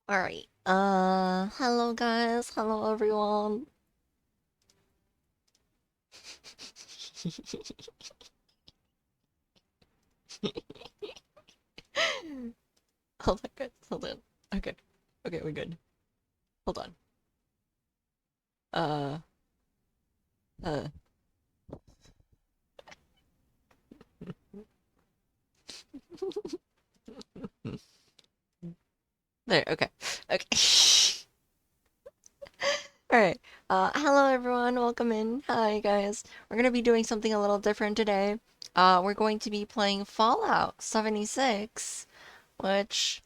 Alright. Hello guys. Hello everyone. Hold on, guys. Hold on. Okay. Okay, we're good. Hold on. Uh, uh. There, okay. Okay. Alright. Hello everyone. Welcome in. Hi guys. We're gonna be doing something a little different today. We're going to be playing Fallout 76, which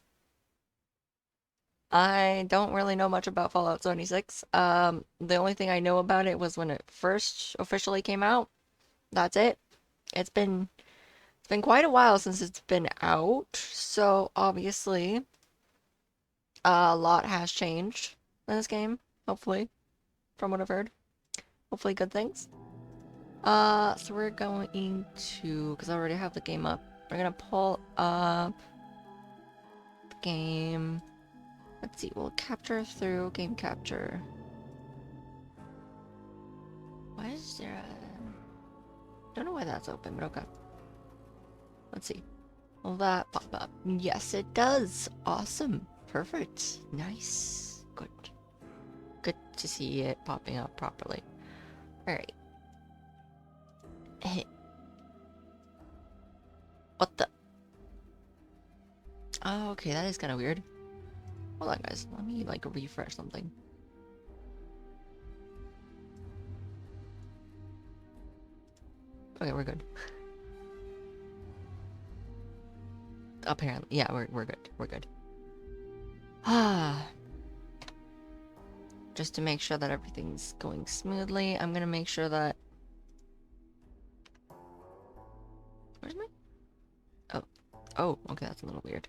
I don't really know much about Fallout 76. The only thing I know about it was when it first officially came out. That's it. It's been quite a while since it's been out, so obviously a lot has changed in this game, hopefully, from what I've heard. Hopefully good things. So we're going to, because I already have the game up, we're gonna pull up the game. Let's see, we'll capture through game capture. Why is there a... Don't know why that's open, but okay. Let's see. Will that pop up? Yes, it does. Awesome. Perfect. Nice. Good. Good to see it popping up properly. Alright. Hey. What the? Oh, okay, that is kind of weird. Hold on, guys. Let me, like, refresh something. Okay, we're good. Apparently. Yeah, we're good. We're good. Ah. Just to make sure that everything's going smoothly, I'm gonna make sure that... Where's my... Oh. Oh, okay, that's a little weird.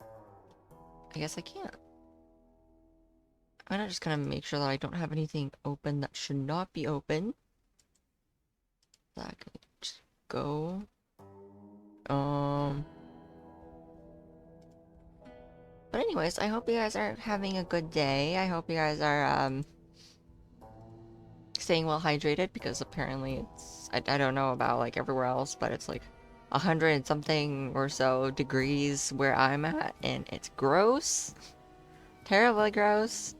I guess I can't. I'm gonna just kind of make sure that I don't have anything open that should not be open. That can just go. Um. But anyways, I hope you guys are having a good day. I hope you guys are staying well hydrated because apparently it's I don't know about like everywhere else, but it's like 100 and something or so degrees where I'm at, and it's gross, terribly gross,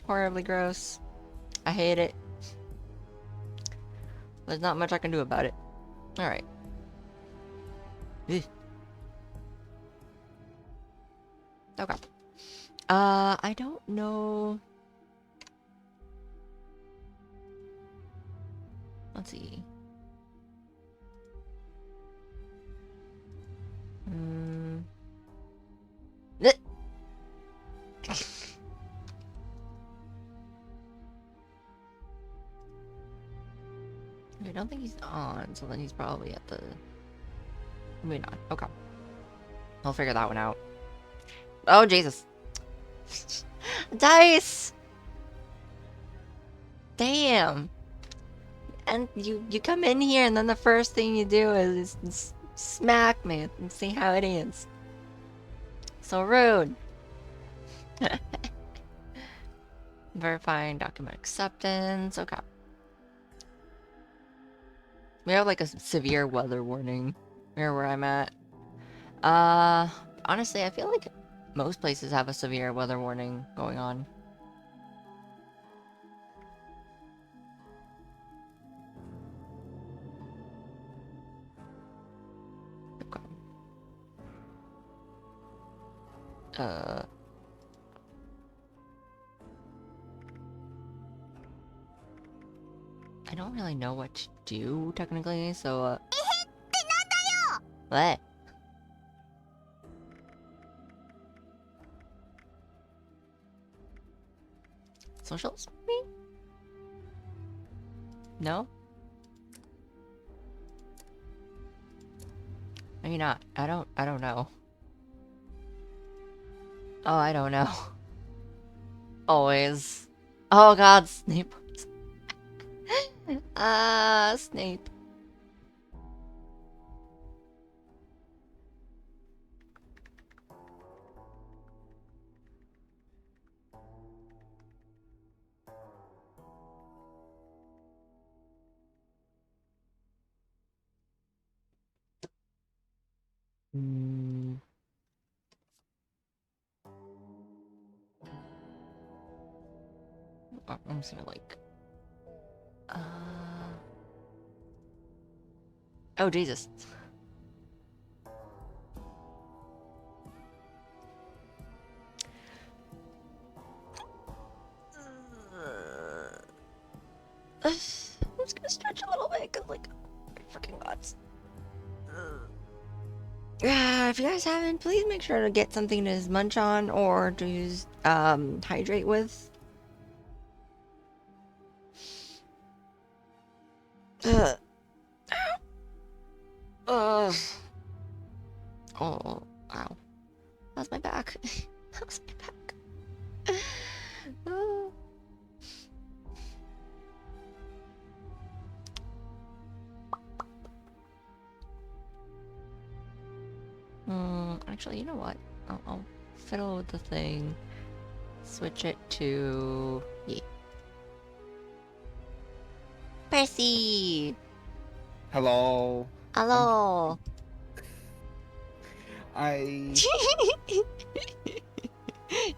horribly gross. I hate it. There's not much I can do about it. All right. Ugh. Okay. I don't know. Let's see. Hmm. I don't think he's on, so then he's probably at the... Maybe not. Okay. I'll figure that one out. Oh, Jesus. Dice! Damn. And you come in here and then the first thing you do is smack me and see how it is. So rude. Verifying document acceptance. Okay. We have like a severe weather warning here where I'm at. Honestly, I feel like most places have a severe weather warning going on. Okay. I don't really know what to do technically, so what? Socials? Me? No? Maybe not. I don't know. Oh, I don't know. Always. Oh god, Snape. Snape. I'm just gonna like. Oh Jesus. I'm just gonna stretch a little bit, cause like, freaking gods. If you guys haven't, please make sure to get something to munch on or to use, hydrate with. Ugh. Ugh. Oh, wow. That's my back. That's my back. Oh. Actually, you know what? I'll fiddle with the thing. Switch it to... Yeah. Percy! Hello. Hello!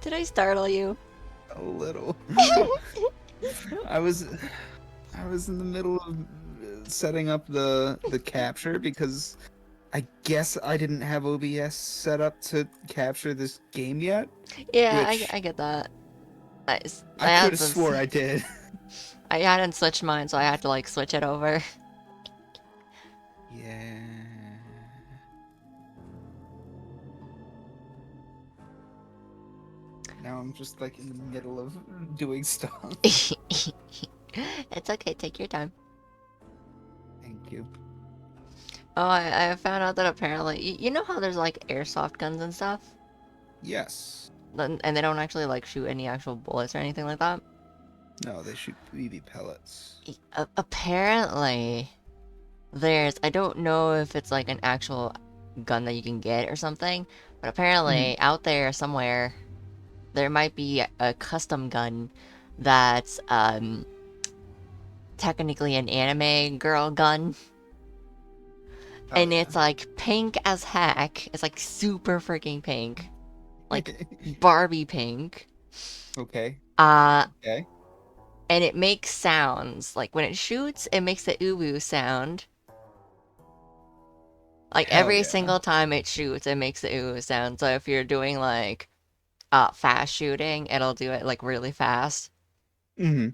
Did I startle you? A little. I was in the middle of setting up the capture because I guess I didn't have OBS set up to capture this game yet. Yeah, Which I get that. I I could have swore I did. I hadn't switched mine, so I had to like switch it over. Yeah. Now I'm just like in the middle of doing stuff. It's okay, take your time. Thank you. Oh, I found out that apparently, you know how there's like airsoft guns and stuff? Yes. And they don't actually like shoot any actual bullets or anything like that? No, they shoot BB pellets. Apparently, I don't know if it's like an actual gun that you can get or something, but apparently out there somewhere, there might be a custom gun that's technically an anime girl gun. Oh, And yeah. it's like pink as heck. It's like super freaking pink. Like Barbie pink. Okay. Okay. And it makes sounds. Like when it shoots, it makes the uwu sound. Like Hell every yeah. single time it shoots, it makes the uwu sound. So if you're doing like fast shooting, it'll do it like really fast. And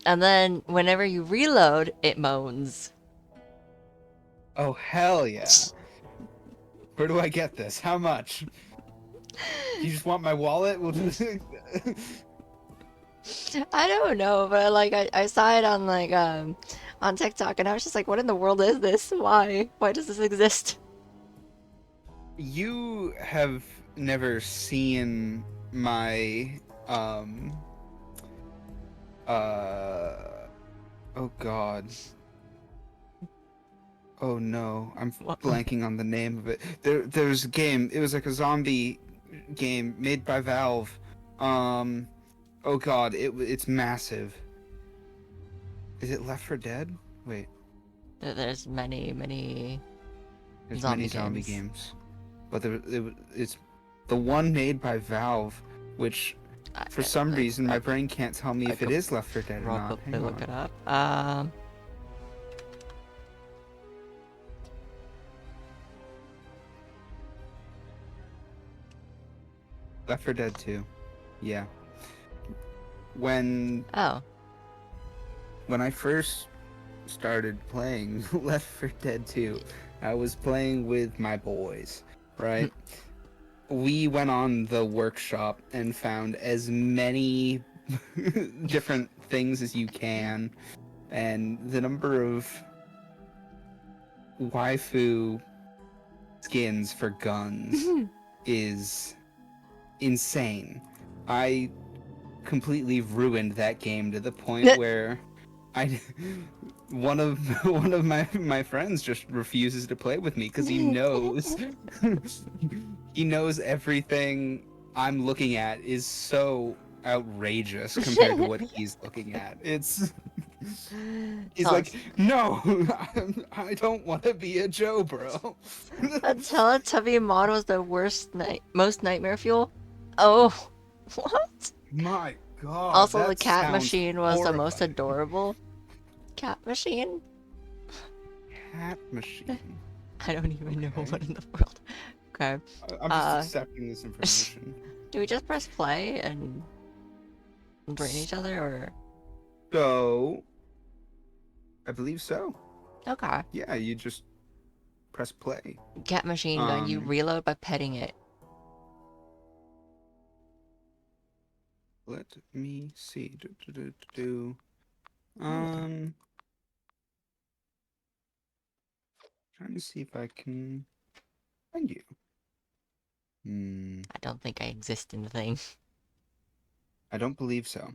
then whenever you reload, it moans. Oh, hell yeah. Where do I get this? How much? You just want my wallet? We'll just... I don't know, but like I saw it on like on TikTok and I was just like, what in the world is this? Why? Why does this exist? You have never seen my oh god. Oh no, I'm blanking on the name of it. There's a game. It was like a zombie game made by Valve. Oh god, it's massive. Is it Left 4 Dead? Wait. There's many There's zombie many zombie games. games. But it's the one made by Valve, which for some reason my brain can't tell me if it is Left 4 Dead or not. Hang on. Look it up. Left 4 Dead 2. Yeah. When I first started playing Left 4 Dead 2, I was playing with my boys, right? We went on the workshop and found as many different things as you can, and the number of waifu skins for guns is insane. I completely ruined that game to the point where one of my friends just refuses to play with me because he knows everything I'm looking at is so outrageous compared to what he's looking at. It's He's like, no, I don't want to be a Joe, bro. A Teletubby mod was the most nightmare fuel? Oh, what? My God, Also, the that cat sounds machine was the most horrifying. adorable. Cat machine? Cat machine. I don't even know Okay. what in the world. Okay. I'm just accepting this information. Do we just press play and brain each other, or? So, I believe so. Okay. Yeah, you just press play. Cat machine gun. You reload by petting it. Let me see. Ooh, Trying to see if I can find you. I don't think I exist in the thing. I don't believe so.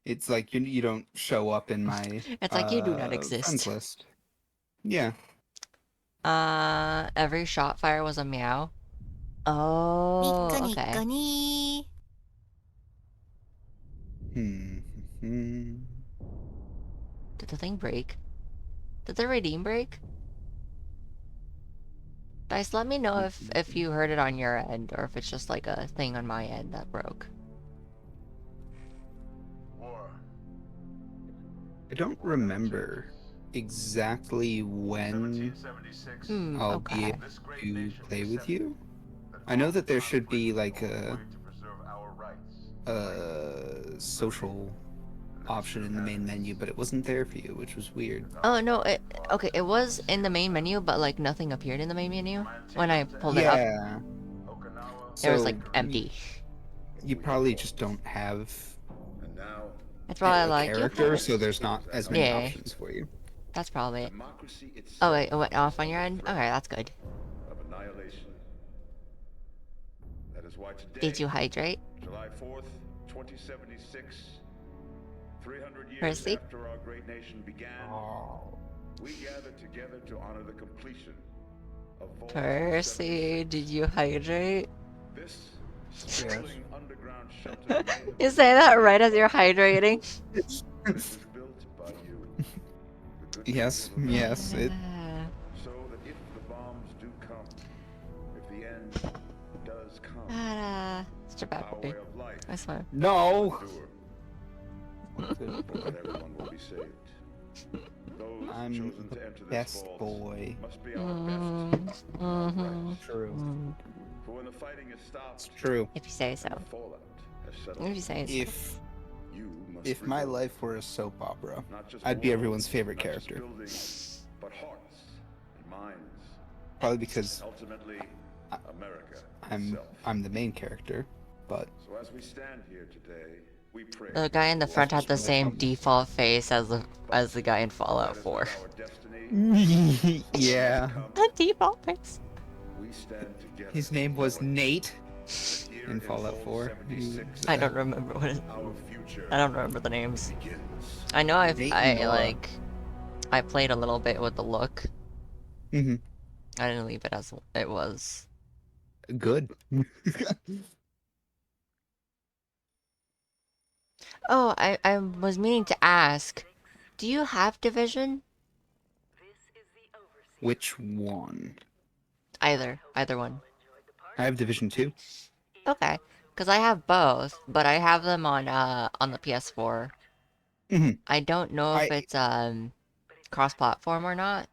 It's like you don't show up in my It's like you do not friends exist. list. Yeah. Every shot fire was a meow. Oh, okay. に。Hmm. Did the thing break? Did the redeem break? Dice, let me know if you heard it on your end, or if it's just like a thing on my end that broke. I don't remember exactly when I'll be Okay. able to play with you. I know that there should be like a social option in the main menu, but it wasn't there for you, which was weird. Oh no, okay, it was in the main menu, but like nothing appeared in the main menu when I pulled it up. Yeah. It was like So empty. you probably just don't have It's probably a like, yep, character, so there's not as many yeah, options for you. that's probably it. Oh wait, it went off on your end? Okay, that's good. Did you hydrate? July 4th, 2076, 300 years Percy? after our great nation began, we gathered together to honor the completion of Vault Percy, did you hydrate? This sprawling underground shelter made You say that right as you're hydrating? was built by you. The good Yes, people of yes. It so that if the bombs do come, if the end does come, Such a bad our boy. way of life I swear. no. endure, that everyone will be saved. Those I'm chosen the to enter this best vault boy. must be our best. True. For when the fighting is It's stopped, true. If you say so. and the fallout has settled, If you say so. you must If my rebuild life were a soap opera, not just I'd be walls, everyone's favorite not just character. buildings, but hearts and minds. Probably because And ultimately, I- America I'm itself. I'm the main character, but So as we stand here today, we pray. The guy in the for front had the That's what I same thought. default face as the guy in that Fallout is 4. not our destiny. yeah. The default face. We stand together. His name was knowing Nate that here in Fallout Vault 4. 76, I don't remember what it, our future I don't remember the names. begins. I know Nate and Nora. I played a little bit with the look. Hmm. I didn't leave it as it was. Good. Oh, I was meaning to ask, do you have Division? Which one? Either one. I have Division 2. Okay, because I have both, but I have them on the PS4. Hmm. I don't know if I it's cross-platform or not.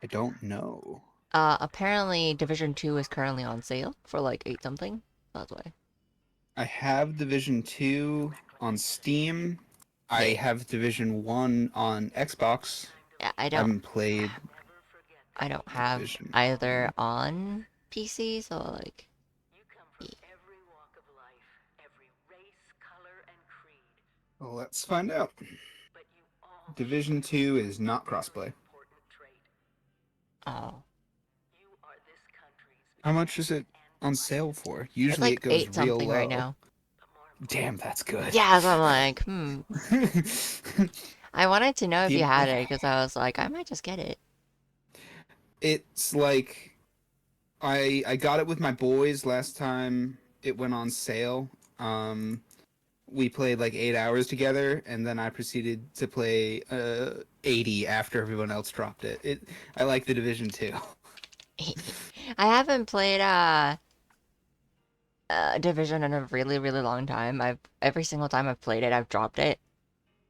I don't know. Apparently Division 2 is currently on sale for like 8 something. That's why. I have Division 2 on Steam. I Yeah. have Division 1 on Xbox. Yeah, I haven't played I don't have Division. either on PC, so like yeah. Well, let's find out. Division 2 is not crossplay. Oh. How much is it on sale for? It's Usually like it goes 8 real something low. right now. Damn, that's good. Yeah, so I'm like, I wanted to know if you The- had it because I was like, I might just get it. It's like I got it with my boys last time it went on sale. we played like 8 hours together, and then I proceeded to play 80 after everyone else dropped it. I like the Division too. I haven't played Division in a really, really long time. I've every single time I've played it, I've dropped it.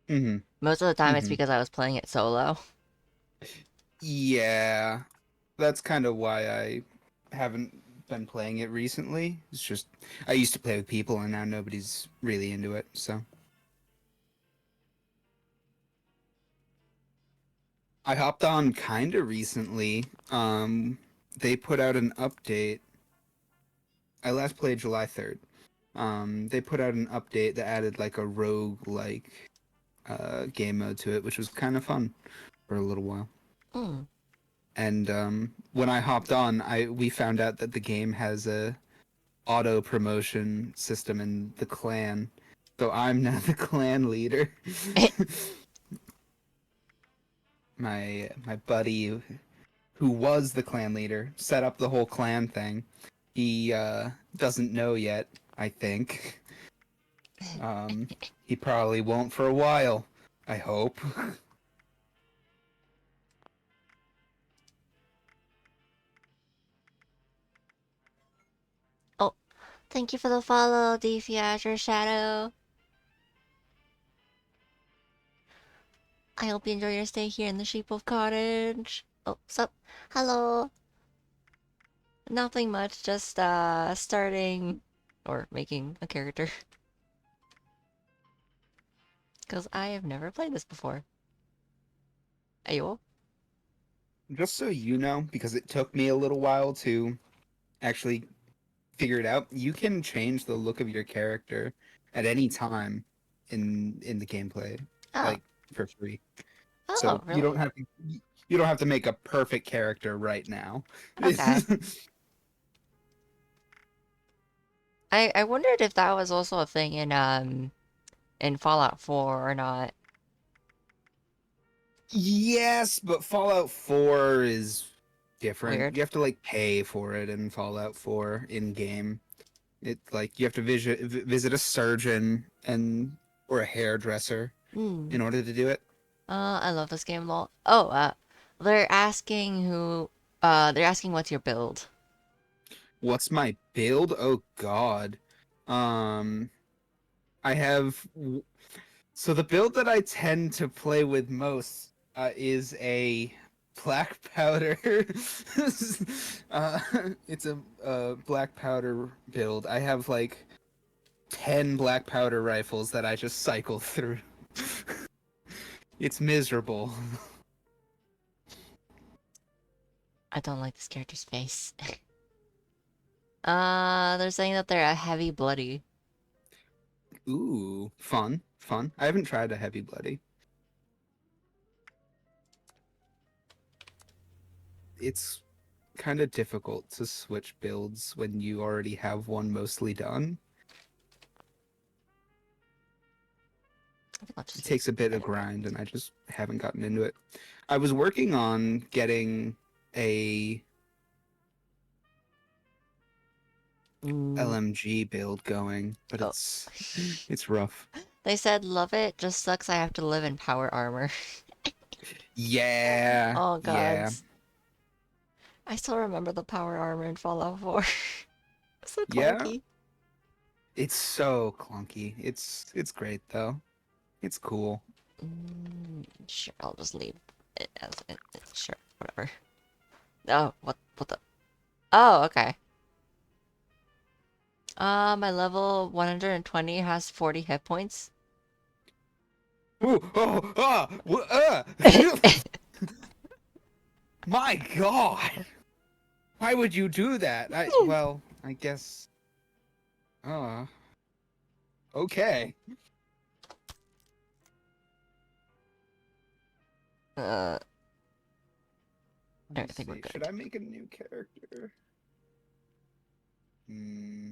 hmm Most of the time, it's hmm because I was playing it solo. Yeah, that's kind of why I haven't been playing it recently. It's just I used to play with people, and now nobody's really into it. So I hopped on kind of recently. They put out an update. I last played July 3rd. They put out an update that added like a rogue like game mode to it, which was kind of fun for a little while. Mm. And when I hopped on, we found out that the game has a auto promotion system in the clan. So I'm now the clan leader. My buddy who was the clan leader set up the whole clan thing. He doesn't know yet, I think. He probably won't for a while, I hope. Oh, thank you for the follow, Deefy Azure Shadow. I hope you enjoy your stay here in the Sheepwolf Cottage. Oh, sup? Hello. Nothing much, just starting or making a character. Because I have never played this before. Ayo. Just so you know, because it took me a little while to actually figure it out, you can change the look of your character at any time in the gameplay, Oh. like for free. Oh, So really? you don't have to make a perfect character right now. Okay. I wondered if that was also a thing in Fallout 4 or not. Yes, but Fallout 4 is different. Weird. You have to like pay for it in Fallout 4 in game. It like you have to visit a surgeon and or a hairdresser Hmm. in order to do it. I love this game lol. Oh, they're asking they're asking what's your build. What's my build? Oh God. Um, I have so the build that I tend to play with most is a black powder. uh, it's a black powder build. I have like 10 black powder rifles that I just cycle through. It's miserable. I don't like this character's face. They're saying that they're a heavy bloody. Ooh, fun, fun. I haven't tried a heavy bloody. It's kind of difficult to switch builds when you already have one mostly done. I think I'll It just takes a bit of edit that. grind, and I just haven't gotten into it. I was working on getting a Mm, LMG build going, but oh. it's rough. They said love it, just sucks I have to live in power armor. Yeah, Oh yeah, gods. I still remember the power armor in Fallout 4. So yeah. clunky. It's so clunky. It's great though. It's cool. Sure, I'll just leave it as sure, whatever. Oh, what the? Oh, okay. My level 120 has 40 hit points. Ooh, oh, My God! Why would you do that? I guess. Uh, okay. Uh, Let I me think we're see. Should good. I make a new character? Hmm.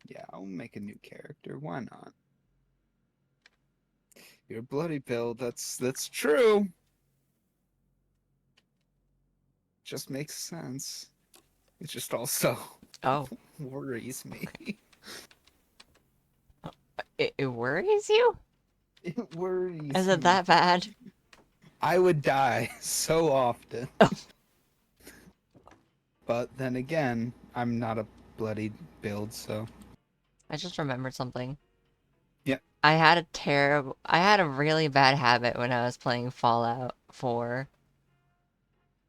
Yeah, I'll make a new character. Why not? Your bloody build. That's true. Just makes sense. It just also Oh, worries me. It worries you? It worries Is it me. that bad? I would die so often. Oh. But then again, I'm not a bloodied build, so I just remembered something. yeah. I had a really bad habit when I was playing Fallout 4.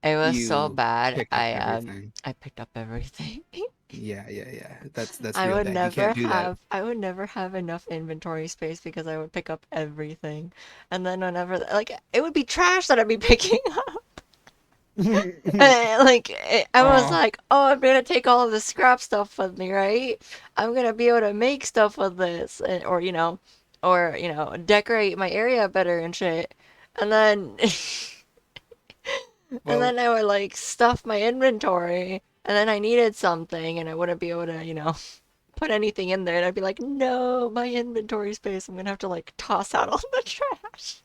It was so You bad. picked up everything. I picked up everything. Yeah. That's real bad. You can't do that. I would never have enough inventory space because I would pick up everything. And then whenever, like, it would be trash that I'd be picking up. I was Oh, like, oh, I'm gonna take all of the scrap stuff with me, right? I'm gonna be able to make stuff with this, or, decorate my area better and shit. And then, and well, then I would, like, stuff my inventory, and then I needed something, and I wouldn't be able to, put anything in there, and I'd be like, no, my inventory space, I'm gonna have to, like, toss out all the trash.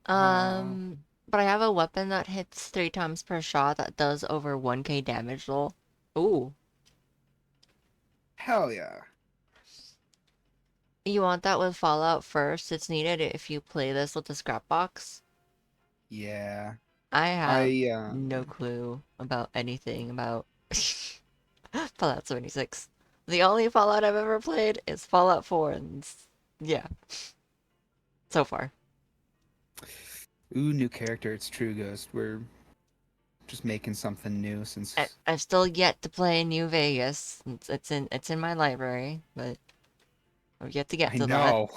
uh, Um, but I have a weapon that hits 3 times per shot that does over 1k damage though. Ooh. hell yeah. You want that with Fallout first? It's needed if you play this with the scrap box. Yeah. I have I no clue about anything about Fallout 76. The only Fallout I've ever played is Fallout 4, and yeah, so far. ooh, new character. It's True Ghost. We're just making something new since I've still yet to play New Vegas. It's in my library, but I've yet to get I to that. know.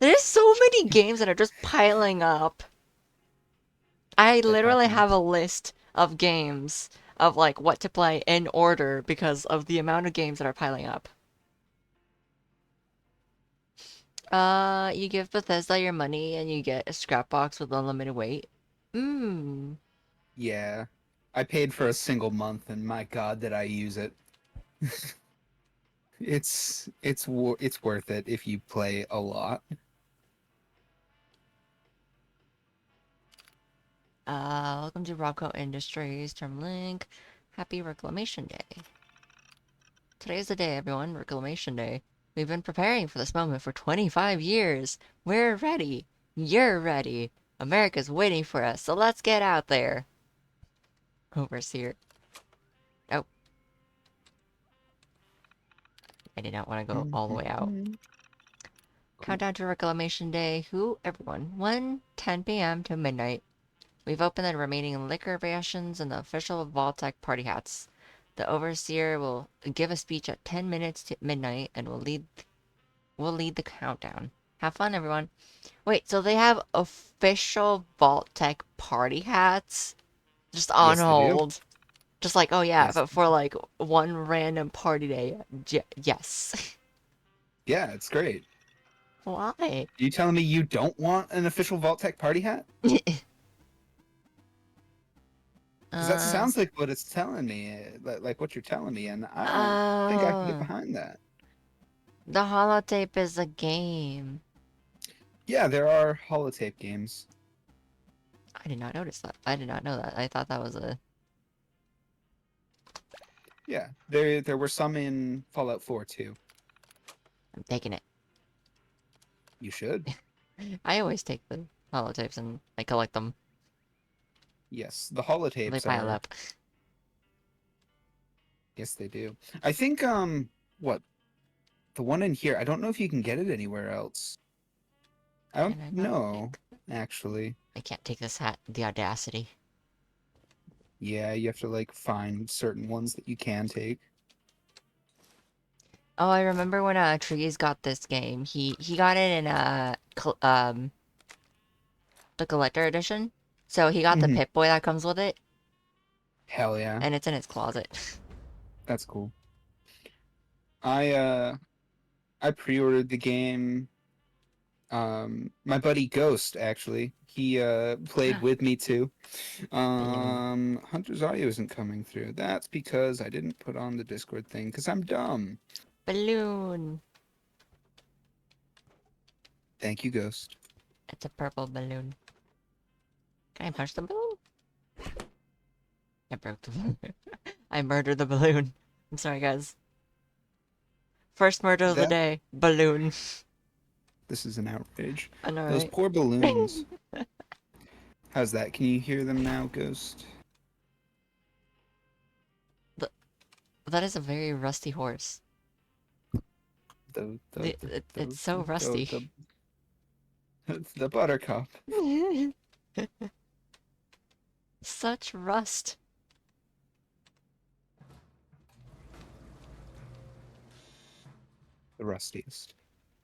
There's so many games that are just piling up. I That literally happens. have a list of games of like what to play in order because of the amount of games that are piling up. You give Bethesda your money and you get a scrap box with unlimited weight. Mmm. Yeah. I paid for a single month and my god did I use it. It's worth it if you play a lot. Welcome to Rocco Industries, term link. Happy Reclamation Day. Today's the day, everyone. Reclamation Day. We've been preparing for this moment for 25 years. We're ready. You're ready. America's waiting for us, so let's get out there. Overseer. Oh, I did not want to go all the way out. Cool. Countdown to Reclamation Day. Who? Everyone. 1:10 p.m. to midnight. We've opened the remaining liquor rations and the official Vault-Tec party hats. The Overseer will give a speech at 10 minutes to midnight and will lead the countdown. Have fun, everyone. Wait, so they have official Vault-Tec party hats just on Yes, they do. hold? Just like, oh yeah, Yes. but for like one random party day. Yes. Yeah, it's great. Why? You telling me you don't want an official Vault-Tech party hat? Because that Uh, sounds like what it's telling me, like what you're telling me, and I think I can get oh, behind that. the holotape is a game. Yeah, there are holotape games. I did not notice that. I did not know that. I thought that was a. Yeah, there were some in Fallout 4 too. I'm taking it. You should. I always take the holotapes and I collect them. Yes, the They holotapes pile are. up. Yes, they do. I think what the one in here. I don't know if you can get it anywhere else. I don't Can I not know take? actually. I can't take this hat. The audacity. Yeah, you have to like find certain ones that you can take. Oh, I remember when Trees got this game. He got it in the collector edition. So he got the Hmm. Pip-Boy that comes with it, Hell yeah, and it's in his closet. that's cool. I uh I pre-ordered the game. My buddy Ghost actually, he played with me too. Balloon. Hunter's audio isn't coming through. That's because I didn't put on the Discord thing because I'm dumb. Balloon. Thank you, Ghost. It's a purple balloon. Can I punch the balloon? I broke the balloon. I murdered the balloon. I'm sorry, guys. First murder of the That day. Balloon. this is an outrage. I know, Those right? poor balloons. How's that? Can you hear them now, Ghost? That is a very rusty horse. It's so rusty. The buttercup. Such rust. The rustiest.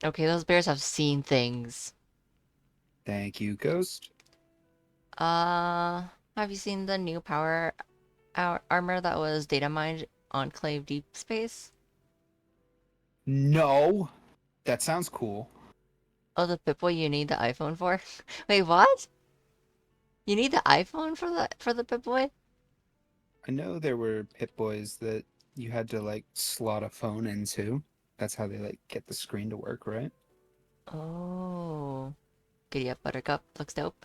Okay, those bears have seen things. Thank you, Ghost. Have you seen the new power armor that was data mined Enclave Deep Space? No! That sounds cool. Oh, the Pip-Boy you need the iPhone for? Wait, what? You need the iPhone for the Pip-Boy? I know there were Pip-Boys that you had to, like, slot a phone into. That's how they, like, get the screen to work, right? Oh. Giddy up, Buttercup. Looks dope.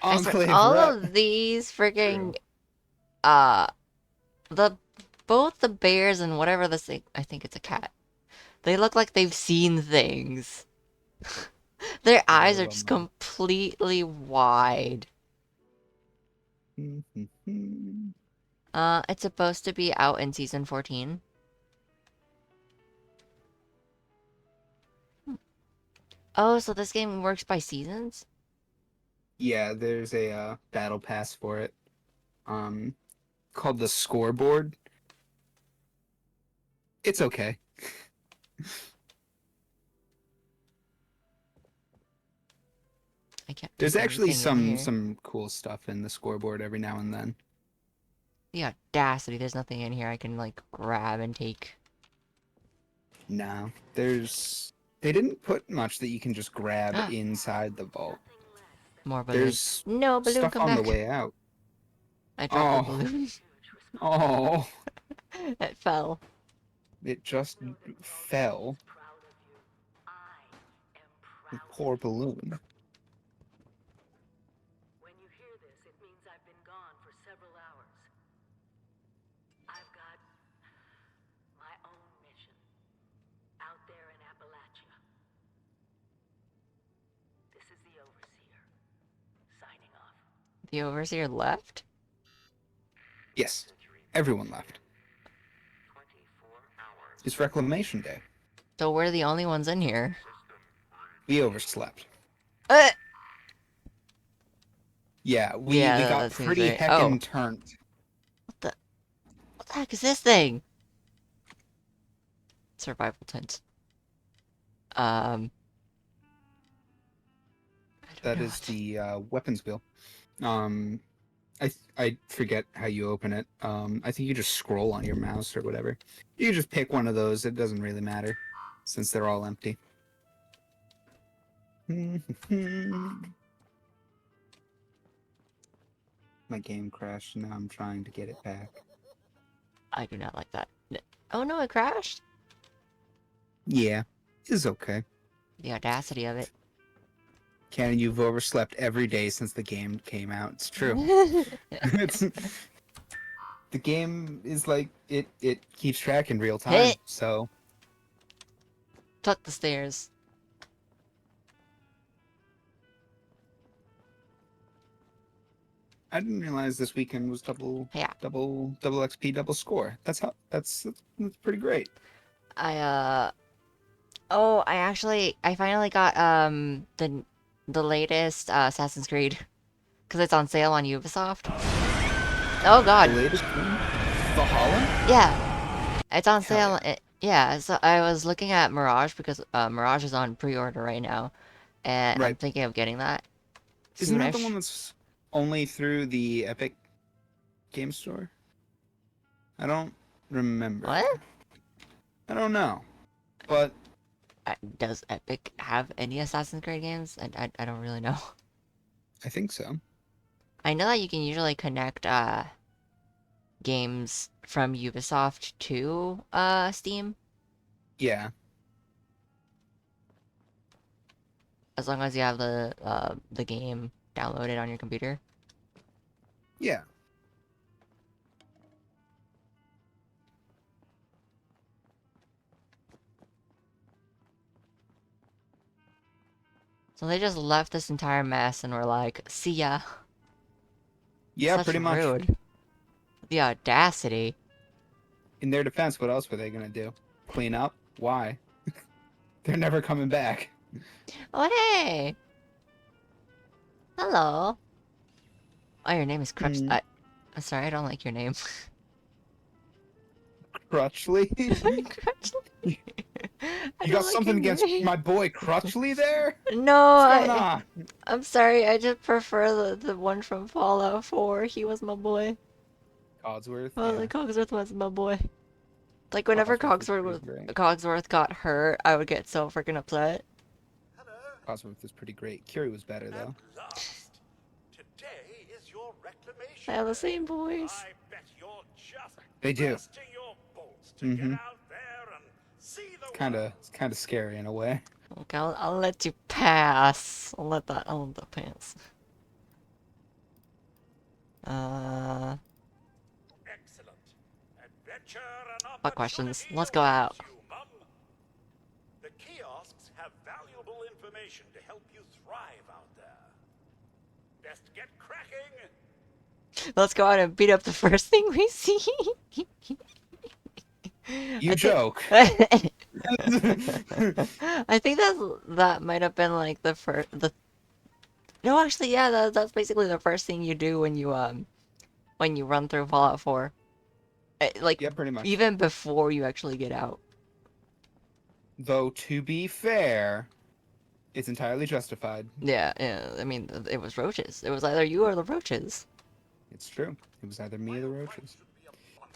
I swear, Enclave all rep. of these freaking, True. uh, the, both the bears and whatever this thing, I think it's a cat. They look like they've seen things. Their I eyes are love just them. completely wide. It's supposed to be out in season 14. Oh, so this game works by seasons? Yeah, there's a battle pass for it. Called the scoreboard. It's okay. I can't There's take actually anything in here. some cool stuff in the scoreboard every now and then. The audacity, there's nothing in here I can, like, grab and take. No, they didn't put much that you can just grab inside the vault. More balloon. There's No, balloon, stuff come on the back. way out. I dropped the Oh, balloon. oh, It fell. it just fell. The poor balloon. When you hear this, it means I've been gone for several hours. I've got my own mission out there in Appalachia. This is the Overseer, signing off. The Overseer left? Yes, everyone left. It's Reclamation Day. So we're the only ones in here. We overslept. Uh! Yeah, we Yeah, got that seems pretty right. Oh, heckin' turned. what the heck is this thing? Survival tent. I don't That know is what to... the weapons wheel. I forget how you open it. I think you just scroll on your mouse or whatever. You can just pick one of those. It doesn't really matter, since they're all empty. My game crashed, and now I'm trying to get it back. I do not like that. Oh no, it crashed? Yeah, it's okay. The audacity of it. Cannon, you've overslept every day since the game came out. It's true. It's the game is like it keeps track in real time. Hit. So Tuck the stairs. I didn't realize this weekend was double XP, double score. That's pretty great. Oh, I finally got, the latest, Assassin's Creed. Because it's on sale on Ubisoft. Oh The god. latest one, Valhalla. Yeah. It's on Hell sale. Yeah, so I was looking at Mirage because, Mirage is on pre-order right now. And I'm Right. thinking of getting that Isn't that the one soonish. that's only through the Epic Game Store? I don't remember. What? I don't know. But Does Epic have any Assassin's Creed games? I don't really know. I think so. I know that you can usually connect games from Ubisoft to Steam Yeah. as long as you have the game downloaded on your computer. Yeah. So they just left this entire mess and were like, see ya. Yeah, Such pretty much. rude. The audacity. In their defense, what else were they gonna do? Clean up? Why? They're never coming back. Oh, hey! Hello. Oh, your name is Crutch. Hmm. I'm sorry, I don't like your name. Crutchley? Crutchley. I You don't got like something your against name. my boy Crutchley there? No, What's going on? I'm sorry, I just prefer the one from Fallout 4. He was my boy. Codsworth? Oh, Yeah. the Cogsworth was my boy. Like, whenever Codsworth is pretty great. Cogsworth got hurt, I would get so freaking upset. Codsworth is pretty great. Curie was better, though. Last. Today is your reclamation. They have the same voice. I bet you're just They do. bursting your bolts to Mhm. get out there and see the It's kind of scary in a way. Okay, I'll let you pass. I'll let that pass. Excellent. Adventure and What questions? opportunity Let's go out. awaits you, Mum. The kiosks have valuable information to help you thrive out there. Best get cracking. Let's go out and beat up the first thing we see. You joke. I think that might have been like No, actually, yeah, that's basically the first thing you do when you run through Fallout 4. Like, Yeah, pretty much. even before you actually get out. Though, to be fair, it's entirely justified. Yeah, I mean, it was roaches. It was either you or the roaches. It's true. It was either me or the roaches.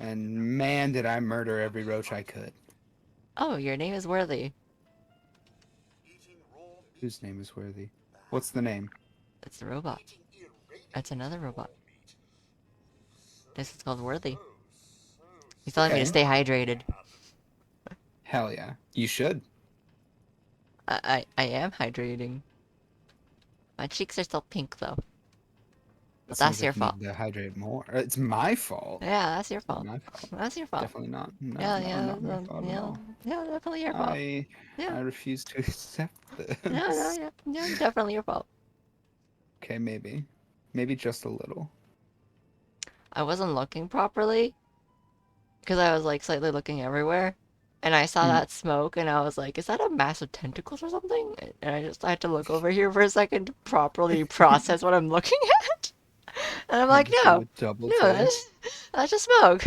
And man, did I murder every roach I could. Oh, your name is Worthy. Whose name is Worthy? What's the name? It's the robot. That's another robot. This is called Worthy. He's telling me to Okay. stay hydrated. Hell yeah. You should. I am hydrating. My cheeks are still pink though. But That that's seems your like you fault. need to hydrate more. It's my fault. Yeah, that's your fault. My fault. That's your fault. Definitely not. No, Yeah, no, yeah, not my fault at yeah, all. yeah, definitely your fault. I Yeah. refuse to accept this. Yeah, definitely your fault. Okay, maybe. Maybe just a little. I wasn't looking properly because I was like slightly looking everywhere, and I saw Mhm. that smoke, and I was like, "Is that a mass of tentacles or something?" And I had to look over here for a second to properly process what I'm looking at, and I'm like, Just do "No, a double no, take. that's just smoke."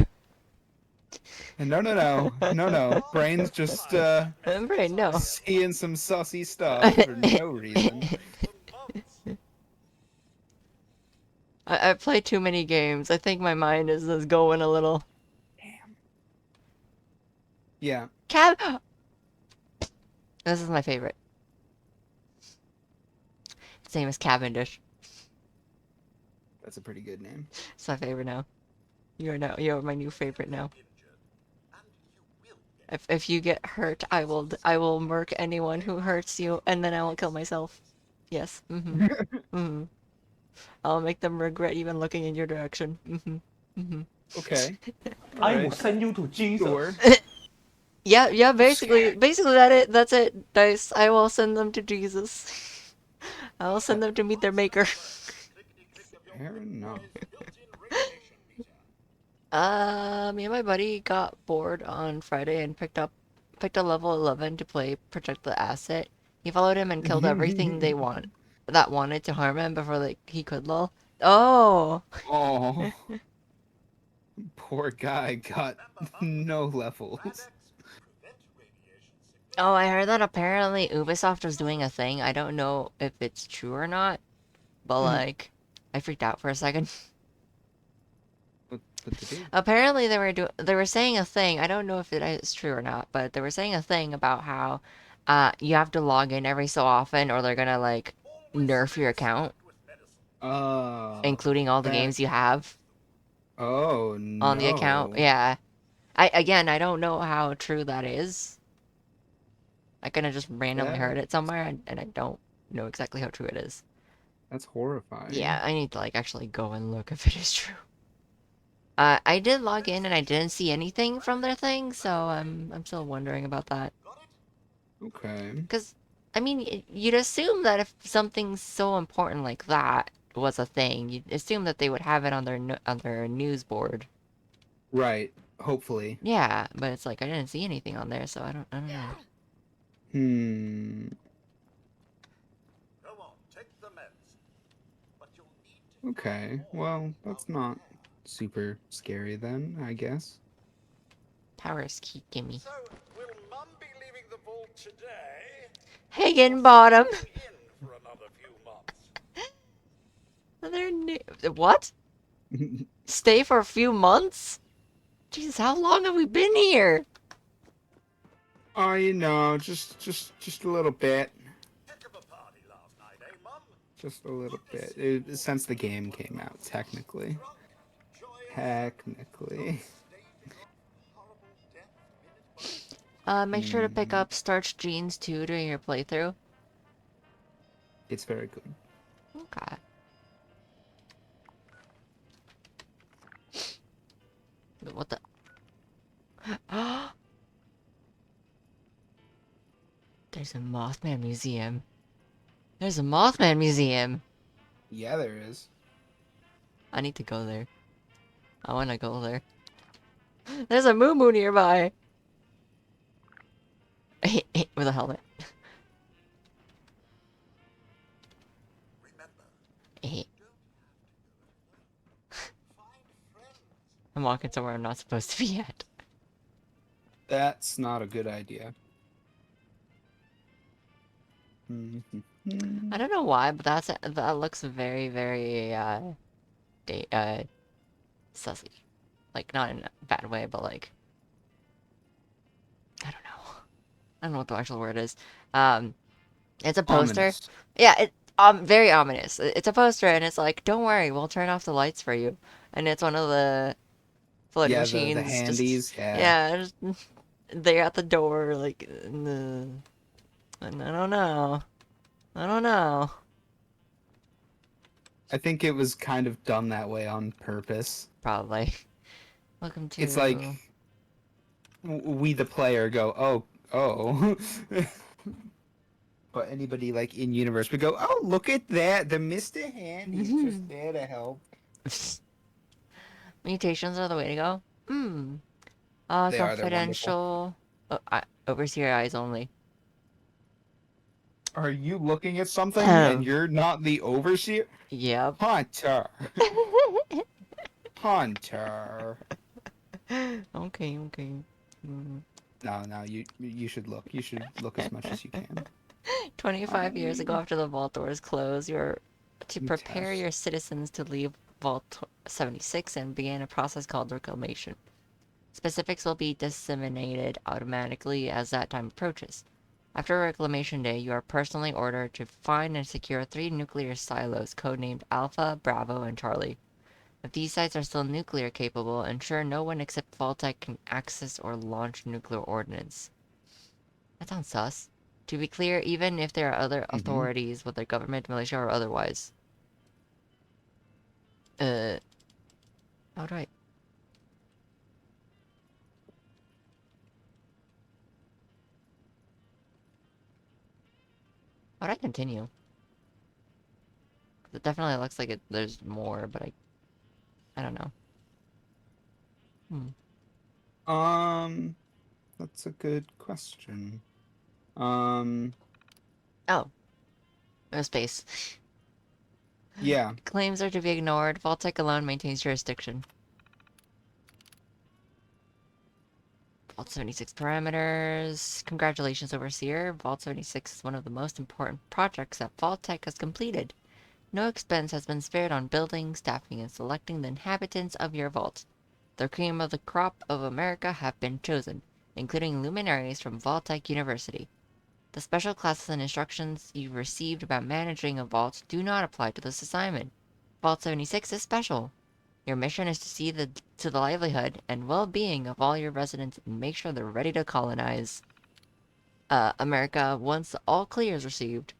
And no. Brain's just Brain, no. seeing some sussy stuff for no reason. I play too many games. I think my mind is going a little. Yeah. Cab. This is my favorite. His name is Cavendish. That's a pretty good name. It's my favorite now. You're my new favorite now. If you get hurt, I will murk anyone who hurts you, and then I will kill myself. Yes. I'll make them regret even looking in your direction. Okay. I will Alright. send you to Jesus. Sure. Yeah, basically that's it, Dice. I will send them to Jesus. I will send them to meet their maker. Fair enough. Me and my buddy got bored on Friday and picked a level 11 to play Protect the Asset. He followed him and killed everything that wanted to harm him before he could lol. Oh! Oh. Poor guy got no levels. Oh, I heard that apparently Ubisoft was doing a thing. I don't know if it's true or not, but like, I freaked out for a second. What to do? Apparently they were saying a thing. I don't know if it is true or not, but they were saying a thing about how you have to log in every so often or they're gonna like nerf your account, including all the that- games you have Oh on the account. no. Yeah. I don't know how true that is. I kind of just randomly heard it somewhere and I don't know exactly how true it is. That's horrifying. Yeah, I need to like actually go and look if it is true. I did log in and I didn't see anything from their thing, so I'm still wondering about that. Okay. Because I mean, you'd assume that if something so important like that was a thing, you'd assume that they would have it on their on their news board. Right. Hopefully. Yeah, but it's like I didn't see anything on there, so I don't know. Go on, take the meds. But you'll need to Okay. Well, that's not super scary then, I guess. Powers key, gimme. So, will Mum be leaving the vault today? Higginbottom. Staying in for another few months? Another what? Stay for a few months? Jesus, how long have we been here? Oh, you know, just a little bit. Heck of a party last night, eh, Mum? Just a little bit. Since the game came out, technically. Drunk, joyous, Technically. staving off horrible death minute by Make sure to pick up Starch Jeans too during your playthrough. It's very good. Okay. What the? There's a Mothman museum. There's a Mothman museum. Yeah, there is. I need to go there. I want to go there. There's a Moo Moo nearby. With a helmet. Remember, find friends. I'm walking somewhere I'm not supposed to be at. That's not a good idea. Mm-hmm. I don't know why, but that looks very, very sussy. Like not in a bad way, but like I don't know. I don't know what the actual word is. It's a poster. Ominous. Yeah, very ominous. It's a poster, and it's like, don't worry, we'll turn off the lights for you. And it's one of the floating Yeah, machines. the handies. Yeah, just, they're at the door, like, and I don't know. I don't know. I think it was kind of done that way on purpose. Probably. Welcome to. It's like we, the player, go, oh. But anybody like in universe would go, oh, look at that, the Mr. Handy's just there to help. Mutations are the way to go. They are, they're Confidential. Oh, overseer eyes only. Are you looking at something and you're not the overseer? Yep. Hunter. Hunter. Okay. No, you should look. You should look as much as you can. 25 years ago, after the vault doors close, you're to You prepare test. your citizens to leave Vault 76 and begin a process called reclamation. Specifics will be disseminated automatically as that time approaches. After Reclamation Day, you are personally ordered to find and secure 3 nuclear silos codenamed Alpha, Bravo, and Charlie. If these sites are still nuclear capable, ensure no one except Vault-Tec can access or launch nuclear ordnance. That sounds sus. To be clear, even if there are other authorities, whether government, militia, or otherwise. How do I... How do I continue? It definitely looks like there's more, but I don't know. That's a good question. Oh. No space. Yeah. Claims are to be ignored. Vault-Tec alone maintains jurisdiction. Vault 76 parameters. Congratulations, Overseer. Vault 76 is one of the most important projects that Vault-Tec has completed. No expense has been spared on building, staffing, and selecting the inhabitants of your vault. The cream of the crop of America have been chosen, including luminaries from Vault-Tec University. The special classes and instructions you've received about managing a vault do not apply to this assignment. Vault 76 is special. Your mission is to see to the livelihood and well-being of all your residents and make sure they're ready to colonize America once all clear is received.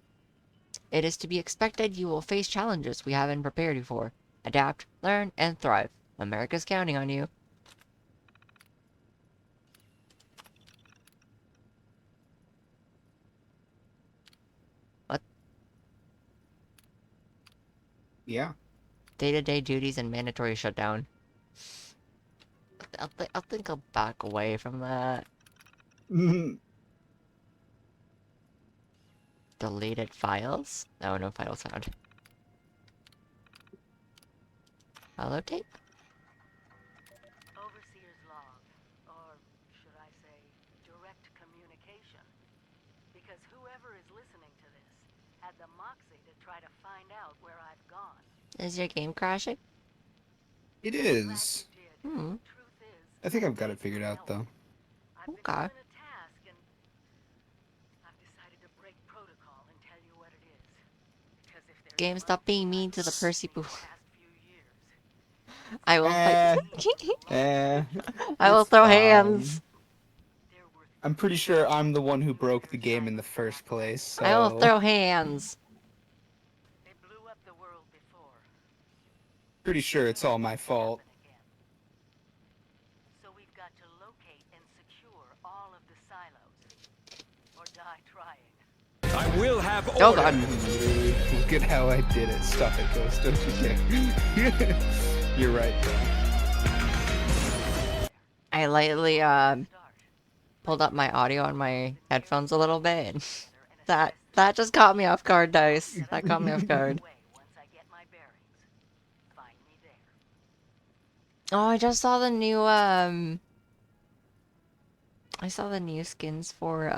It is to be expected you will face challenges we haven't prepared you for. Adapt, learn, and thrive. America's counting on you. Yeah. Day-to-day duties and mandatory shutdown. I'll think I'll back away from that. Deleted files? No, no files found. Holotape? Overseer's log, or should I say, direct communication. Because whoever is listening to this had the moxie to try to find out where I've gone. Is your game crashing? It Glad is. you did. Hmm. Truth is, I think I've got need it figured some out, help. though. I've been Okay. given a task, and I've decided to break protocol and tell you what it is. Because if there's Game, one stop being thing mean I've to the learned Percy in boo. the past few years, I will fight. Eh, eh, I will it's throw fine. hands. there were I'm pretty sure I'm the one who broke the game in the first place, I will so... throw hands. they blew up the world before. Pretty sure it's all my fault. Happen again. So we've got to locate and secure all of the silos, or die trying. I will have order. Oh god. Look at how I did it. Stop it, Ghost. Don't you dare. You're right, though. I lightly Start. pulled up my audio on my headphones a little bit. And that just caught me off guard, Dice. That caught me off guard. Once I get my bearings, find me there. Oh, I just saw the new I saw the new skins for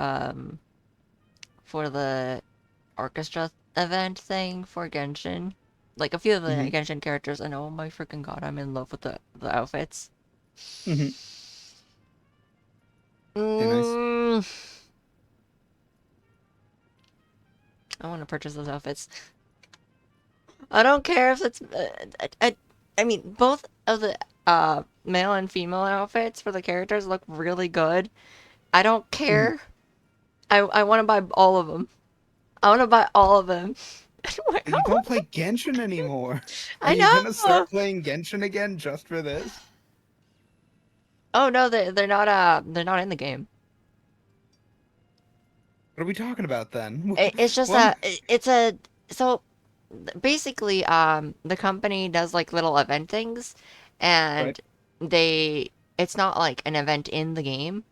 the orchestra event thing for Genshin. Like a few of the Mhm. Genshin characters, and oh my freaking god, I'm in love with the outfits. Mhm. nice. I want to purchase those outfits. I don't care if it's I mean both of the male and female outfits for the characters look really good. I don't care. I want to buy all of them. I want to buy all of them. You don't play Genshin anymore. Are I you gonna know. start playing Genshin again just for this? Oh no, they're not in the game. What are we talking about then? It's just What? it's a so basically the company does like little event things, Right. and it's not like an event in the game.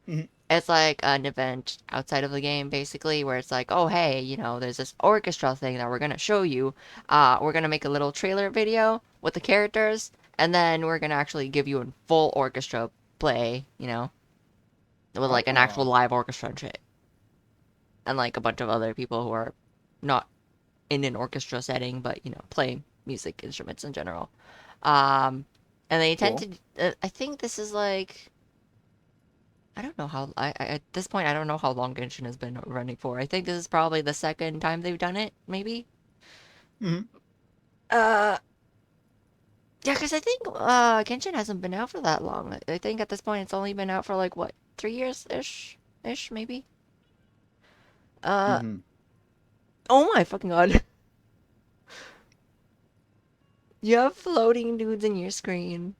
Mhm. It's like an event outside of the game, basically, where it's like, oh, hey, there's this orchestra thing that we're gonna show you. We're gonna make a little trailer video with the characters, and then we're gonna actually give you a full orchestra play, with like an actual Oh. live orchestra and shit. And like a bunch of other people who are not in an orchestra setting, but, playing music instruments in general. And they tend Cool. to, I think this is like, I don't know how. At this point, I don't know how long Genshin has been running for. I think this is probably the second time they've done it, maybe. Mhm. Yeah, because I think Genshin hasn't been out for that long. I think at this point it's only been out for like what, 3 years ish maybe. Uh, Mhm. oh my fucking god! You have floating dudes in your screen.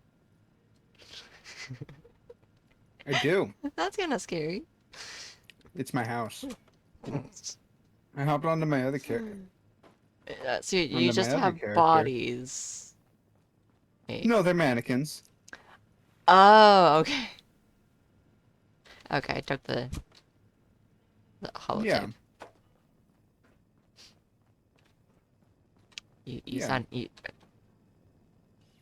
I do. That's kind of scary. It's my house. I hopped onto my other character. So you Onto my just other have character. bodies. Wait. No, they're mannequins. Oh, okay. Okay, I took the holotape. Yeah. You Yeah.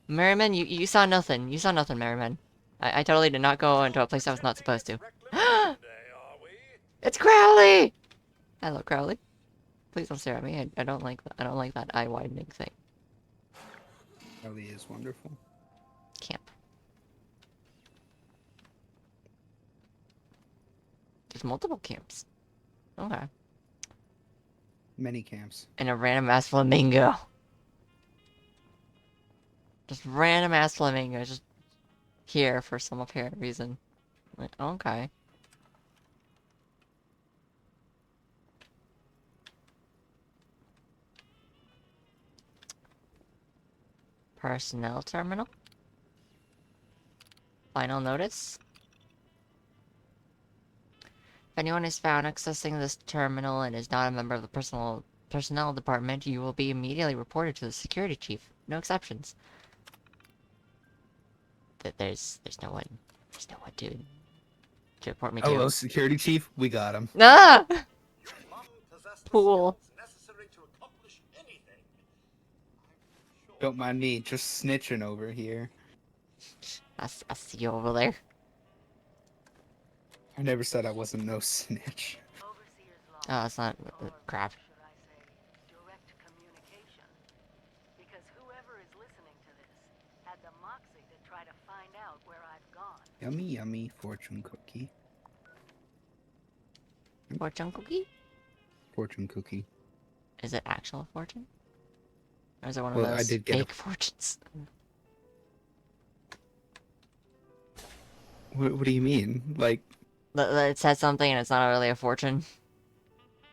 Merriman, you saw nothing. You saw nothing, Merriman. I totally did not go into a place I was not supposed to. It's Crowley! Hello, Crowley. Please don't stare at me. I don't like that. I don't like that eye widening thing. Ellie is wonderful. Camp. There's multiple camps. Okay. Many camps. And a random ass flamingo. Just random ass flamingo, just here for some apparent reason. Like, okay. Personnel terminal. Final notice. If anyone is found accessing this terminal and is not a member of the personal personnel department, you will be immediately reported to the security chief. No exceptions. There's no one to report me to. Hello, security chief. We got him. Ah! None possess the Fool. skills necessary to accomplish anything. Don't mind me, just snitching over here. I see you over there. I never said I wasn't no snitch. Overseer's law. Oh, it's not crap. Should I say direct communication? Because whoever is listening to this had the moxie to try to find out where I've gone. Yummy, yummy fortune cookie. Fortune cookie? Fortune cookie. Is it actual fortune? Or is it one Well, of I those did get a- fake fortunes? What do you mean? Like, It says something and it's not really a fortune.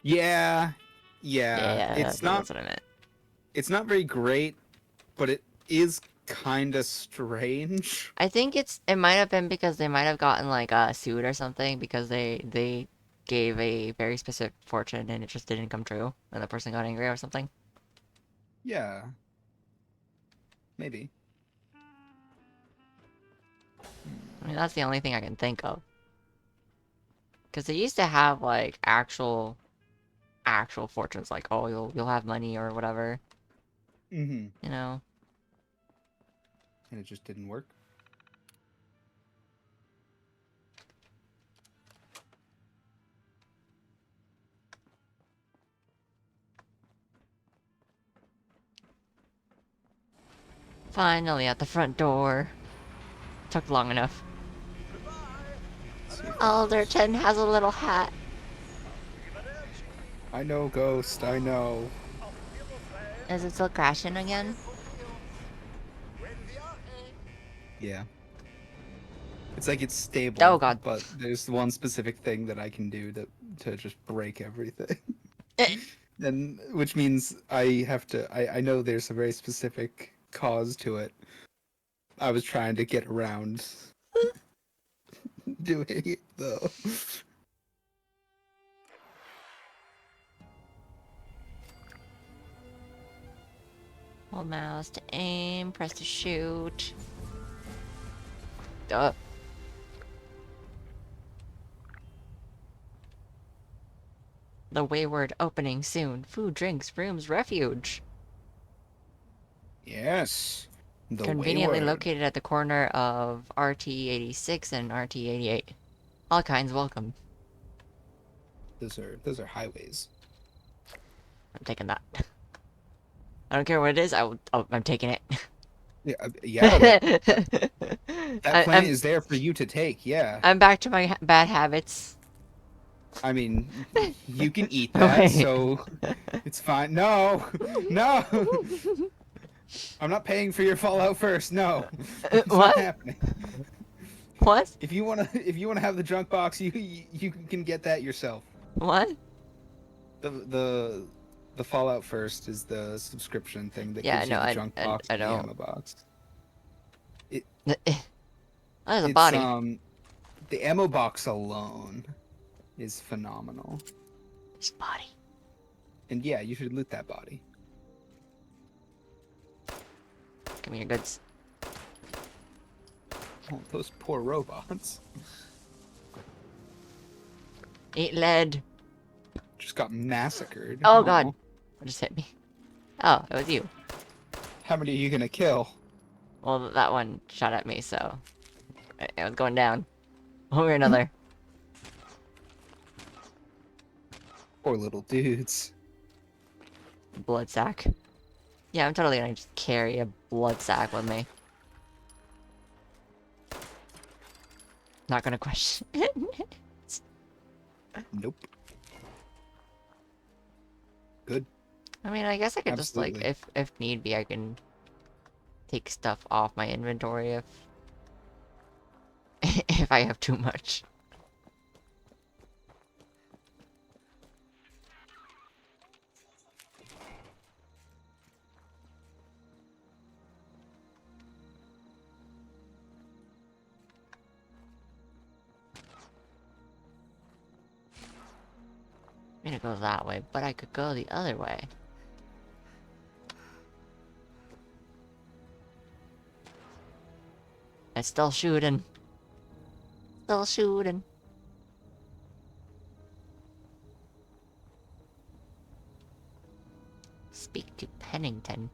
yeah, Yeah, it's not. that's what I meant. It's not very great, but it is kind of strange. I think it might have been because they might have gotten like sued or something because they gave a very specific fortune and it just didn't come true and the person got angry or something. Yeah. Maybe. I mean, that's the only thing I can think of. Because they used to have like actual fortunes, like oh you'll have money or whatever, Mm-hmm. you know. And it just didn't work. Finally at the front door. Took long enough. Alderton has a little hat. I know, Ghost. I know. Is it still crashing again? Yeah. It's like it's stable. Oh, God. But there's one specific thing that I can do to just break everything. And which means I have to. I know there's a very specific cause to it. I was trying to get around doing it though. Hold mouse to aim, press to shoot. Duh. The wayward opening soon. Food, drinks, rooms, refuge. Yes. The Conveniently wayward. located at the corner of RT-86 and RT-88. All kinds welcome. Those are highways. I'm taking that. I don't care what it is. I'm taking it. Yeah, yeah. That I- plan is there for you to take. Yeah. I'm back to my bad habits. I mean, you can eat that, Wait. so it's fine. No, no. I'm not paying for your Fallout first. No, it's what? not happening. What? If you wanna have the junk box, you can get that yourself. What? The Fallout first is the subscription thing that Yeah, gives you no, the I- junk I- box I and the don't. ammo box. Oh, there's a It's body. the ammo box alone is phenomenal. There's a body. And yeah, you should loot that body. Give me your goods. Oh, those poor robots Eat lead. just got massacred. Oh, God. Aw. What just hit me? Oh, it was you. How many are you gonna kill? Well, that one shot at me, so it was going down. One way or another. Poor little dudes. Blood sack. Yeah, I'm totally gonna just carry a blood sack with me. Not gonna question it. Nope. Good. I mean, I guess I could just like, Absolutely. if need be, I can take stuff off my inventory if if I have too much. I'm gonna go that way, but I could go the other way. It's still shooting. Still shooting. Speak to Pennington.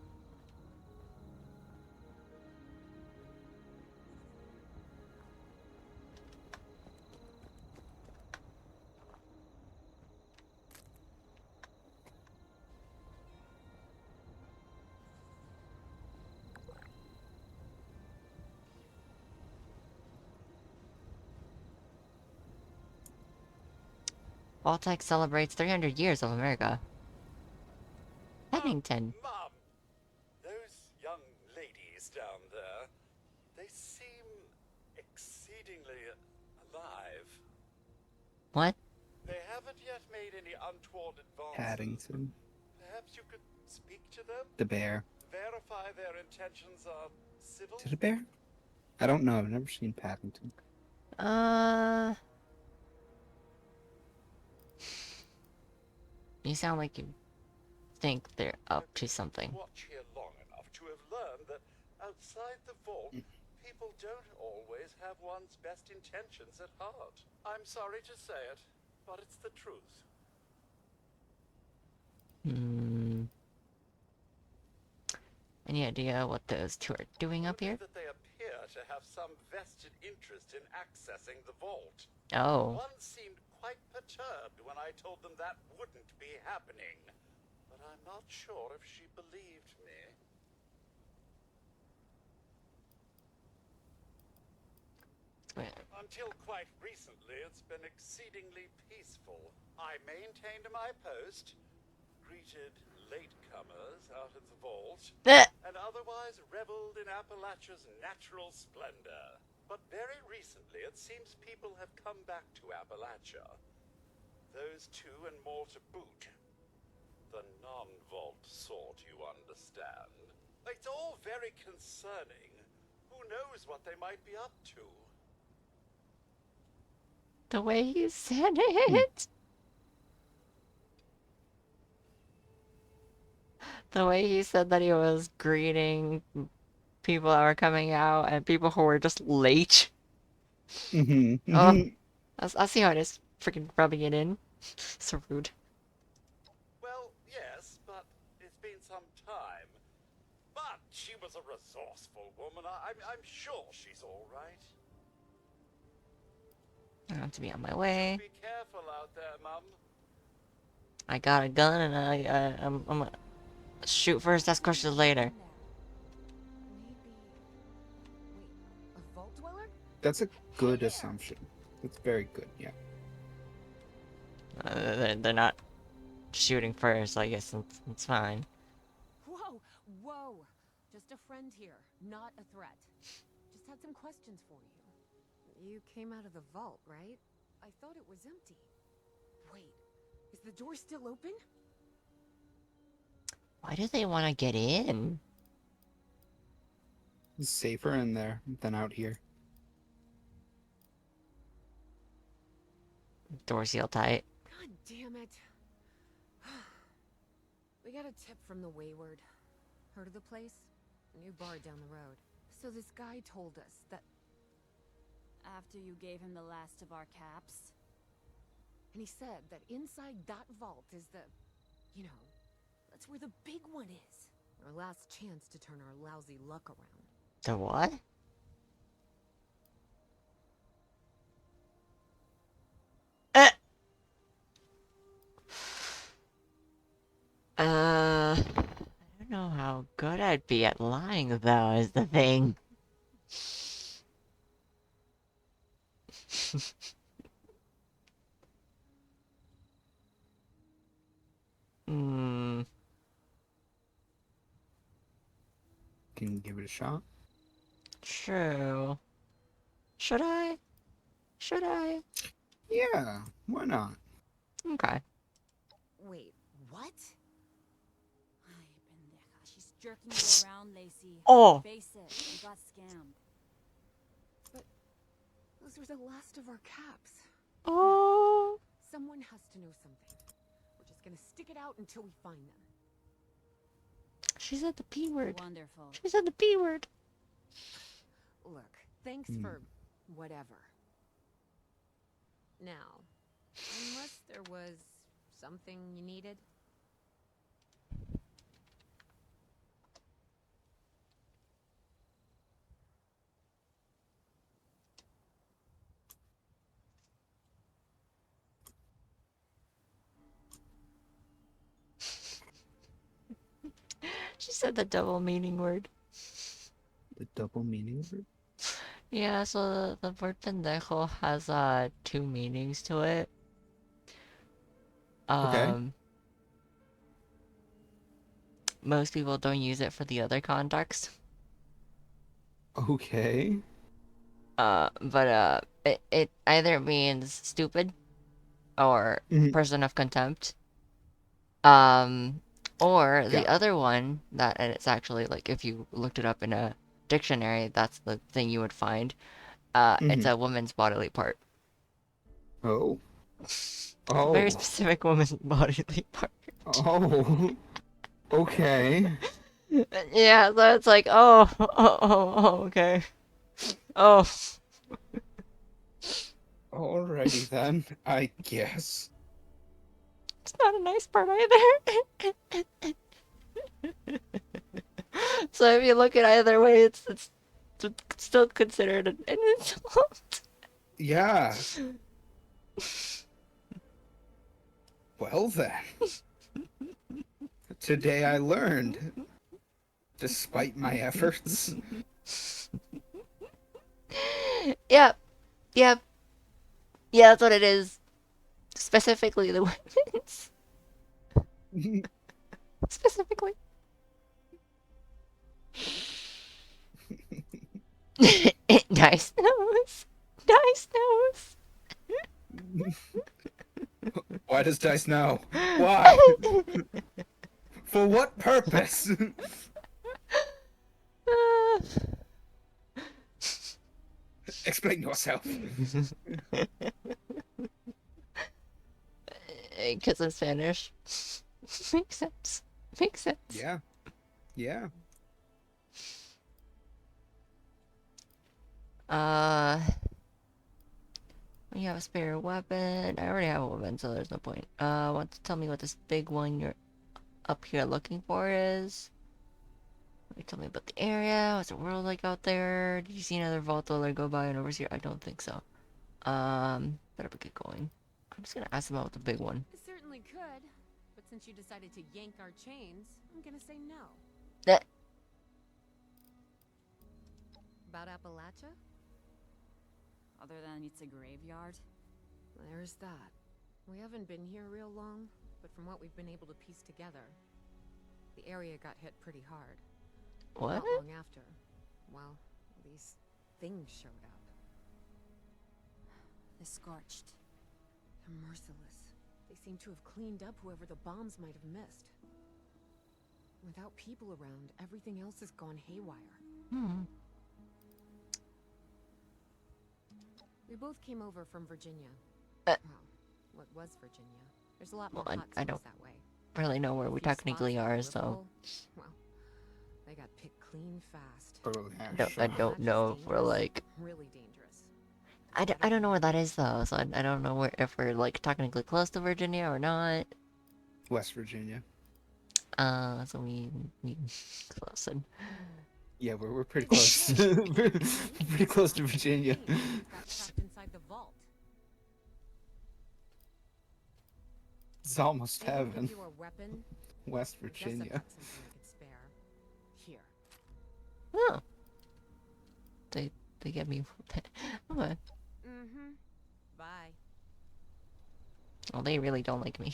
Baltic celebrates 300 years of America. Pennington. Mom, those young ladies down there, they seem exceedingly alive. What? They haven't yet made any untoward advances. Paddington. Perhaps you could speak to them? The bear. Verify their intentions are civil? Is it a bear? I don't know. I've never seen Paddington. You sound like you think they're up to something. Watch here long enough to have learned that outside the vault, people don't always have one's best intentions at heart. I'm sorry to say it, but it's the truth. Any idea what those two are doing up here? Only that they appear to have some vested interest in accessing the vault. Oh. One seemed quite perturbed when I told them that wouldn't be happening. But I'm not sure if she believed me. Until quite recently, it's been exceedingly peaceful. I maintained my post, greeted latecomers out of the vault, and otherwise reveled in Appalachia's natural splendor. But very recently, it seems people have come back to Appalachia. Those two and more to boot. The non-vault sort, you understand. It's all very concerning. Who knows what they might be up to? The way you said it. The way he said that he was greeting people that were coming out and people who were just late. Oh, I see how it is. Freaking rubbing it in. So rude. Well, yes, but it's been some time. But she was a resourceful woman. I'm sure she's all right. I have to be on my way. Be careful out there, Mum. I got a gun and I'm gonna shoot first, ask questions later. A vault dweller? That's a good assumption. That's very good, yeah. They're not shooting first, I guess it's fine. Whoa, whoa. Just a friend here, not a threat. Just had some questions for you. You came out of the vault, right? I thought it was empty. Wait, is the door still open? Why do they want to get in? It's safer in there than out here. Door sealed tight. God damn it. We got a tip from the Wayward. Heard of the place? A new bar down the road. So this guy told us that... After you gave him the last of our caps? And he said that inside that vault is the... You know, that's where the big one is. Our last chance to turn our lousy luck around. The what? I don't know how good I'd be at lying, though, is the thing. Can you give it a shot? True. Should I? Should I? Yeah, why not? Okay. Wait, what? Ay, pendeja. She's jerking you around, Lacey. Oh! Face it, you got scammed. Those were the last of our caps. Oh! Someone has to know something. just gonna stick it out until we find them. She said the P word. Wonderful. She said the P word. Look, thanks for whatever. Now, unless there was something you needed. She said the double meaning word. The double meaning of it? Yeah, so the word pendejo has 2 meanings to it. Okay. Most people don't use it for the other context. Okay. But it either means stupid or Mhm. person of contempt. Or the Yeah. other one that, and it's actually like if you looked it up in a dictionary, that's the thing you would find. It's a woman's bodily part. Oh. A very Oh. specific woman's bodily part. Oh. Okay. Yeah, so it's like, oh, okay. Oh, Alrighty then, I guess. it's not a nice part either. So if you look at either way, it's still considered an insult. Yeah. Well then. Today I learned. Despite my efforts. Yep, yep. Yeah, that's what it is. Specifically the women's. Specifically. Nice nose. Nice nose. Why does Dice know? Why? For what purpose? Explain yourself. Because I'm Spanish. Makes sense. Makes sense. Yeah. Yeah. You have a spare weapon. I already have a weapon, so there's no point. Want to tell me what this big one you're up here looking for is? Tell me about the area. What's the world like out there? Did you see another vault dweller go by and overseer? I don't think so. Better get going. I'm just gonna ask him about the big one. I certainly could, but since you decided to yank our chains, I'm gonna say no. That About Appalachia? Other than it's a graveyard. There's that. We haven't been here real long, but from what we've been able to piece together, the area got hit pretty hard. what? Not long after, well, these things showed up. The Scorched. They're merciless. They seem to have cleaned up whoever the bombs might have missed. Without people around, everything else has gone haywire. We both came over from Virginia. Well, what was Virginia? There's a lot more Well, hot I spots don't that way. Really know where we Few spots technically that are, were so livable, well, they got picked clean fast. I don't know if we're like. Really dangerous. I don't know where that is though, so I don't know where if we're like technically close to Virginia or not. West Virginia. So we close and Yeah, we're pretty close. Pretty close to Virginia. Got trapped inside the vault. It's almost They didn't heaven. give you a weapon. West I guess I've Virginia. got something I could spare. Here. oh, they get me. Okay. Mm-hmm. Bye. Well, they really don't like me.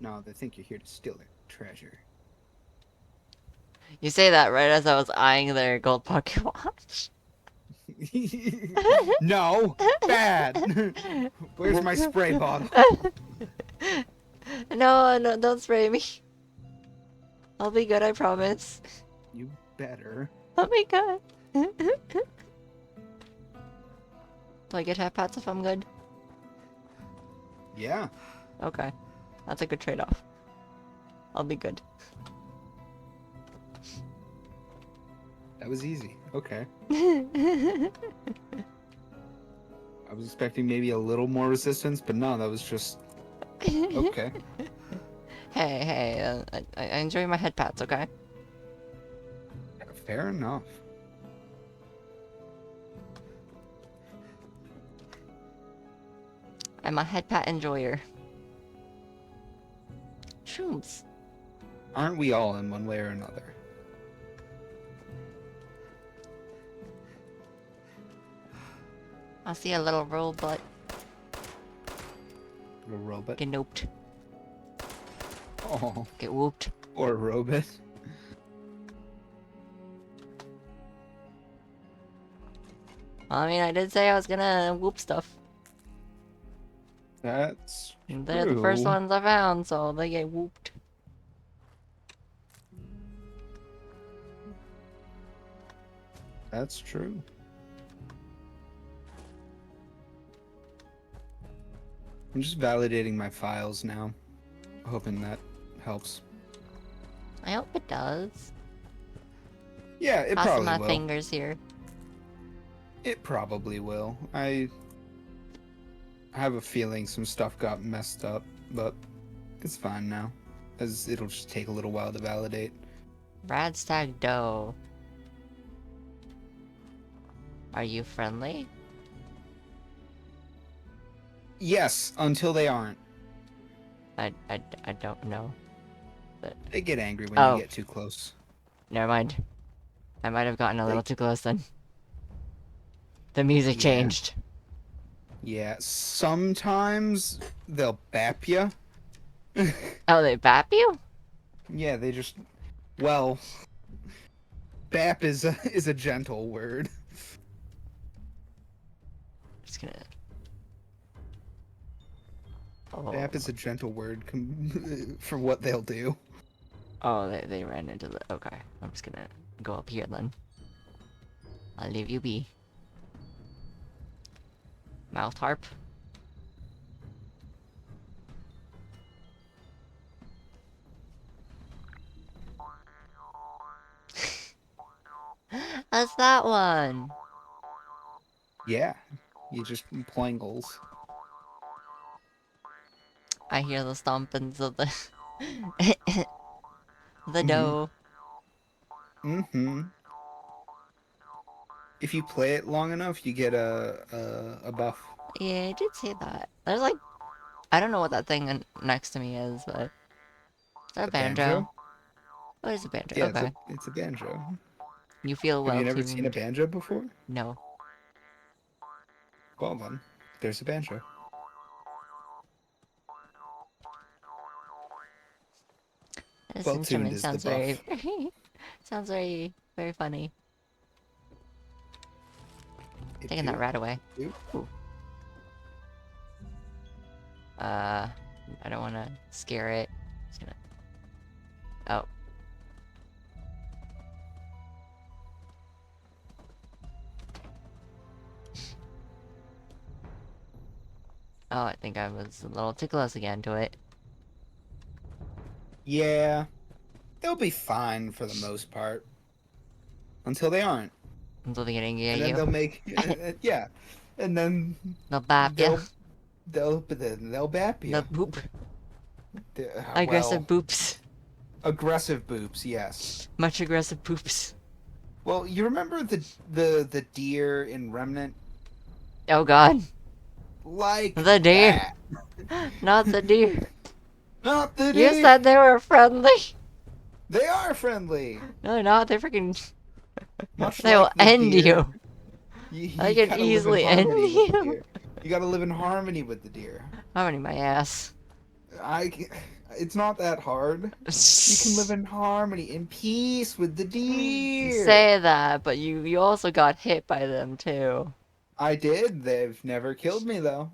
No, they think you're here to steal their treasure. You say that right as I was eyeing their gold pocket watch. No! Bad! Where's my spray bottle? No, don't spray me. I'll be good, I promise. You better. I'll be good. Do I get half pats if I'm good? Yeah. Okay. That's a good trade-off. I'll be good. That was easy. Okay. I was expecting maybe a little more resistance, but no, that was just okay. Hey, I enjoy my head pats, okay? Fair enough. I'm a head pat enjoyer. Shrooms. Aren't we all in one way or another? I see a little robot Little robot. get noped. Oh, Get whooped. or a robot. I mean, I did say I was gonna whoop stuff. That's And they're the first true. ones I found, so they get whooped. That's true. I'm just validating my files now. Hoping that helps. I hope it does. Yeah, it Crossing probably my will. fingers here. It probably will. I have a feeling some stuff got messed up, but it's fine now. As it'll just take a little while to validate. Radstag dough. Are you friendly? Yes, until they aren't. I don't know. But They get angry when Oh. you get too close. never mind. I might have gotten a little They- too close then. The music Yeah. changed. Yeah, sometimes they'll bap you. Oh, they bap you? Yeah, they just... Well... Bap is a gentle word. Just gonna. Oh, Bap is a gentle word for what they'll do. oh, they ran into the. Okay, I'm just gonna go up here then. I'll leave you be. Mouth harp. That's that one. Yeah, you just plangles. I hear the stompings of the the Mhm. dough. Mm-hmm. If you play it long enough, you get a buff. Yeah, I did say that. There's like, I don't know what that thing next to me is, but is that a A banjo? banjo? Oh, it's a banjo. Yeah, Okay. it's a banjo. You feel Have well you never seen a tuned. banjo before? No. Well then, there's a banjo. This Well tuned instrument is the sounds very, buff. sounds very, very funny. It Taking that do? rat away. Ooh. Ooh. I don't want to scare it. Just gonna. Oh. Oh, I think I was a little too close again to it. Yeah, they'll be fine for the most part. Until they aren't. Until they get angry at And then you. they'll make... yeah. And then They'll bap you. they'll bap you. They'll boop. Well, Aggressive boops. aggressive boops, yes. Much aggressive poops. Well, you remember the deer in Remnant? Oh god. Like The deer. that. Not the deer. Not the You deer. said they were friendly. They are friendly. No, they're not. They're freaking. Much They will like the end deer. you. You I can gotta live in easily end harmony with the you. deer. You gotta live in harmony with the deer. Harmony my ass. It's not that hard. You can live in harmony, in peace with the You deer. say that, but you also got hit by them too. I did. They've never killed me though.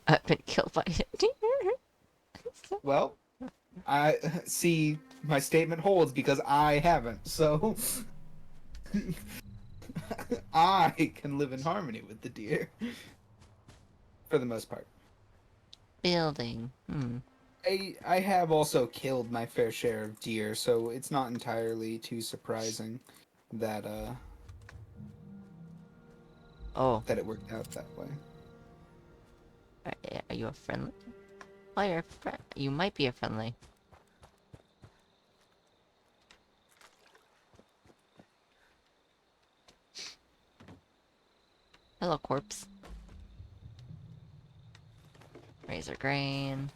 I've been killed by a deer. Well, I see my statement holds because I haven't. So I can live in harmony with the deer for the most part. Building. I have also killed my fair share of deer, so it's not entirely too surprising that Oh, that it worked out that way. are you a friendly? Oh, you're a friend. You might be a friendly. Hello, corpse. Razor grain.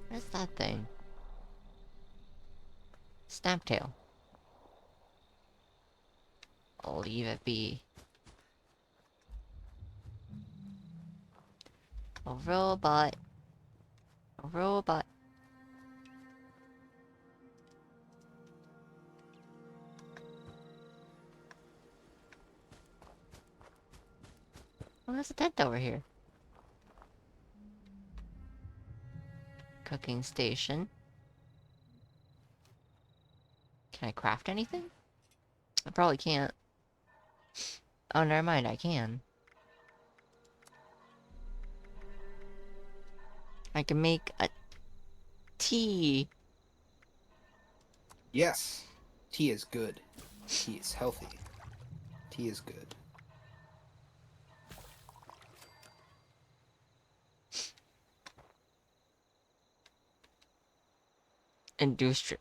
Where's that thing? Snaptail. I'll leave it be. A robot. A robot. Oh, there's a tent over here. Cooking station. Can I craft anything? I probably can't. Oh, never mind, I can. I can make a tea. Yes, tea is good. Tea is healthy. Tea is good.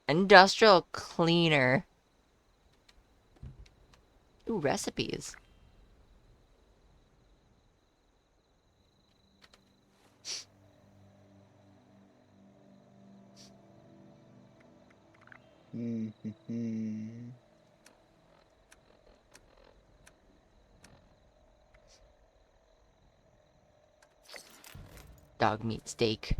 Industrial cleaner. Ooh, recipes. Mm-hmm. Dog meat steak.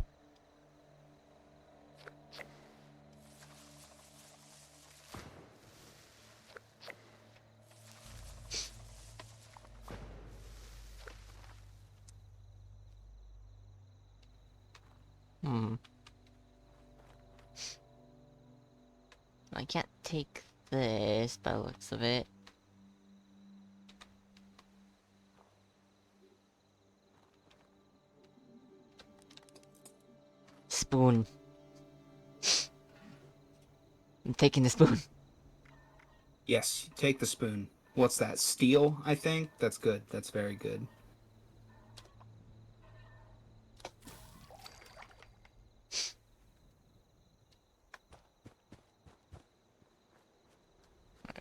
I can't take this by the looks of it. Spoon. I'm taking the spoon. Yes, take the spoon. What's that? Steel, I think? That's good. That's very good.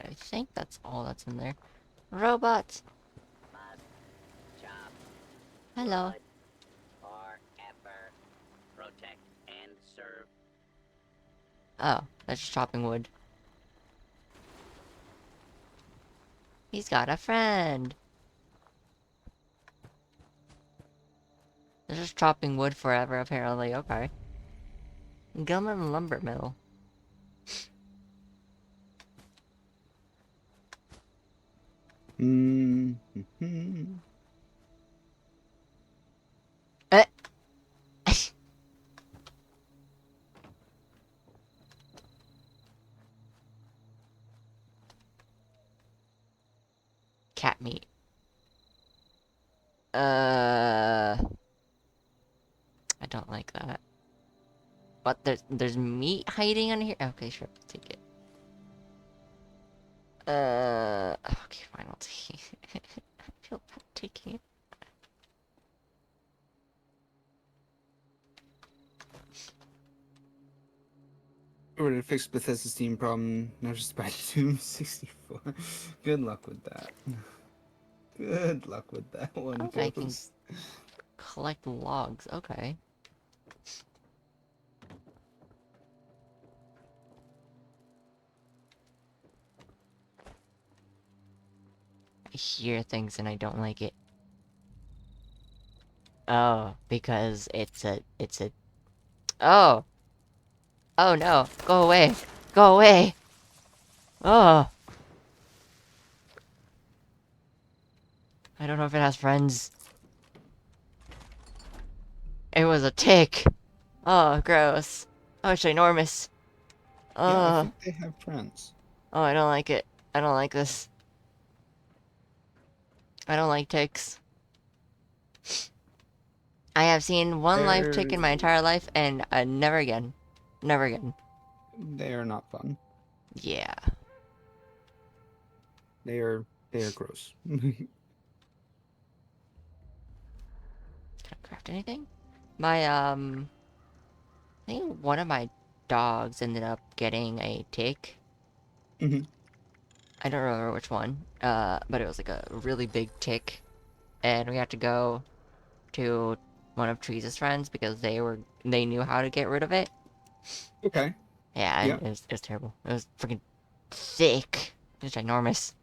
I think that's all that's in there. Robot. Chop. Hello. Wood. Forever. Protect and serve. Oh, that's just chopping wood. He's got a friend. They're just chopping wood forever, apparently. Okay. Gilman Lumber Mill. Mm-hmm. Eh. Cat meat. I don't like that. What? There's meat hiding on here? Okay, sure. Take it. Okay, fine. I'll take it. I feel bad taking it. Or to fix Bethesda's Steam problem, not just by Doom 64. Good luck with that. Good luck with that one, Oh, I can Ghost. collect logs. Okay. I hear things and I don't like it. Oh, because it's a... Oh! Oh no! Go away! Go away! Oh! I don't know if it has friends. It was a tick! Oh, gross. Oh, it's ginormous. Yeah, I Oh. think they have friends. Oh, I don't like it. I don't like this. I don't like ticks. I have seen one live tick in my entire life, and never again. Never again. They are not fun. Yeah. They are gross. Can I craft anything? My, I think one of my dogs ended up getting a tick. Mhm. I don't remember which one, but it was like a really big tick. And we had to go to one of Teresa's friends because they knew how to get rid of it. Okay. Yeah, Yeah. and it was terrible. It was freaking thick. It was ginormous.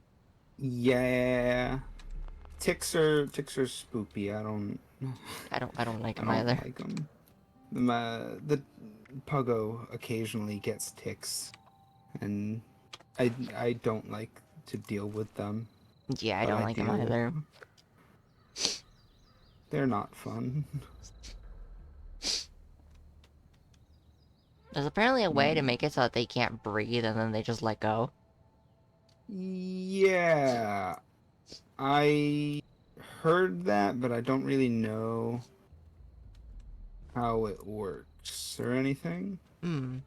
Yeah. Ticks are spoopy. I don't like I them don't either. like them. The puggo occasionally gets ticks, and I don't like to deal with them, Yeah, I but don't I like them do. either. They're not fun. There's apparently a way to Mm. make it so that they can't breathe and then they just let go. Yeah, I heard that, but I don't really know how it works or anything. Hmm.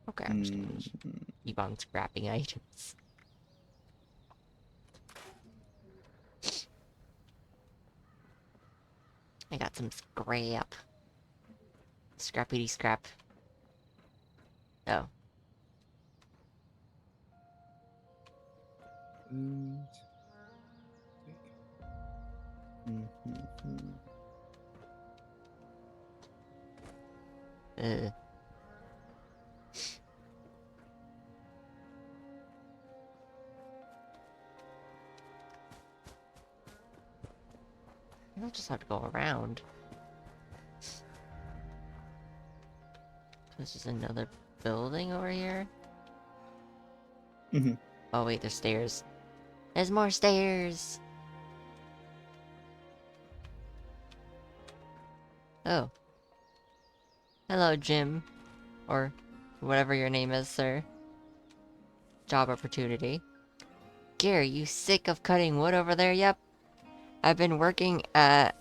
Okay, I'm just gonna Mm. keep on scrapping items. I got some scrap. Scrappity scrap. Oh. Mm. Mhm. Uh. I'll just have to go around. This is another building over here. Mhm. Oh wait, there's stairs. There's more stairs! Oh. Hello, Jim. Or whatever your name is, sir. Job opportunity. Gary, you sick of cutting wood over there? Yep. I've been working at...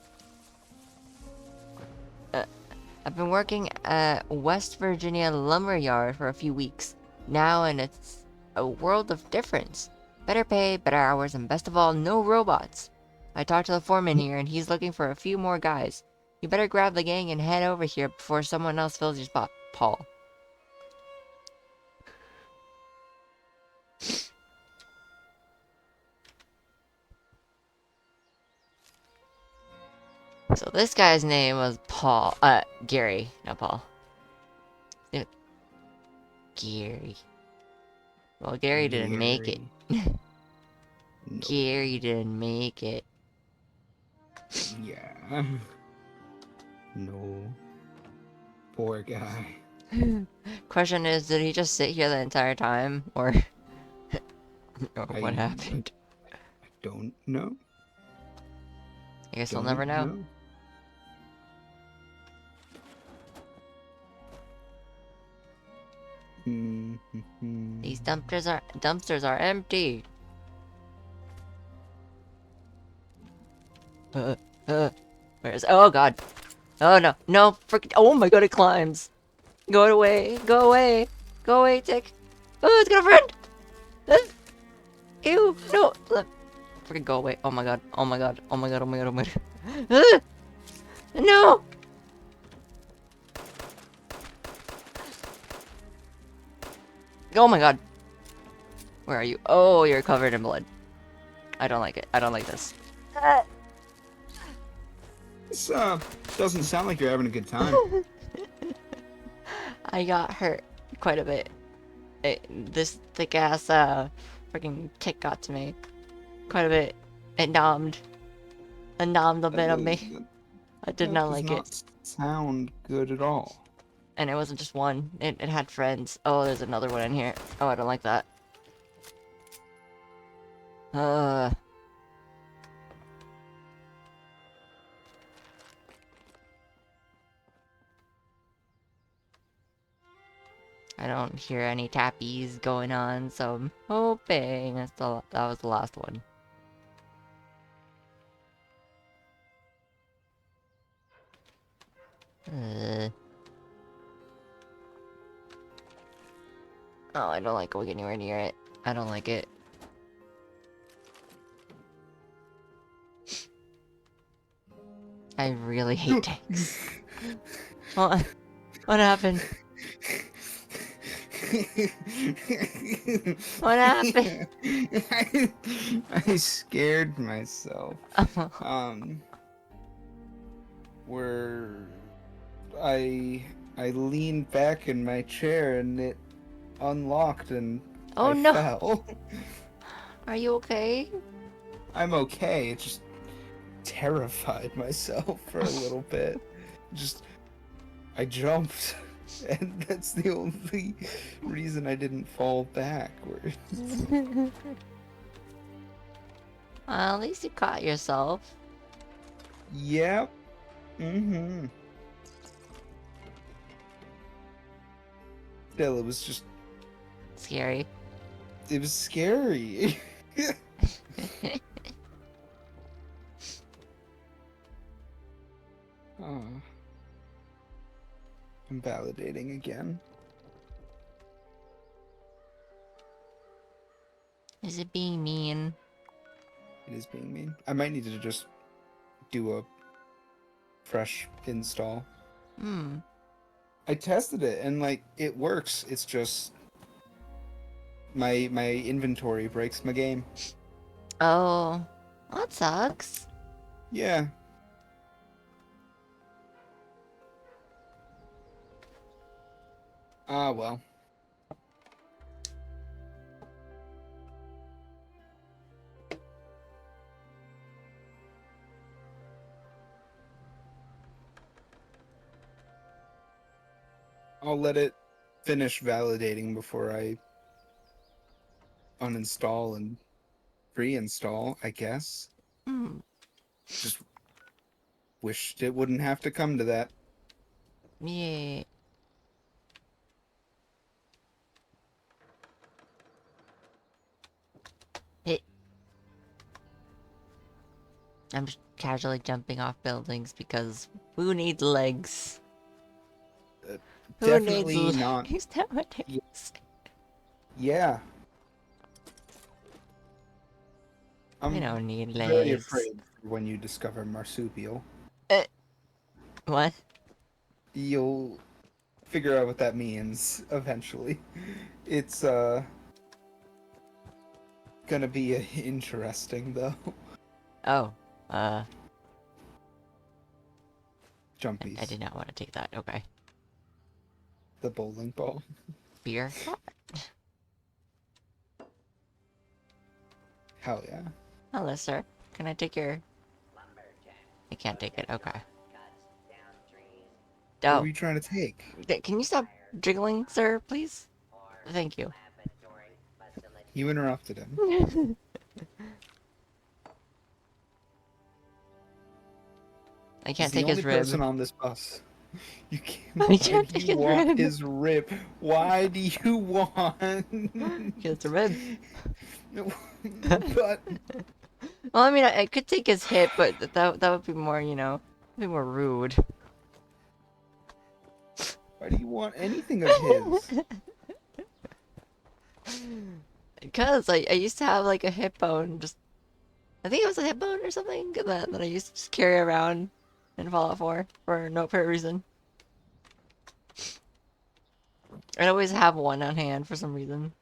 I've been working at West Virginia Lumber Yard for a few weeks now, and it's a world of difference. Better pay, better hours, and best of all, no robots. I talked to the foreman here, and he's looking for a few more guys. You better grab the gang and head over here before someone else fills your spot. Paul. So this guy's name was Paul. Gary, not Paul. Gary. Well, Gary didn't make it. Gary. No. Gary didn't make it. Yeah. No. Poor guy. Question is, did he just sit here the entire time, or, or what happened? I don't know. I guess we'll Don't never know. These dumpsters are empty. Where is? Oh God! Oh no! No! Frick! Oh my God! It climbs. Go away! Go away! Go away, Tick! Oh, it's got a friend! Ew! No! Freaking go away! Oh my God! Oh my God! Oh my God! Oh my God! Oh my God! No! Oh my God! Where are you? Oh, you're covered in blood. I don't like it. I don't like this. This doesn't sound like you're having a good time. I got hurt quite a bit. This thick ass freaking tick got to me quite a bit. It nommed. It nommed a bit of me. I did not like it. Does not sound good at all. And it wasn't just one. It had friends. Oh, there's another one in here. Oh, I don't like that. I don't hear any tappies going on, so I'm hoping that was the last one. Oh, I don't like going anywhere near it. I don't like it. I really hate tanks. What happened? What happened? I scared myself. Where I leaned back in my chair and it unlocked and Oh I no! fell. Are you okay? I'm okay. It just terrified myself for a little bit. I jumped, and that's the only reason I didn't fall backwards. Well, at least you caught yourself. Yep. Mm-hmm. Still, it was just... Scary. It was scary. Oh. I'm validating again. Is it being mean? It is being mean. I might need to just do a fresh install. I tested it and like it works. It's just my inventory breaks my game. Oh, that sucks. Yeah. Ah, well. I'll let it finish validating before I uninstall and reinstall, I guess. Just wished it wouldn't have to come to that. Yeah. I'm just casually jumping off buildings because who needs legs? Who needs Definitely not. legs nowadays? Yeah. I don't need very legs. afraid when you discover marsupial. What? You'll figure out what that means eventually. It's gonna be interesting though. Oh, Jumpies. I did not want to take that. Okay. The bowling ball. Beer? Hell yeah. Hello, sir. Can I take your... I can't take it. Okay. What Oh. were you trying to take? Can you stop jiggling, sir, please? Thank you. You interrupted him. I He's can't the take his only person rib. on this bus. You can't. I Why can't do take you his want rib. his rib? Why do you want? It's a rib. But Well, I mean, I could take his hip, but that would be more, you know, be more rude. why do you want anything of his? Because I used to have like a hip bone, just I think it was a hip bone or something that I used to just carry around in Fallout 4 for no apparent reason. I'd always have one on hand for some reason.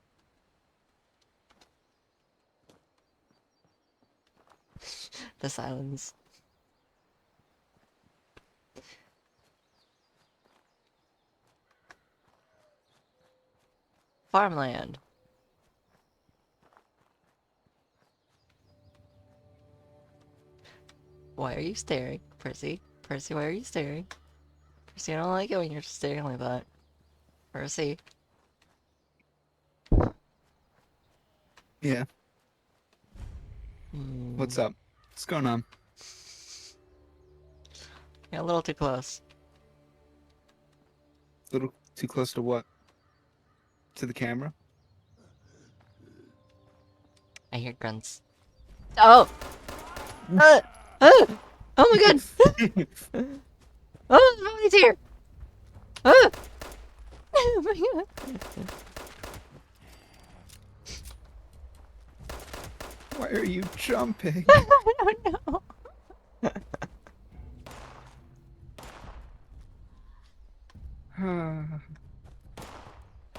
The silence. Farmland. Why are you staring, Percy? Percy, why are you staring? Percy, I don't like it when you're just staring like that. Percy. Yeah. Hmm. What's up? What's going on? Yeah, a little too close. A little too close to what? to the camera. I hear grunts. Oh! Oh my god! Oh, the body's here! Oh! Oh my god! Why are you jumping? I don't know.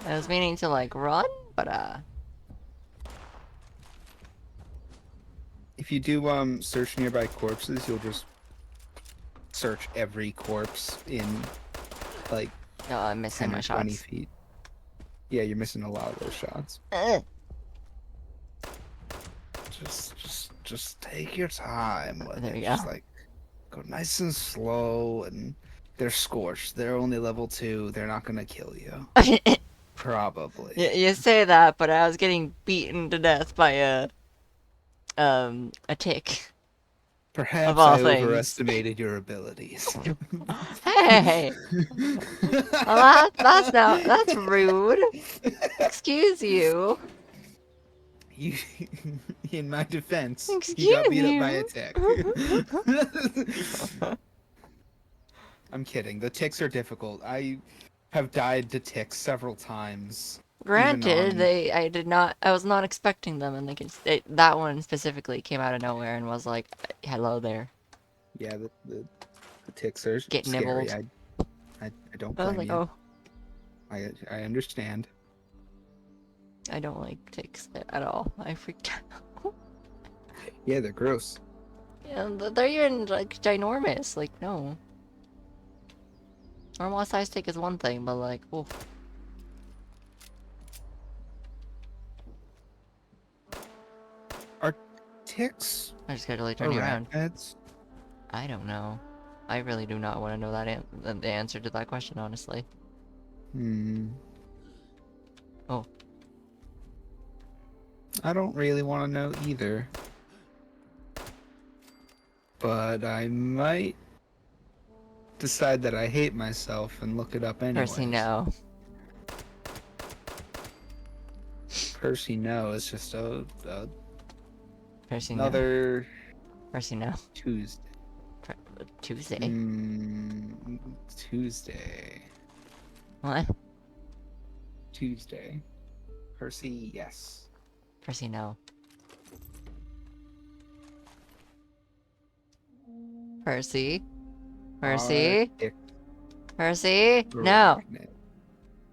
I was meaning to like run, but If you do search nearby corpses, you'll just search every corpse in like no, I'm missing 10 my or 20 shots. feet. Yeah, you're missing a lot of those shots. Just take your time with There it. you Just go. like go nice and slow, and they're scorched. They're only level 2. They're not gonna kill you. Probably. You say that, but I was getting beaten to death by a tick. Perhaps all I things. overestimated your abilities. Hey! Well, that's rude. Excuse you. You, in my defense, you Excuse got beat up by you. a tick. I'm kidding. The ticks are difficult. I have died to ticks several times. Granted, on- I was not expecting them, and that one specifically came out of nowhere and was like, "Hello there." Yeah, the ticks are Get scary. nibbled. I don't I was blame like, you. "Oh, I understand. I don't like ticks at all." I freaked out. Yeah, they're gross. And they're even like ginormous. Like, no. Normal size tick is one thing, but like, oh. Are ticks I just gotta like turn you around. arachnids? I don't know. I really do not want to know the answer to that question, honestly. Hmm. Oh. I don't really want to know either. But I might decide that I hate myself and look it up anyways. Percy, no. Percy, no. It's just Percy, no. another Percy, no. Tuesday. Tuesday? Tuesday. What? Tuesday. Percy, yes. Percy, no. Percy? Percy? Tick Percy? No! arachnid.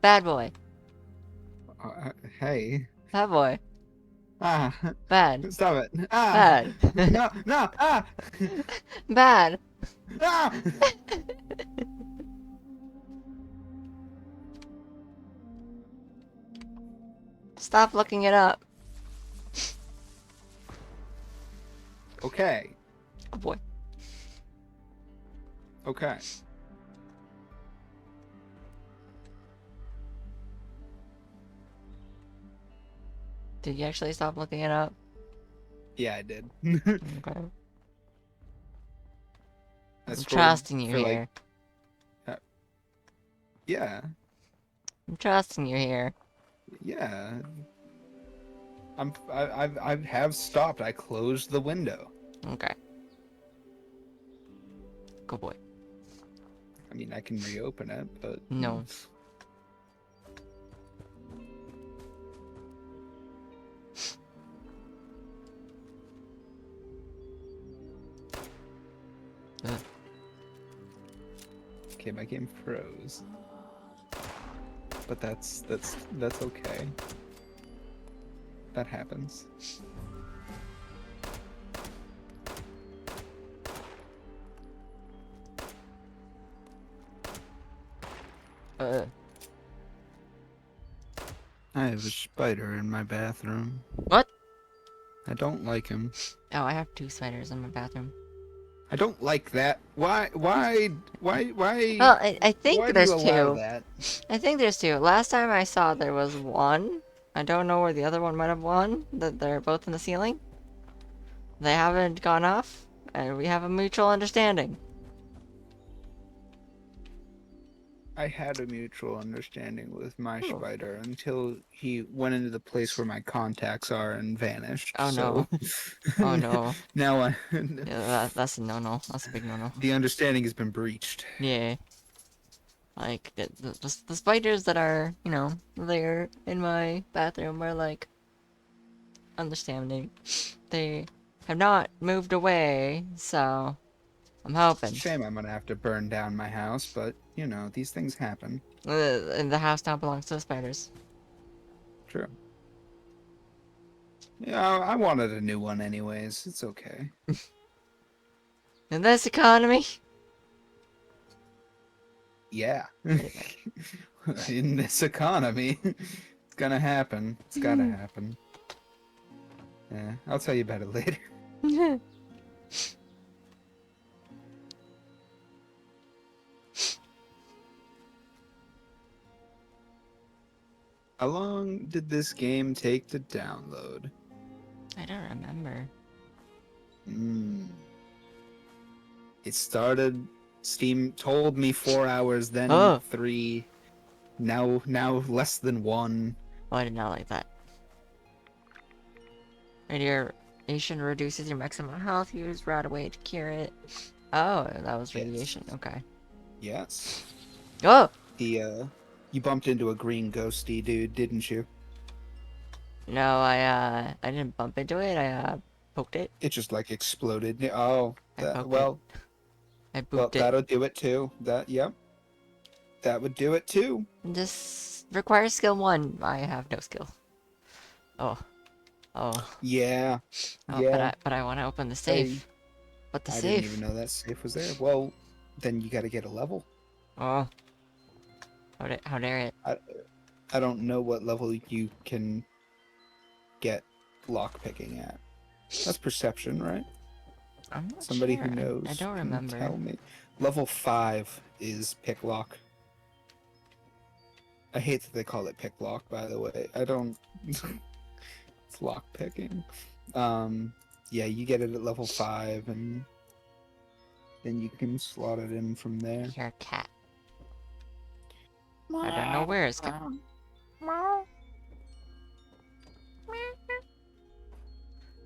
Bad boy. Hey. Bad boy. Ah. Bad. Stop it. Ah. Bad. No, no. Ah. Bad. Ah. Stop looking it up. Okay. Oh boy. Okay. Did you actually stop looking it up? Yeah, I did. Okay. I I'm scrolled trusting you for, like- here. Yeah. I'm trusting you here. Yeah. I have stopped. I closed the window. Okay. Good boy. I mean, I can reopen it, but No. Ugh. Okay, my game froze. But that's okay. That happens. I have a spider in my bathroom. What? I don't like him. Oh, I have 2 spiders in my bathroom. I don't like that. Why? Well, I think why do there's you allow 2. that? I think there's 2. Last time I saw there was 1. I don't know where the other one might have gone. That they're both in the ceiling. They haven't gone off, and we have a mutual understanding. I had a mutual understanding with my Oh. spider until he went into the place where my contacts are and vanished. Oh, no. So Oh no. now Yeah, that's a no-no. That's a big no-no. the understanding has been breached. Yeah. Like, the spiders that are, you know, there in my bathroom are, like, understanding. They have not moved away, so I'm hoping. Shame I'm gonna have to burn down my house, but you know, these things happen. And the house now belongs to the spiders. True. Yeah, I wanted a new one anyways. It's okay. In this economy? Yeah. Anyway. In this economy, it's gonna happen. It's gotta happen. Yeah, I'll tell you about it later. How long did this game take to download? I don't remember. It started. Steam told me 4 hours, then Oh. 3. Now less than 1. Oh, I did not like that. Radiation reduces your maximum health. Use right away to cure it. Oh, that was radiation. Yes. Okay. Yes. Oh! You bumped into a green ghosty dude, didn't you? No, I didn't bump into it. I poked it. It just like exploded. Oh, I poked well, it. I well, booped it. that'll do it too. Yep. That would do it too. This requires skill 1. I have no skill. Oh. Oh. Yeah. Oh, Yeah. but I want to open the safe. But the I safe. didn't even know that safe was there. Well, then you got to get a level. Oh. How dare it? I don't know what level you can get lock picking at. That's perception, right? I'm not Somebody sure. who knows I don't can remember. tell me. Level 5 is pick lock. I hate that they call it pick lock, by the way. I don't. It's lock picking. Yeah, you get it at level 5, and then you can slot it in from there. You're a cat. I don't know where it's cat.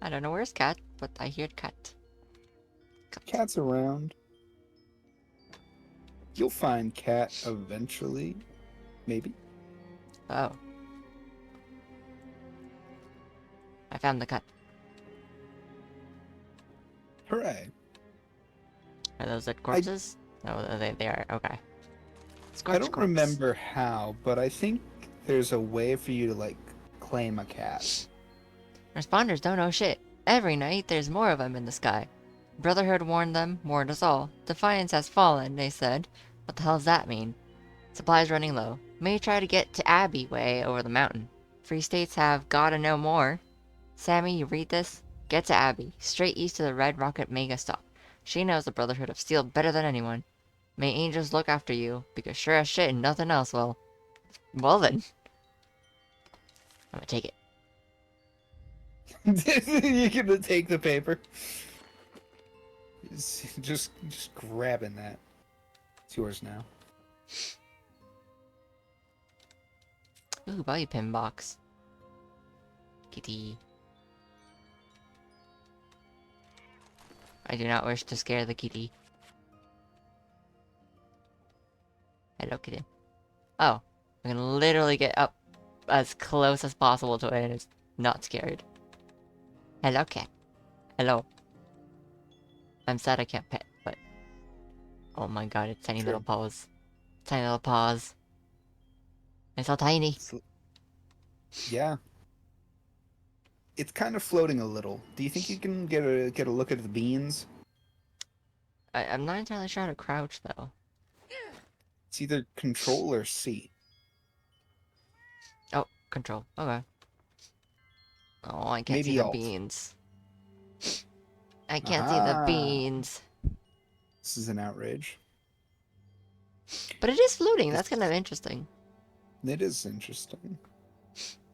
I don't know where's cat, but I hear cat. Cat's around. You'll find cat eventually. Maybe. Oh. I found the cat. Hooray. Are those dead corpses? No, they are. Okay. Scorch I don't corpse. remember how, but I think there's a way for you to, like, claim a cat. Responders don't know shit. Every night, there's more of them in the sky. Brotherhood warned them, warned us all. Defiance has fallen, they said. What the hell does that mean? Supplies running low. May try to get to Abbey way over the mountain. Free states have gotta know more. Sammy, you read this? Get to Abbey, straight east to the Red Rocket mega stop. She knows the Brotherhood of Steel better than anyone. May angels look after you, because sure as shit nothing else will. Well then. I'm gonna take it. You're gonna take the paper. Just grabbing that. It's yours now. Ooh, body pin box. Kitty. I do not wish to scare the kitty. Hello, kitty. Oh, I can literally get up as close as possible to it and it's not scared. Hello, cat. Hello. I'm sad I can't pet, but... Oh my god, it's tiny little paws. Tiny little paws. It's so tiny. Yeah. It's kind of floating a little. Do you think you can get a look at the beans? I'm not entirely sure how to crouch, though. It's either control or C. Oh, control. Okay. Oh, I can't Maybe see the alt. beans. I can't see the beans. This is an outrage. But it is floating. That's kind of interesting. It is interesting.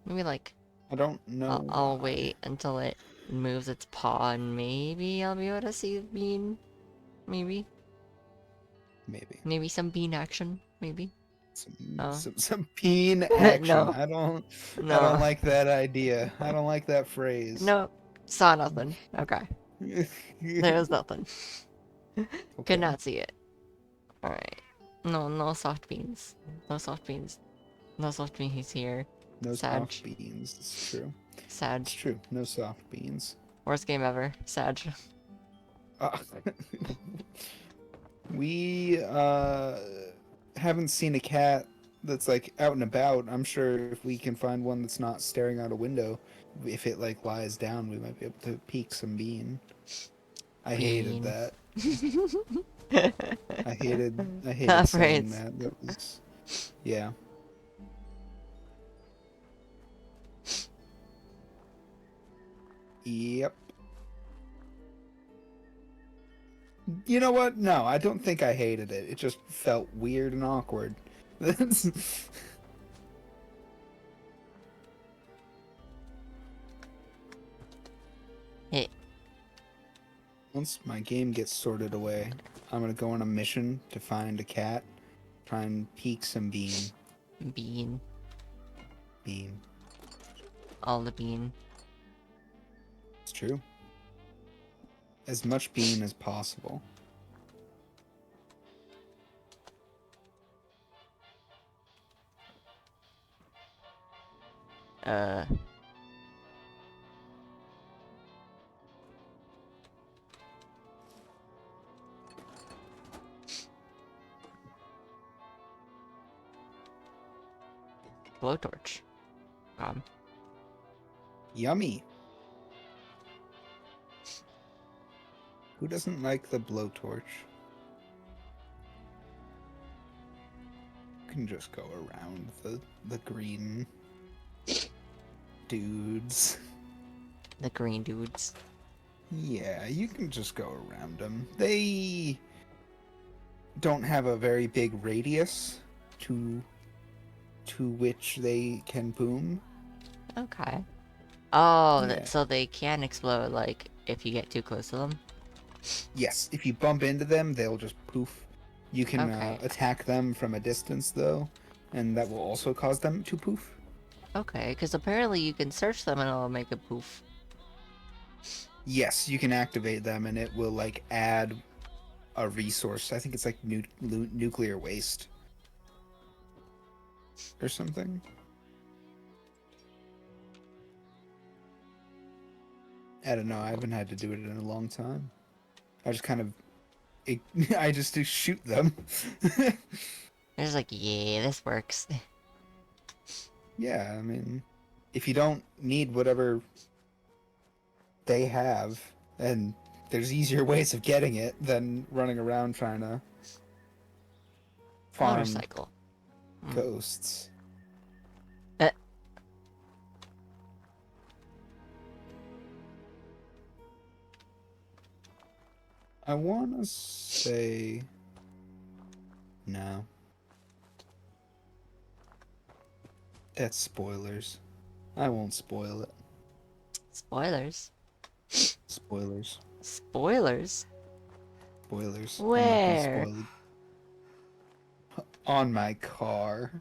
Maybe like I don't know. I'll wait until it moves its paw and maybe I'll be able to see the bean. Maybe. Maybe. Maybe some bean action. Maybe. Oh. Some peen action. No. I don't No. like that idea. I don't like that phrase. No. Saw nothing. Okay. There was nothing. Could Okay. not see it. Alright. No, no soft beans. No soft beans. No soft beans here. No Sag. soft beans. It's true. Sag. It's true. No soft beans. Worst game ever. Sag. Uh, we haven't seen a cat that's like out and about. I'm sure if we can find one that's not staring out a window, if it like lies down, we might be able to peek some bean. I hated Bean. that. I hated That saying phrase. that. That was yeah. Yep. You know what? No, I don't think I hated it. It just felt weird and awkward. Hey. Once my game gets sorted away, I'm gonna go on a mission to find a cat, try and peek some bean. Bean. Bean. All the bean. It's true. As much bean as possible. Blowtorch. Yummy. Who doesn't like the blowtorch? You can just go around the green dudes. The green dudes. Yeah, you can just go around them. They don't have a very big radius to which they can boom. Okay. Oh, Yeah. so they can explode, like, if you get too close to them? Yes, if you bump into them, they'll just poof. You can Okay. attack them from a distance, though, and that will also cause them to poof. Okay, because apparently you can search them and it'll make a poof. Yes, you can activate them, and it will, like, add a resource. I think it's, like, nuclear waste. Or something. I don't know, I haven't had to do it in a long time. I just kind of... I just do shoot them. They're just like, yeah, this works. Yeah, I mean, if you don't need whatever they have, and there's easier ways of getting it than running around trying to farm Motorcycle. ghosts. I want to say no. That's spoilers. I won't spoil it. Spoilers. Spoilers. Spoilers? Spoilers. Where? I'm not gonna spoil it. On my car.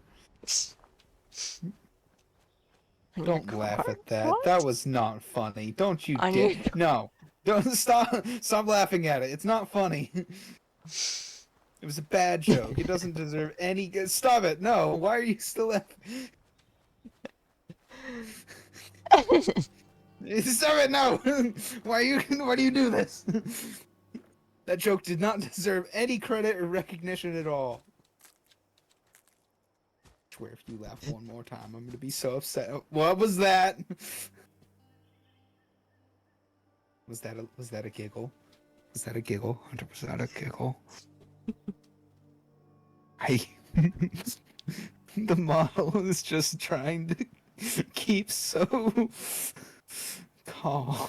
On your Don't laugh car? at that. What? That was not funny. Don't you On dare. your- No. Don't stop laughing at it. It's not funny. It was a bad joke. It doesn't deserve any good. Stop it. No. Why are you still laughing? Stop it. No. Why do you do this? That joke did not deserve any credit or recognition at all. I swear if you laugh one more time, I'm going to be so upset. What was that? Was that a giggle? Was that a giggle? 100% a giggle. The model is just trying to keep so calm.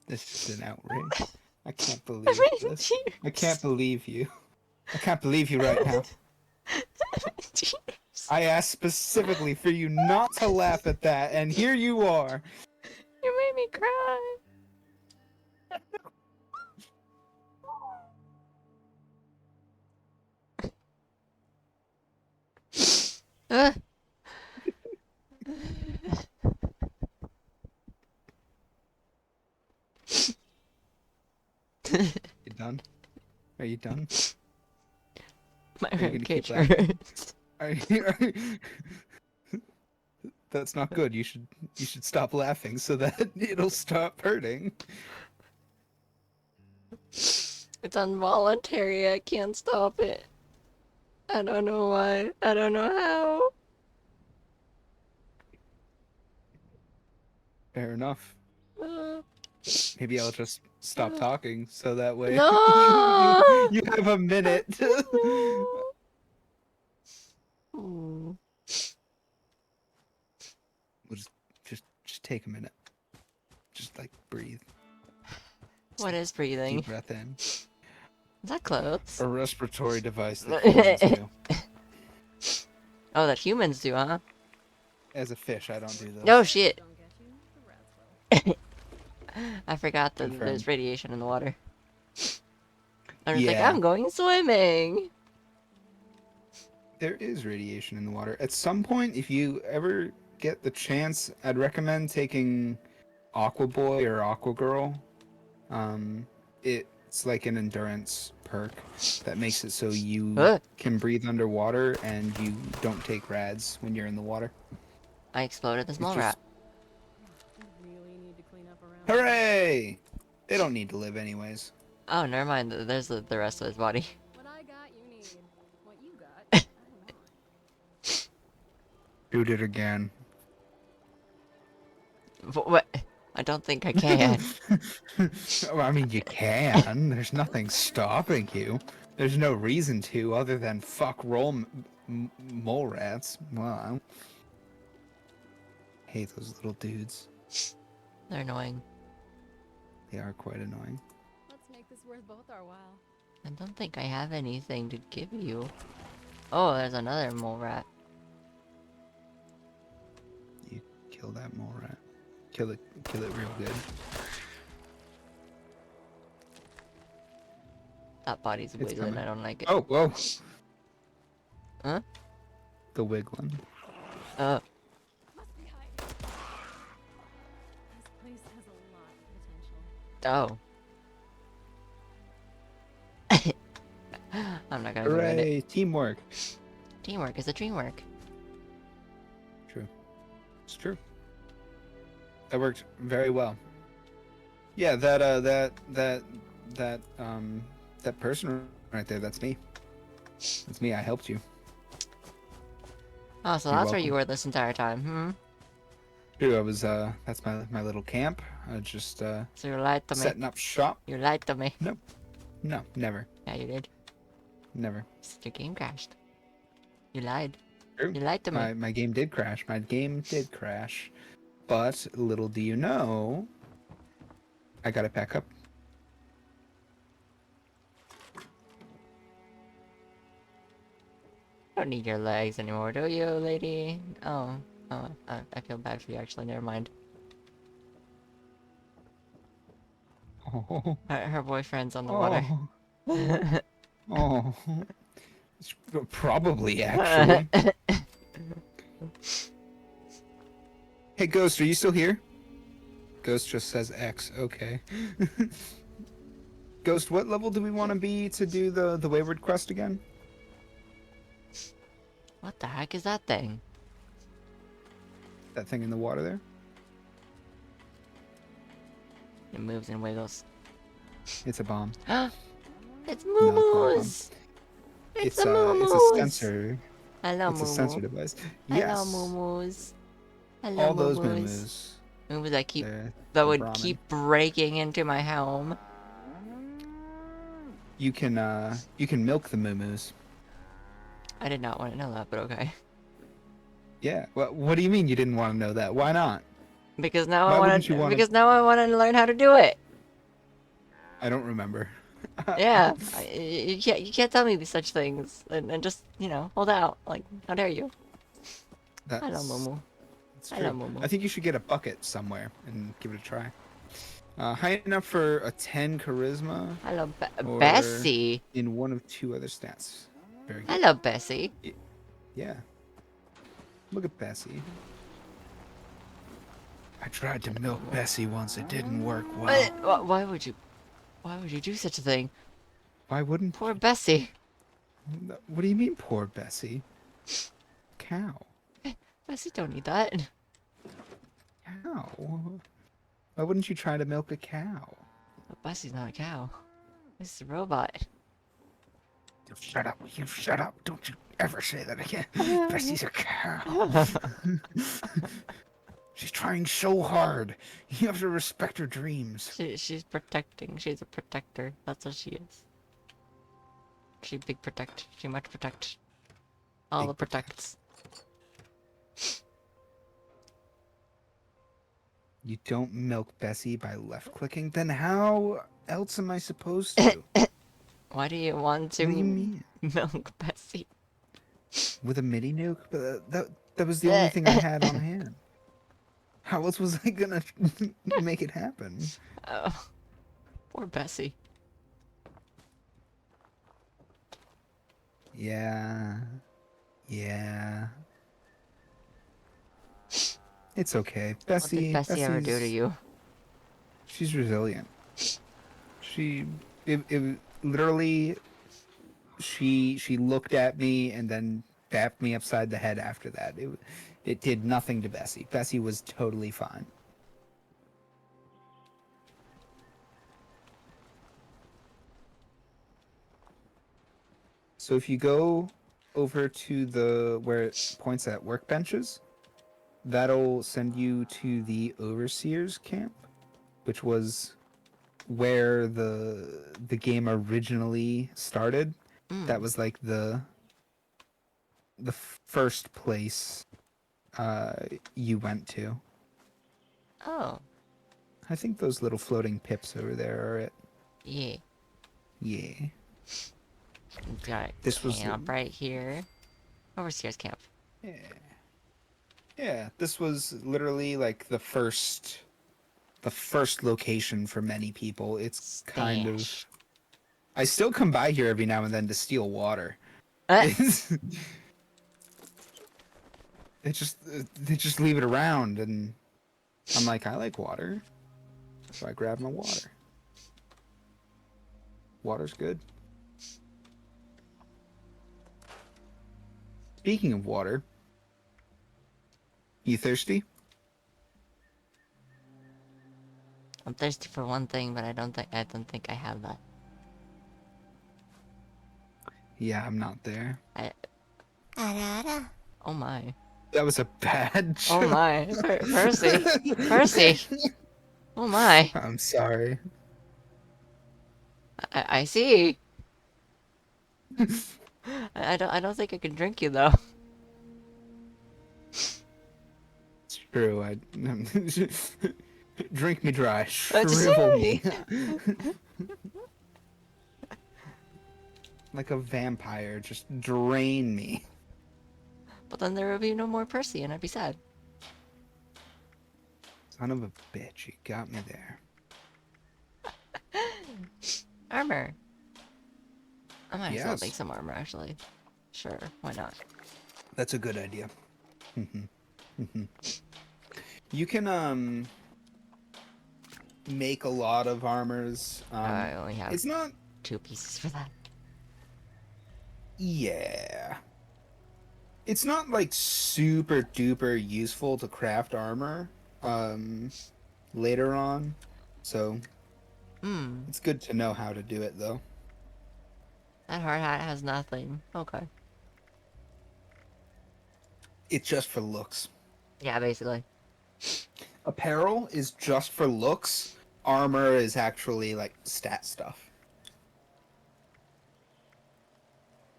This is an outrage. I can't believe this. I can't believe you. I can't believe you right now. I asked specifically for you not to laugh at that, and here you are. You made me cry. done? Are you done? My Are you gonna keep ribcage laughing? hurts. That's not good. You should stop laughing so that it'll stop hurting. It's involuntary. I can't stop it. I don't know why. I don't know how. Fair enough. Uh, Maybe I'll just stop talking so that way No! you have a minute. Hmm. We'll just take a minute. Just like breathe. What is breathing? Deep breath in. Is that clothes? A respiratory device that humans do. Oh, that humans do, huh? As a fish, I don't do those. Oh shit! Don't get you, the rats will. I forgot that Confirmed. there's radiation in the water. I was like, Yeah. I'm going swimming! There is radiation in the water. At some point, if you ever get the chance, I'd recommend taking Aqua Boy or Aqua Girl. It's like an endurance perk that makes it so you Ugh. can breathe underwater and you don't take rads when you're in the water. I exploded the small just- rat. We really need to clean up around. Hooray! They don't need to live anyways. Oh, never mind. There's the rest of his body. What I got, you need. What you got, I want. Shoot it again. What? I don't think I can. Well, I mean, you can. There's nothing stopping you. There's no reason to other than fuck mole rats. Wow. I hate those little dudes. They're annoying. They are quite annoying. Let's make this worth both our while. I don't think I have anything to give you. Oh, there's another mole rat. You kill that mole rat. Kill it real good. That body's It's wiggling. coming. I don't like it. Oh, whoa. Huh? The wiggling. Must be hiding. This place has a lot of potential. Oh. I'm not gonna ruin it. Hooray! Teamwork. Teamwork is a dream work. True. It's true. That worked very well. Yeah, that person right there, that's me. That's me, I helped you. Oh, so You're that's where you welcome. were this entire time, hmm? Dude, I was that's my little camp. I was just So you lied to me. setting up shop. You lied to me. No, never. Yeah, you did. Never. Your game crashed. You lied. True. You lied to me. My game did crash. My game did crash. But little do you know, I got it back up. Don't need your legs anymore, do you, lady? Oh, I feel bad for you. Actually, never mind. Oh, Her boyfriend's on the water. oh. It's probably actually. Hey, Ghost, are you still here? Ghost just says X. Okay. Ghost, what level do we want to be to do the Wayward quest again? What the heck is that thing? That thing in the water there? It moves and wiggles. It's a bomb. It's No, it's not a bomb. Moo-moos! It's a a moo-moos! sensor. Hello, It's a Moo-moo. sensor device. Hello, Yes. Moo-moos. Hello, All those Moo-moos. moo-moos. Moo-moos that They're that would Brahmin. keep breaking into my home. You can milk the moo-moos. I did not want to know that, but okay. Yeah. What do you mean you didn't want to know that? Why not? Because now Why I want wouldn't to. you wanna- Because now I want to learn how to do it. I don't remember. Yeah, you can't tell me such things and just hold out. Like, how dare you? That's, Hello, Moo-moo. that's Hello, true. Moo-moo. I think you should get a bucket somewhere and give it a try. High enough for a 10 charisma Hello, Or- Bessie. in one of two other stats. Very good. Hello, Bessie. Yeah. Look at Bessie. I tried to milk Bessie once. It didn't work well. Why would you do such a thing? Why wouldn't? Poor Bessie. What do you mean, poor Bessie? Cow. Bessie don't need that. Cow. Why wouldn't you try to milk a cow? But Bessie's not a cow. This is a robot. You shut up. You shut up. Don't you ever say that again. Bessie's a cow. She's trying so hard. You have to respect her dreams. She's protecting. She's a protector. That's what she is. She big protect. She much protect. All Big the protects. You don't milk Bessie by left clicking? Then how else am I supposed to? Why do you want to What do you mean? milk Bessie? With a mini nuke? But that was the only thing I had on hand. How else was I gonna make it happen? Oh, poor Bessie. Yeah. Yeah. It's okay. What did Bessie ever do to Bessie's- you? She's resilient. It literally, she looked at me and then bapped me upside the head after that. It did nothing to Bessie. Bessie was totally fine. So if you go over to where it points at workbenches, that'll send you to the Overseer's camp, which was where the game originally started. That was like the first place you went to. Oh, I think those little floating pips over there are it. yeah. Yeah. Got This was camp right here. Overseer's camp. Yeah. Yeah, this was literally like the first location for many people. It's kind of Stash. I still come by here every now and then to steal water. Uh, It's- they just leave it around, and I'm like, I like water, so I grab my water. Water's good. Speaking of water, you thirsty? I'm thirsty for one thing, but I don't think I have that. Yeah, I'm not there. Oh my. That was a bad Oh joke. my. Percy. Percy. Oh my. I'm sorry. I see. I don't think I can drink you though. It's true. I drink me dry, That's shrivel me, like a vampire. Just drain me. But then there would be no more Percy and I'd be sad. Son of a bitch, you got me there. Armor. I might as well Yes. make some armor actually. Sure, why not? That's a good idea. You can make a lot of armors. I only have It's not. 2 pieces for that. Yeah. It's not like super duper useful to craft armor later on. So it's good to know how to do it though. That hard hat has nothing. Okay. It's just for looks. Yeah, basically. Apparel is just for looks. Armor is actually like stat stuff.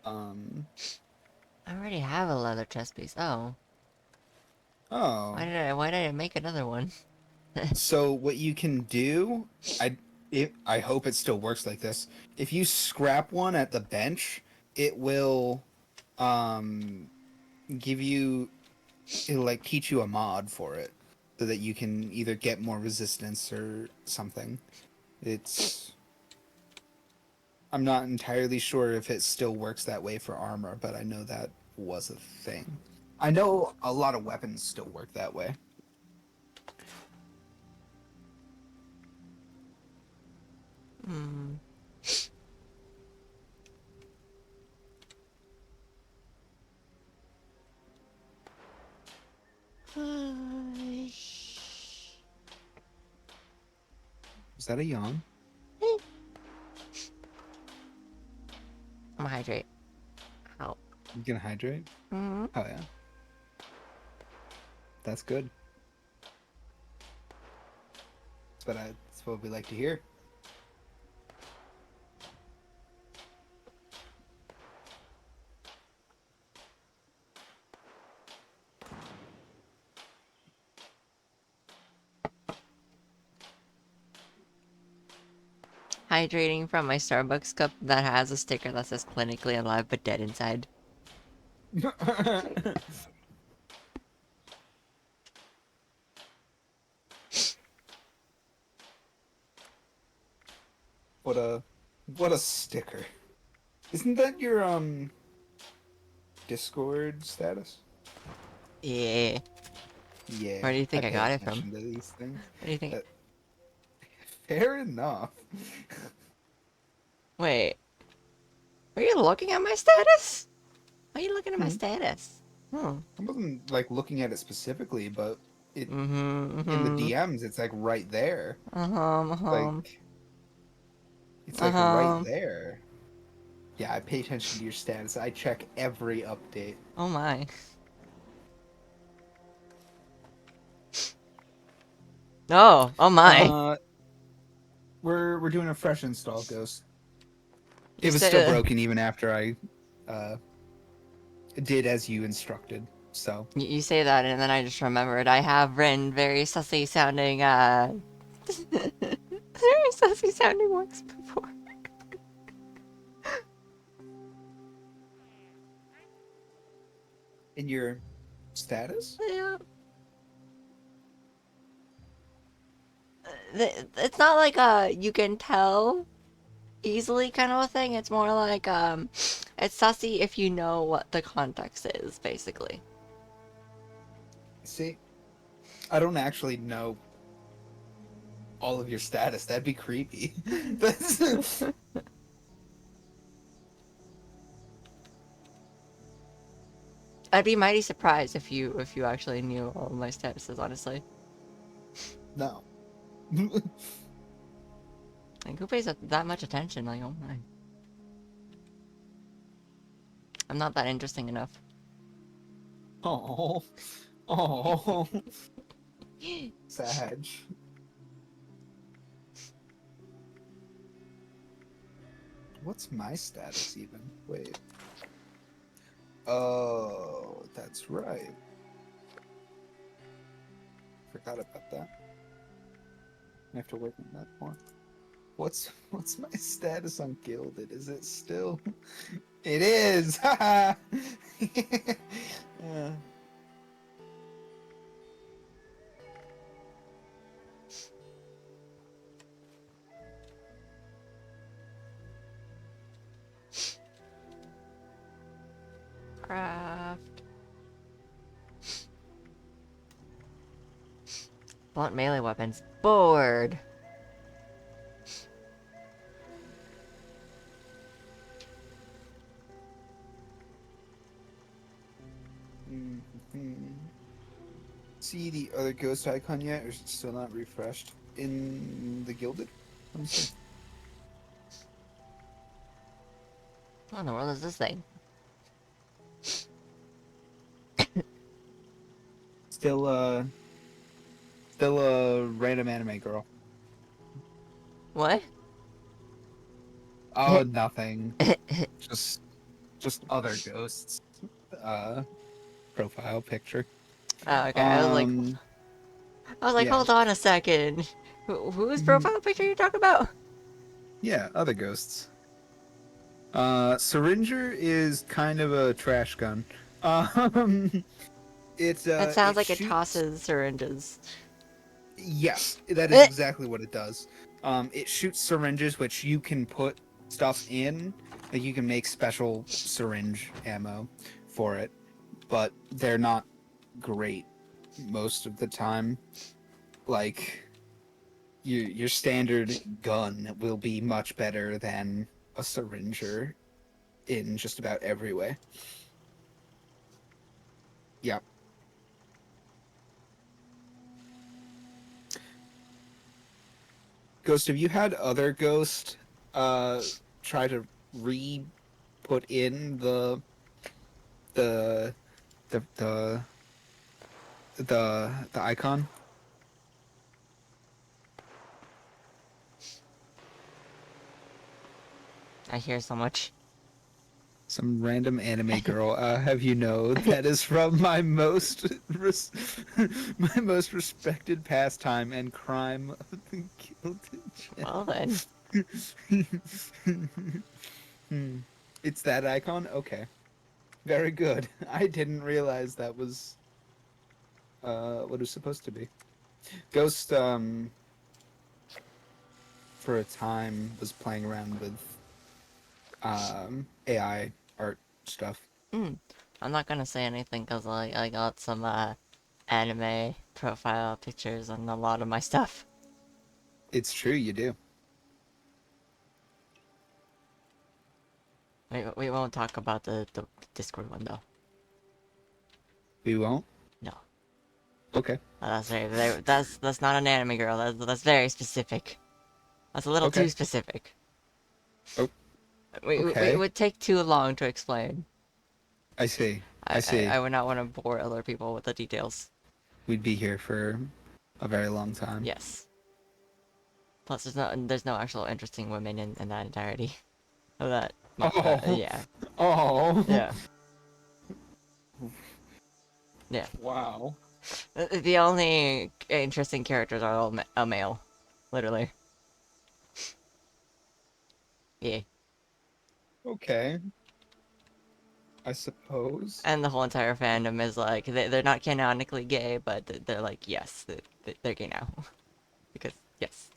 I already have a leather chest piece. Oh. Oh. Why did I make another one? So what you can do, I hope it still works like this. If you scrap one at the bench, it will give you it'll like teach you a mod for it so that you can either get more resistance or something. I'm not entirely sure if it still works that way for armor, but I know that was a thing. I know a lot of weapons still work that way. Is that a yawn? I'm gonna hydrate. Ow. You gonna hydrate? Mm-hmm. Oh yeah. That's good. That's what we like to hear. Hydrating from my Starbucks cup that has a sticker that says clinically alive but dead inside. What a sticker. Isn't that your Discord status? Yeah. Yeah, Where do you I think I pay got it from? attention to these things. What do you think? Fair enough. Wait. Are you looking at my status? Why are you looking at my Hmm. status? Hmm. I wasn't like looking at it specifically, but it Mm-hmm. in the Mm-hmm. DMs it's like right there. Uh-huh. Uh-huh. It's like right Uh-huh. there. Yeah, I pay attention to your status. I check every update. Oh my. Oh. Oh my. Uh, we're doing a fresh install, Ghost. You It was still said broken even after I uh did as you instructed. So you say that and then I just remembered I have written very sussy sounding very sussy sounding words before. in your status? Yeah. It's not like you can tell easily kind of a thing. It's more like it's sussy if you know what the context is, basically. See, I don't actually know all of your status. That'd be creepy. That's I'd be mighty surprised if you actually knew all of my statuses, honestly. no. Like who pays that much attention? Like, oh my. I'm not that interesting enough. Oh, oh, Sag. What's my status even? Wait. Oh, that's right. Forgot about that. I have to work on that more. What's my status on Gilded? Is it still? It is. Haha. Yeah. Craft. Blunt melee weapons. Bored. Mhm. See the other ghost icon yet, or is it still not refreshed in the Gilded? Let me see. What in the world is this thing? Still a random anime girl. What? Oh, nothing. Just other ghosts. Profile picture. Oh, okay. Um, yeah, hold on a second. Whose Mhm. profile picture are you talking about? Yeah, other ghosts. Syringer is kind of a trash gun. Um, That sounds it like it shoots. tosses syringes. Yes, that is exactly what it does. It shoots syringes, which you can put stuff in. Like you can make special syringe ammo for it, but they're not great most of the time. Like your standard gun will be much better than a syringer in just about every way. Yeah. Ghost, have you had other Ghost try to put in the the the the icon? I hear so much. Some random anime girl. Have you know that is from my my most respected pastime and crime of the Gilded Well then. Hmm. It's that icon? Okay. Very good. I didn't realize that was what it was supposed to be. Ghost for a time was playing around with AI art stuff. I'm not gonna say anything because I got some anime profile pictures on a lot of my stuff. It's true, you do. We won't talk about the Discord one though. We won't? No. Okay. That's not an anime girl. That's very specific. That's a little Okay. too specific. Oh, It okay. would take too long to explain. I see. I see. I would not want to bore other people with the details. We'd be here for a very long time. Yes. Plus, there's no actual interesting women in that entirety of that. Oh. Yeah. Oh. Yeah. Yeah. Wow. The only interesting characters are all a male, literally. Yeah. Okay. I suppose. And the whole entire fandom is like they're not canonically gay, but they're like yes, they're gay now because yes.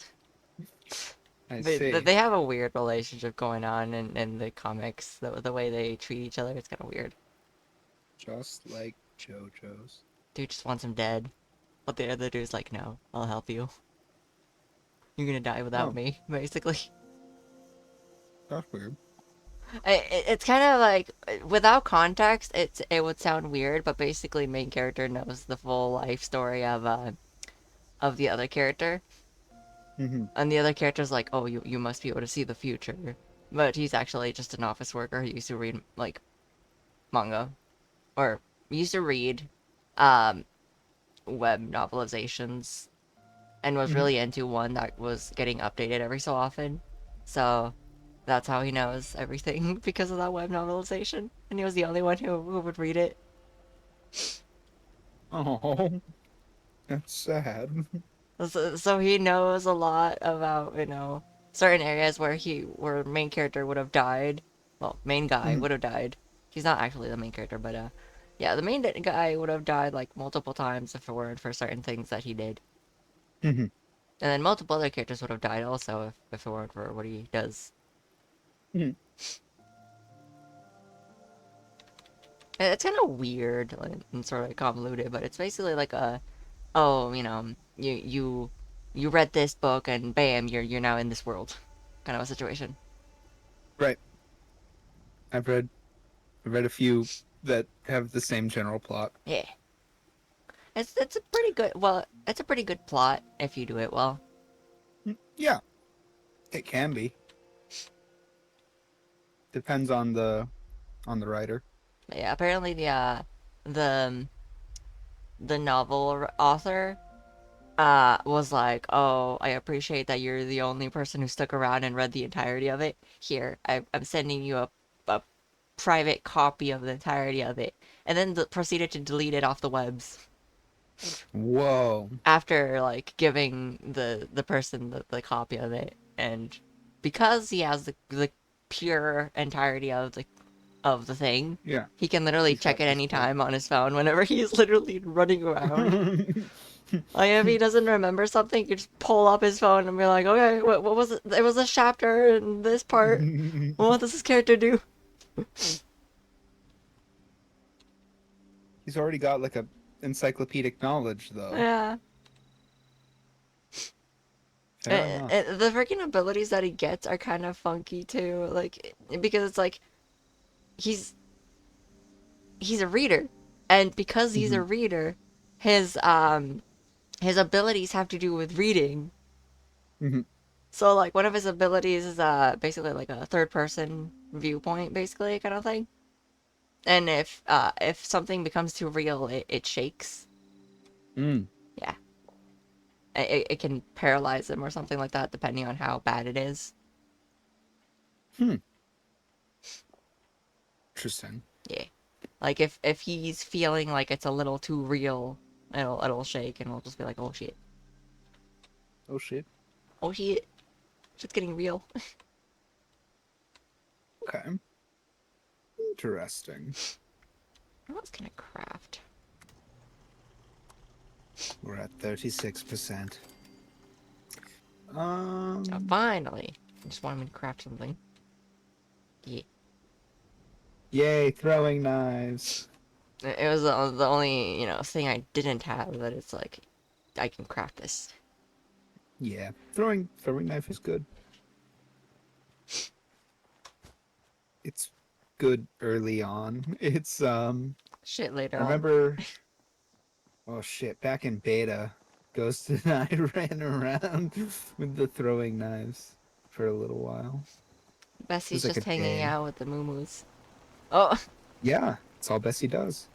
I see. They have a weird relationship going on in the comics. The way they treat each other, it's kind of weird. Just like JoJo's. Dude just wants him dead, but the other dude's like, no, I'll help you. You're gonna die without Oh, me, basically. that's weird. It's kind of like without context, it would sound weird, but basically, main character knows the full life story of the other character, Mm-hmm. and the other character's like, oh, you must be able to see the future, but he's actually just an office worker who used to read like manga or used to read um web novelizations and was Mm-hmm. really into one that was getting updated every so often. So that's how he knows everything because of that web novelization. And he was the only one who would read it. Oh, that's sad. So he knows a lot about, certain areas where main character would have died. Well, main guy Mm-hmm. would have died. He's not actually the main character, but yeah, the main guy would have died like multiple times if it weren't for certain things that he did. Mm-hmm. And then multiple other characters would have died also if it weren't for what he does. Mm-hmm. And it's kind of weird and sort of convoluted, but it's basically like oh, you read this book and bam, you're now in this world, kind of a situation. Right. I've read a few that have the same general plot. Yeah, it's a pretty good. Well, it's a pretty good plot if you do it well. Yeah, it can be. Depends on the writer. But yeah, apparently the the novel author was like, oh, I appreciate that you're the only person who stuck around and read the entirety of it. Here, I'm sending you a private copy of the entirety of it, and then proceeded to delete it off the webs Whoa. after like giving the person the copy of it, and because he has the pure entirety of the thing, Yeah. he can literally He's check got it this full. anytime on his phone whenever he's literally running around. Like if he doesn't remember something, you just pull up his phone and be like, okay, what was it? There was a chapter in this part. What does this character do? He's already got like a encyclopedic knowledge, though. Yeah. Fair enough. The freaking abilities that he gets are kind of funky too. Like because it's like he's he's a reader, and because he's Mm-hmm. a reader, his abilities have to do with reading. Mm-hmm. So like one of his abilities is basically like a third person viewpoint, basically kind of thing. And if something becomes too real, it shakes. Mm. Yeah. It can paralyze him or something like that, depending on how bad it is. Hmm. Interesting. Yeah. Like if he's feeling like it's a little too real, it'll shake and it'll just be like, oh shit. Oh shit. Oh shit. Shit's getting real. Okay. Interesting. What else can I craft? We're at 36%. Oh, finally. I just wanted me to craft something. Yeah. Yay, throwing knives. It was the only, thing I didn't have that it's like, I can craft this. Yeah, throwing knife is good. It's good early on. It's Shit later I on. remember, oh shit, back in beta, Ghost and I ran around with the throwing knives for a little while. It Bessie's was like a just hanging day. out with the moo. Oh, Yeah, that's all Bessie does.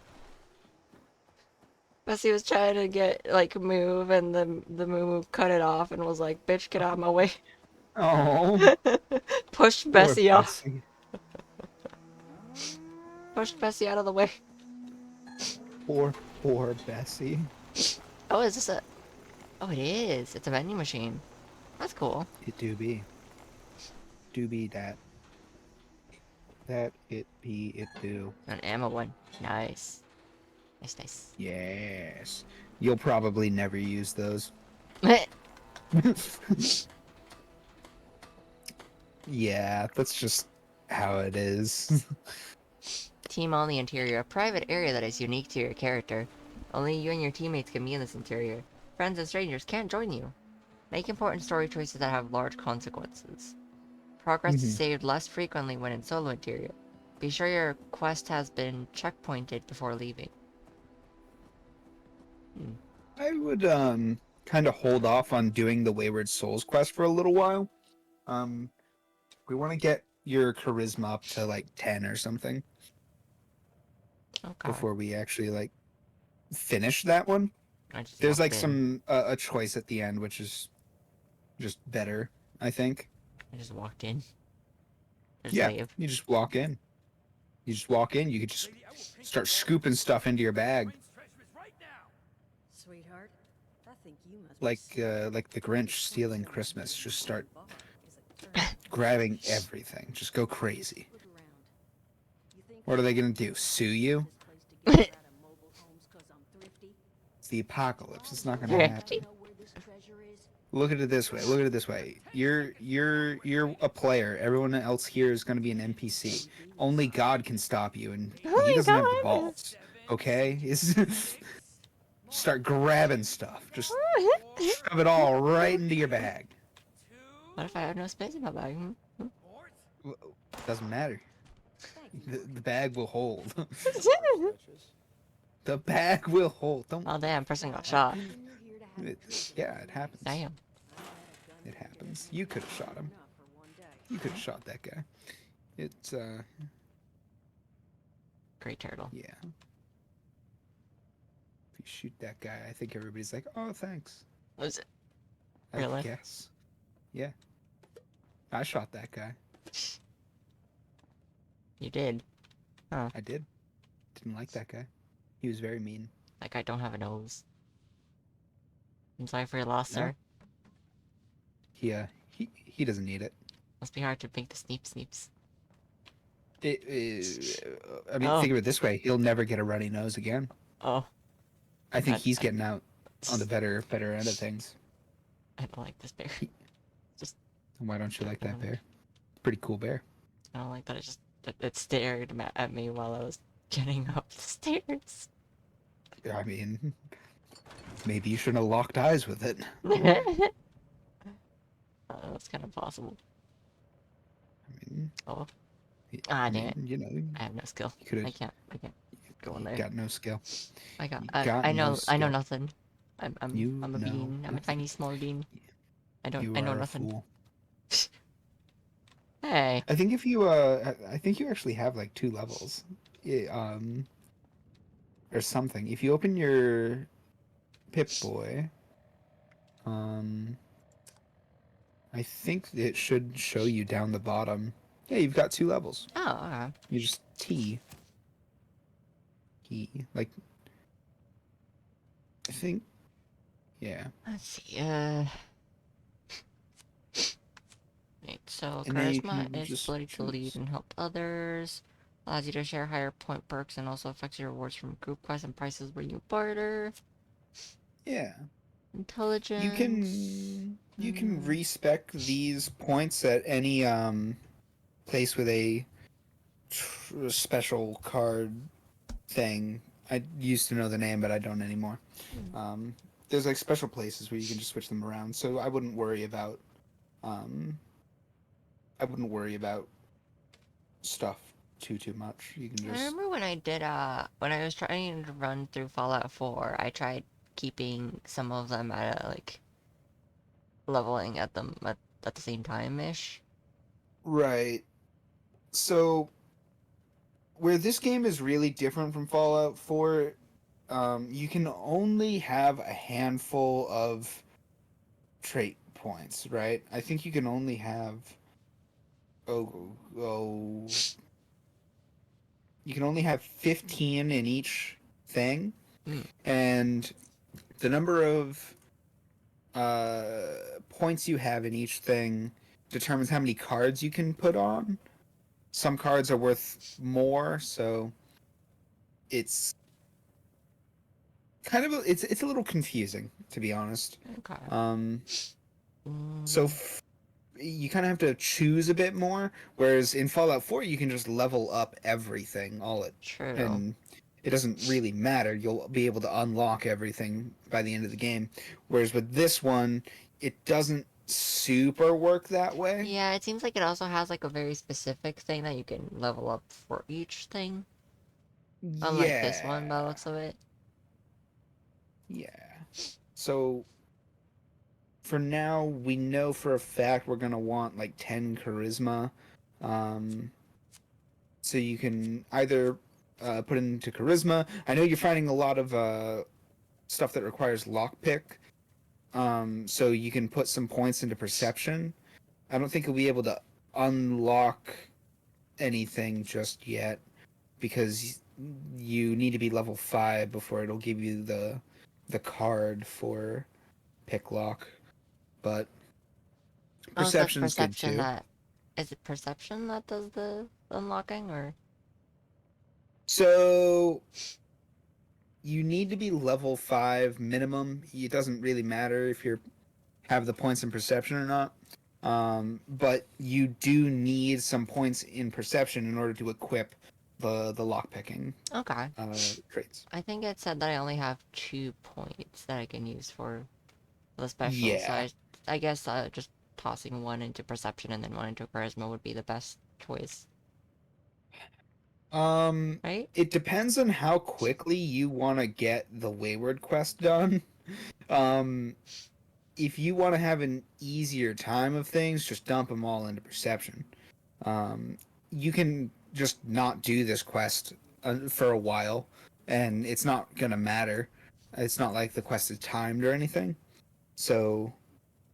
Bessie was trying to move, and the moo cut it off and was like, "Bitch, get out of my way!" Oh, Pushed poor Bessie off. Bessie. Pushed Bessie out of the way. Poor Bessie. Oh, is this a? Oh, it is. It's a vending machine. That's cool. It do be. Do be that. That it be it do. An ammo one. Nice. Nice. Yes. You'll probably never use those. Yeah, that's just how it is. Team on the interior. A private area that is unique to your character. Only you and your teammates can be in this interior. Friends and strangers can't join you. Make important story choices that have large consequences. Progress is saved less frequently when in solo interior. Be sure your quest has been checkpointed before leaving. I would kind of hold off on doing the Wayward Souls quest for a little while. We want to get your charisma up to like 10 or something Okay. before we actually like finish that one. I just There's walked like in. some a choice at the end which is just better, I think. I just walked in. Just Yeah, leave. you just walk in. You just walk in, you could just start scooping stuff into your bag Sweetheart, I think you must be like the Grinch stealing Christmas. Just start Is it turned? grabbing everything. Just go crazy. Look around. You think What are they going to do? Sue you? this place to get out of mobile homes 'cause I'm thrifty? It's the apocalypse. It's not going to happen. Know where this treasure is? Look at it this way. Look at it this way. You're a player. Everyone else here is going to be an NPC. Only God can stop you, and Oh he my doesn't have the God. balls. Okay? Start grabbing stuff. Just shove it all right into your bag. What if I have no space in my bag? Doesn't matter. The bag will hold. The bag will hold. Don't. Oh damn, person got shot. Yeah, it happens. Damn. It happens. You could have shot him. You could have shot that guy. It's Great turtle. yeah. If you shoot that guy, I think everybody's like, "Oh, thanks." Was it? I Really? guess. Yeah. I shot that guy. You did. I did. Didn't like that guy. He was very mean. Like I don't have a nose. I'm sorry for your loss, No. sir. He doesn't need it. Must be hard to make the sneeps. I mean, Oh. think of it this way: he'll never get a runny nose again. Oh, I think I- he's getting out on the better end of things. I don't like this bear. Why don't you like that bear? Pretty cool bear. I don't like that it stared at me while I was getting up the stairs. I mean, maybe you shouldn't have locked eyes with it. That's kind of possible. I mean, Oh. y- Ah, I damn it. mean, you know, I have no skill. you could I have can't go in there. got no skill. I got. you I got know. no I know skill. nothing. I'm You a know bean. I'm a nothing. tiny small bean. I You know are a nothing. fool. Hey. I think if you I think you actually have like 2 levels. Or something. If you open your Pip-Boy, um I think it should show you down the bottom. Yeah, you've got 2 levels. Oh, okay. You just T. Like I think yeah. Let's see. Right, so And then you charisma can is just ability to lead choose. and help others. Allows you to share higher point perks and also affects your rewards from group quests and prices where you barter. Yeah. Intelligence. You can respec these points at any place with a special card thing. I used to know the name, but I don't anymore. Um, there's like special places where you can just switch them around, so um, I wouldn't worry about stuff too much. You can I just remember when I did when I was trying to run through Fallout 4, I tried keeping some of them at like leveling at them at the same time ish. right. So where this game is really different from Fallout 4, you can only have a handful of trait points, right? I think you can only have oh you can only have 15 in each thing, Mm, and the number of points you have in each thing determines how many cards you can put on. Some cards are worth more, so it's kind of it's a little confusing, to be honest. okay. Um, so Mm, you kind of have to choose a bit more, whereas in Fallout 4 you can just level up everything all at true. and it doesn't really matter. You'll be able to unlock everything by the end of the game. Whereas with this one, it doesn't super work that way. Yeah, it seems like it also has like a very specific thing that you can level up for each thing. Unlike this one, by the Yeah. looks of it. Yeah. So for now, we know for a fact we're gonna want like 10 charisma. Um, so you can either put it into charisma. I know you're finding a lot of stuff that requires lockpick. So you can put some points into perception. I don't think you'll be able to unlock anything just yet because you need to be level 5 before it'll give you the card for pick lock. But Oh, is that perception's good perception too. that... Is it perception that does the unlocking, or... So you need to be level 5 minimum. It doesn't really matter if you have the points in perception or not. But you do need some points in perception in order to equip the lockpicking Okay. traits. I think it said that I only have 2 points that I can use for the special, so Yeah. I guess just tossing one into perception and then one into charisma would be the best choice, Um, right? it depends on how quickly you want to get the Wayward quest done. Um, if you want to have an easier time of things, just dump them all into perception. Um, you can just not do this quest for a while, and it's not gonna matter. It's not like the quest is timed or anything. So,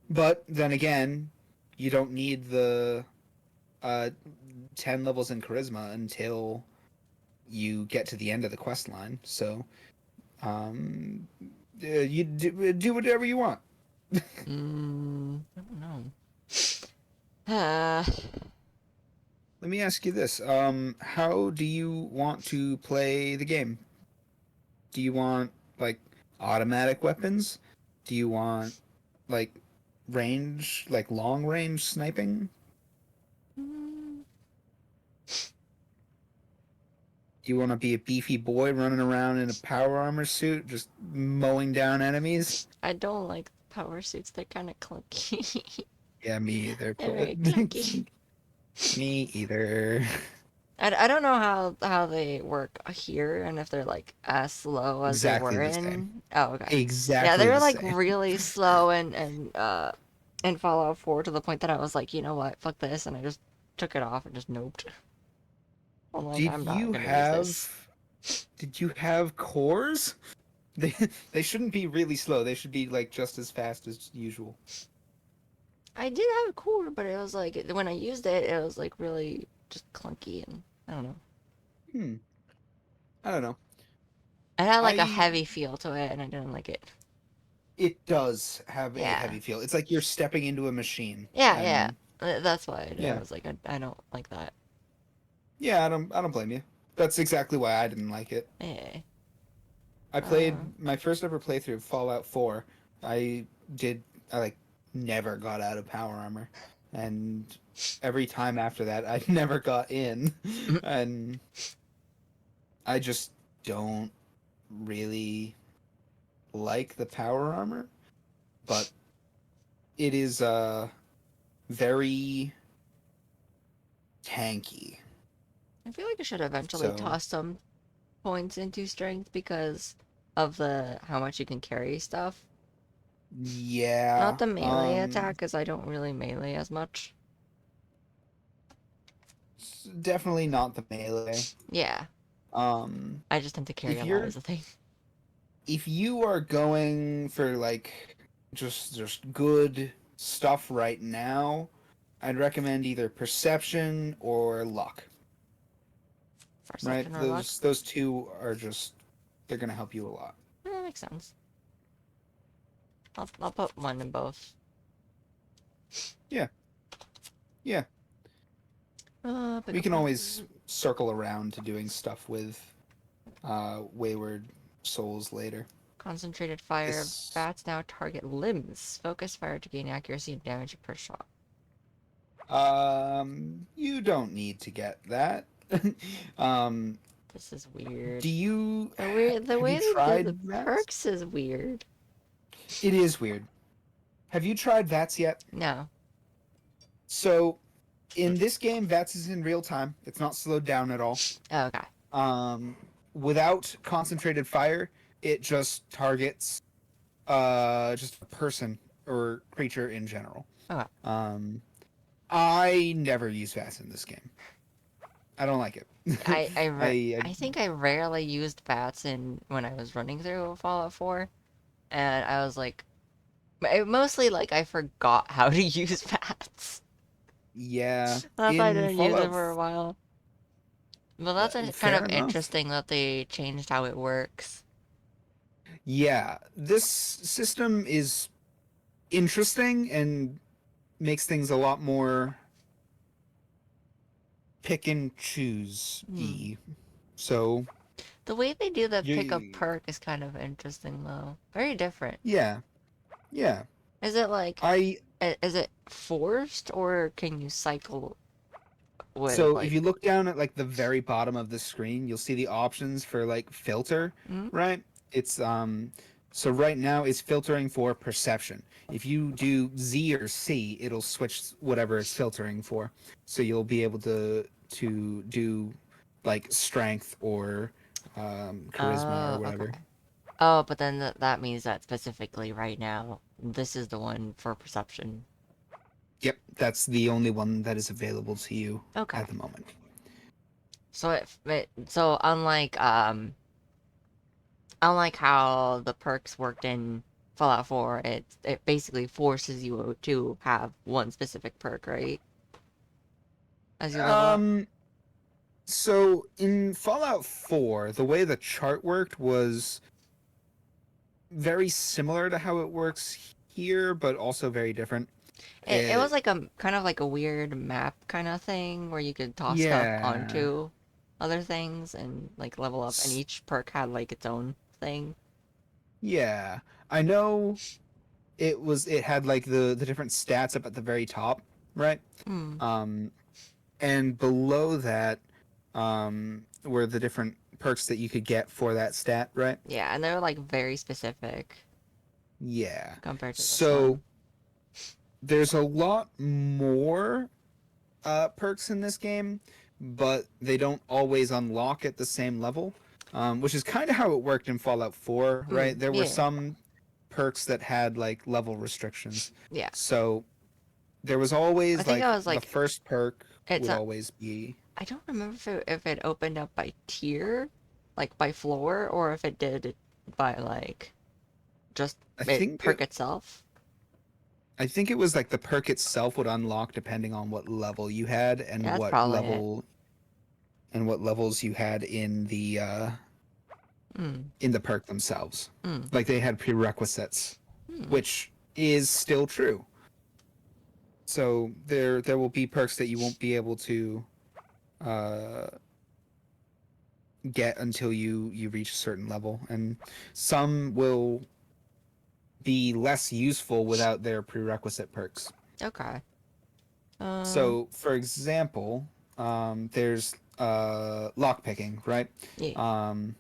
but then again, you don't need the uh, 10 levels in charisma until you get to the end of the quest line. So, um, you do whatever you want. I don't know. Uh, Let me ask you this. How do you want to play the game? Do you want like automatic weapons? Do you want like like long range sniping? mm, Do you want to be a beefy boy running around in a power armor suit, just mowing down enemies? I don't like power suits. They're kind of clunky. Yeah, me either. They're very clunky. Me either. I don't know how they work here and if they're like as slow as they Exactly were the same. in. Oh, okay. Yeah, Exactly they were the like same. really slow and in Fallout 4 to the point that I was like, you know what, fuck this, and I just took it off and just noped. I'm like, Did I'm not you gonna use this. did you have cores? They they shouldn't be really slow. They should be like just as fast as usual. I did have a core, but it was like when I used it, it was like really just clunky and I don't know. Hmm. I don't know. It had like a I heavy feel to it, and I didn't like it. It does have a Yeah, heavy feel. It's like you're stepping into a machine. yeah, yeah. And That's why I yeah. was like, I don't like that. Yeah, I don't blame you. That's exactly why I didn't like it. Eh. I Uh, played my first ever playthrough of Fallout 4. I I like never got out of power armor. And every time after that I never got in. And I just don't really like the power armor, but it is very tanky. I feel like I should eventually So, toss some points into strength because of the how much you can carry stuff. Not yeah, the melee attack, because I don't really melee as much. definitely not the melee. Yeah, Um, I just tend to carry if a lot you're as a thing. if you are going for like just good stuff right now, I'd recommend either perception or luck. Right? Perception or luck. Those two are just they're gonna help you a lot. That makes sense. I'll put one in both. Yeah. Yeah. Pick We up can one. always circle around to doing stuff with Wayward Souls later. Concentrated fire. This Bats now target limbs. Focus fire to gain accuracy and damage per shot. you don't need to get that. um This is weird. do you The have way you they did the tried VATS? perks is weird. It is weird. Have you tried VATS yet? No. So in this game, VATS is in real time. It's not slowed down at all. Oh, okay. Without concentrated fire, it just targets just a person or creature in general. Okay. I never use VATS in this game. I don't like it. I think I rarely used bats in when I was running through Fallout 4, and I was like, mostly like I forgot how to use bats. Yeah, That's why I in didn't use it Fallout, for a while. But that's kind of fair enough. interesting that they changed how it works. Yeah, this system is interesting and makes things a lot more pick and choose y. So The way they do the pick up you, perk is kind of interesting though. Very different. yeah, yeah. Is it like I is it forced or can you cycle with So if like you look down at like the very bottom of the screen, you'll see the options for like filter, mm? right? It's so right now it's filtering for perception. If you do Z or C, it'll switch whatever it's filtering for. So you'll be able to do like strength or charisma or Oh, whatever. okay. Oh, but then that means that specifically right now, this is the one for perception. Yep, that's the only one that is available to you Okay. at the moment. So so unlike how the perks worked in Fallout 4, it basically forces you to have one specific perk, right? As you level up. So in Fallout 4, the way the chart worked was very similar to how it works here, but also very different. It was like a kind of like a weird map kind of thing where you could toss stuff Yeah. onto other things and like level up, and each perk had like its own thing. Yeah. I know it had like the different stats up at the very top, right? Hmm. And below that were the different perks that you could get for that stat, right? Yeah, and they're like very specific Yeah. compared to this So one. there's a lot more perks in this game, but they don't always unlock at the same level, which is kind of how it worked in Fallout 4, right? There were Yeah. some perks that had like level restrictions. Yeah. So there was I always think like it was the like first perk it's would a. always be. I don't remember if it opened up by tier, like by floor, or if it did it by like just I it think perk it, itself. I think it was like the perk itself would unlock depending on what level you had Yeah, that's probably it. and what levels you had Mm. in the perk themselves. Mm. Like they had prerequisites, Mm. which is still true. So there will be perks that you won't be able to uh, get until you reach a certain level, and some will be less useful without their prerequisite perks. Okay. So, for example, there's lockpicking, right? Yeah. Um,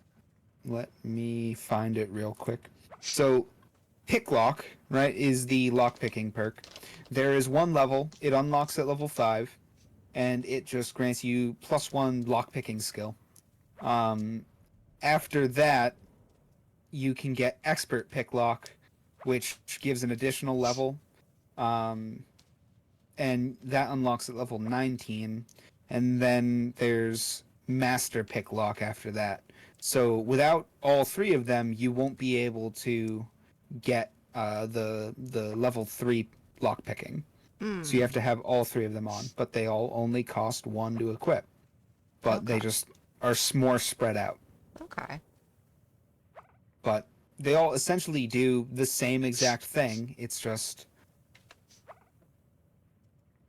let me find it real quick. So, pick lock, right, is the lockpicking perk. There is one level, it unlocks at level 5, and it just grants you +1 lockpicking skill. Um, After that, you can get expert pick lock, which gives an additional level. Um, and that unlocks at level 19, and then there's master pick lock after that. So without all three of them, you won't be able to get the level 3 lock picking. So you have Mm. to have all three of them on, but they all only cost 1 to equip. But they Okay. just are more spread out. Okay. But they all essentially do the same exact thing. It's just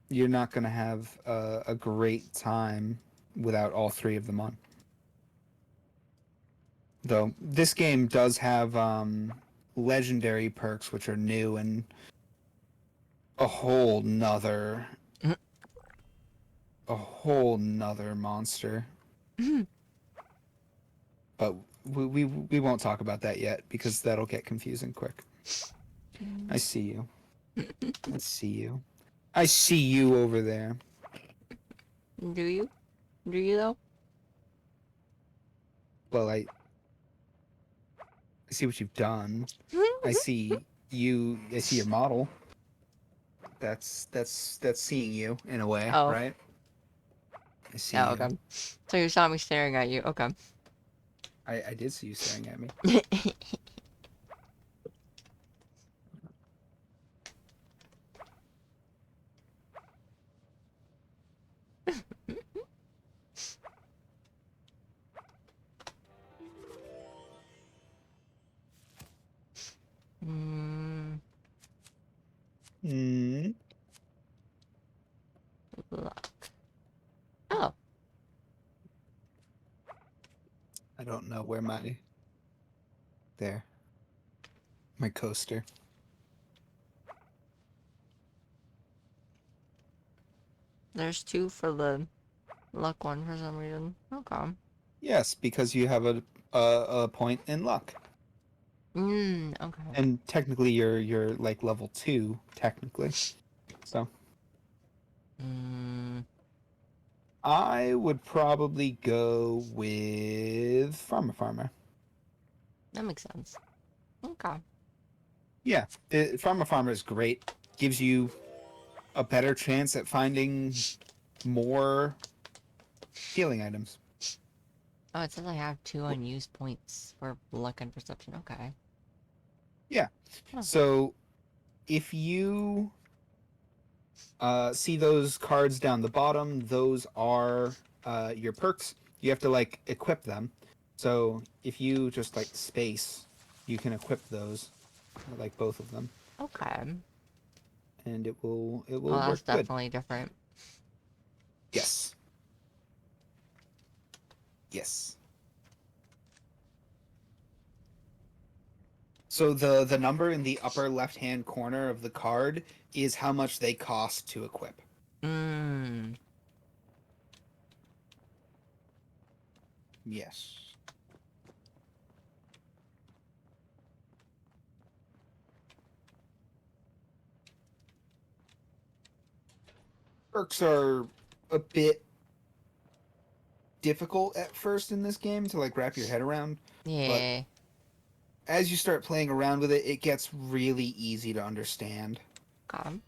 you're not going to have a great time without all three of them on. Though this game does have legendary perks, which are new and a whole nother, Mhm. a whole nother monster. But we won't talk about that yet because that'll get confusing quick. I see you. I see you. I see you over there. Do you? Do you though? Well, I see what you've done. I see you. I see your model. That's seeing you in a way, Oh. right? I see Oh, you. okay. So you saw me staring at you. Okay. I did see you staring at me. mm, Hmm. luck. Oh. I don't know where my there my coaster. There's 2 for the luck one for some reason. Okay. Yes, because you have a point in luck, Okay. and technically you're like level 2 technically. So Mm, I would probably go with Farmer. that makes sense. Okay. Yeah, Farmer is great. Gives you a better chance at finding more healing items. Oh, it says I have 2 unused points for luck and perception. Okay. Yeah. Huh. So if you see those cards down the bottom, those are your perks. You have to like equip them. So if you just like space, you can equip those, like both of them, Okay. and it Well, will that's work good. definitely different. Yes. Yes. So the number in the upper left hand corner of the card is how much they cost to equip. Mm. Yes. Perks are a bit difficult at first in this game to like wrap your head around, but Yeah. as you start playing around with it, it gets really easy to understand. Got him.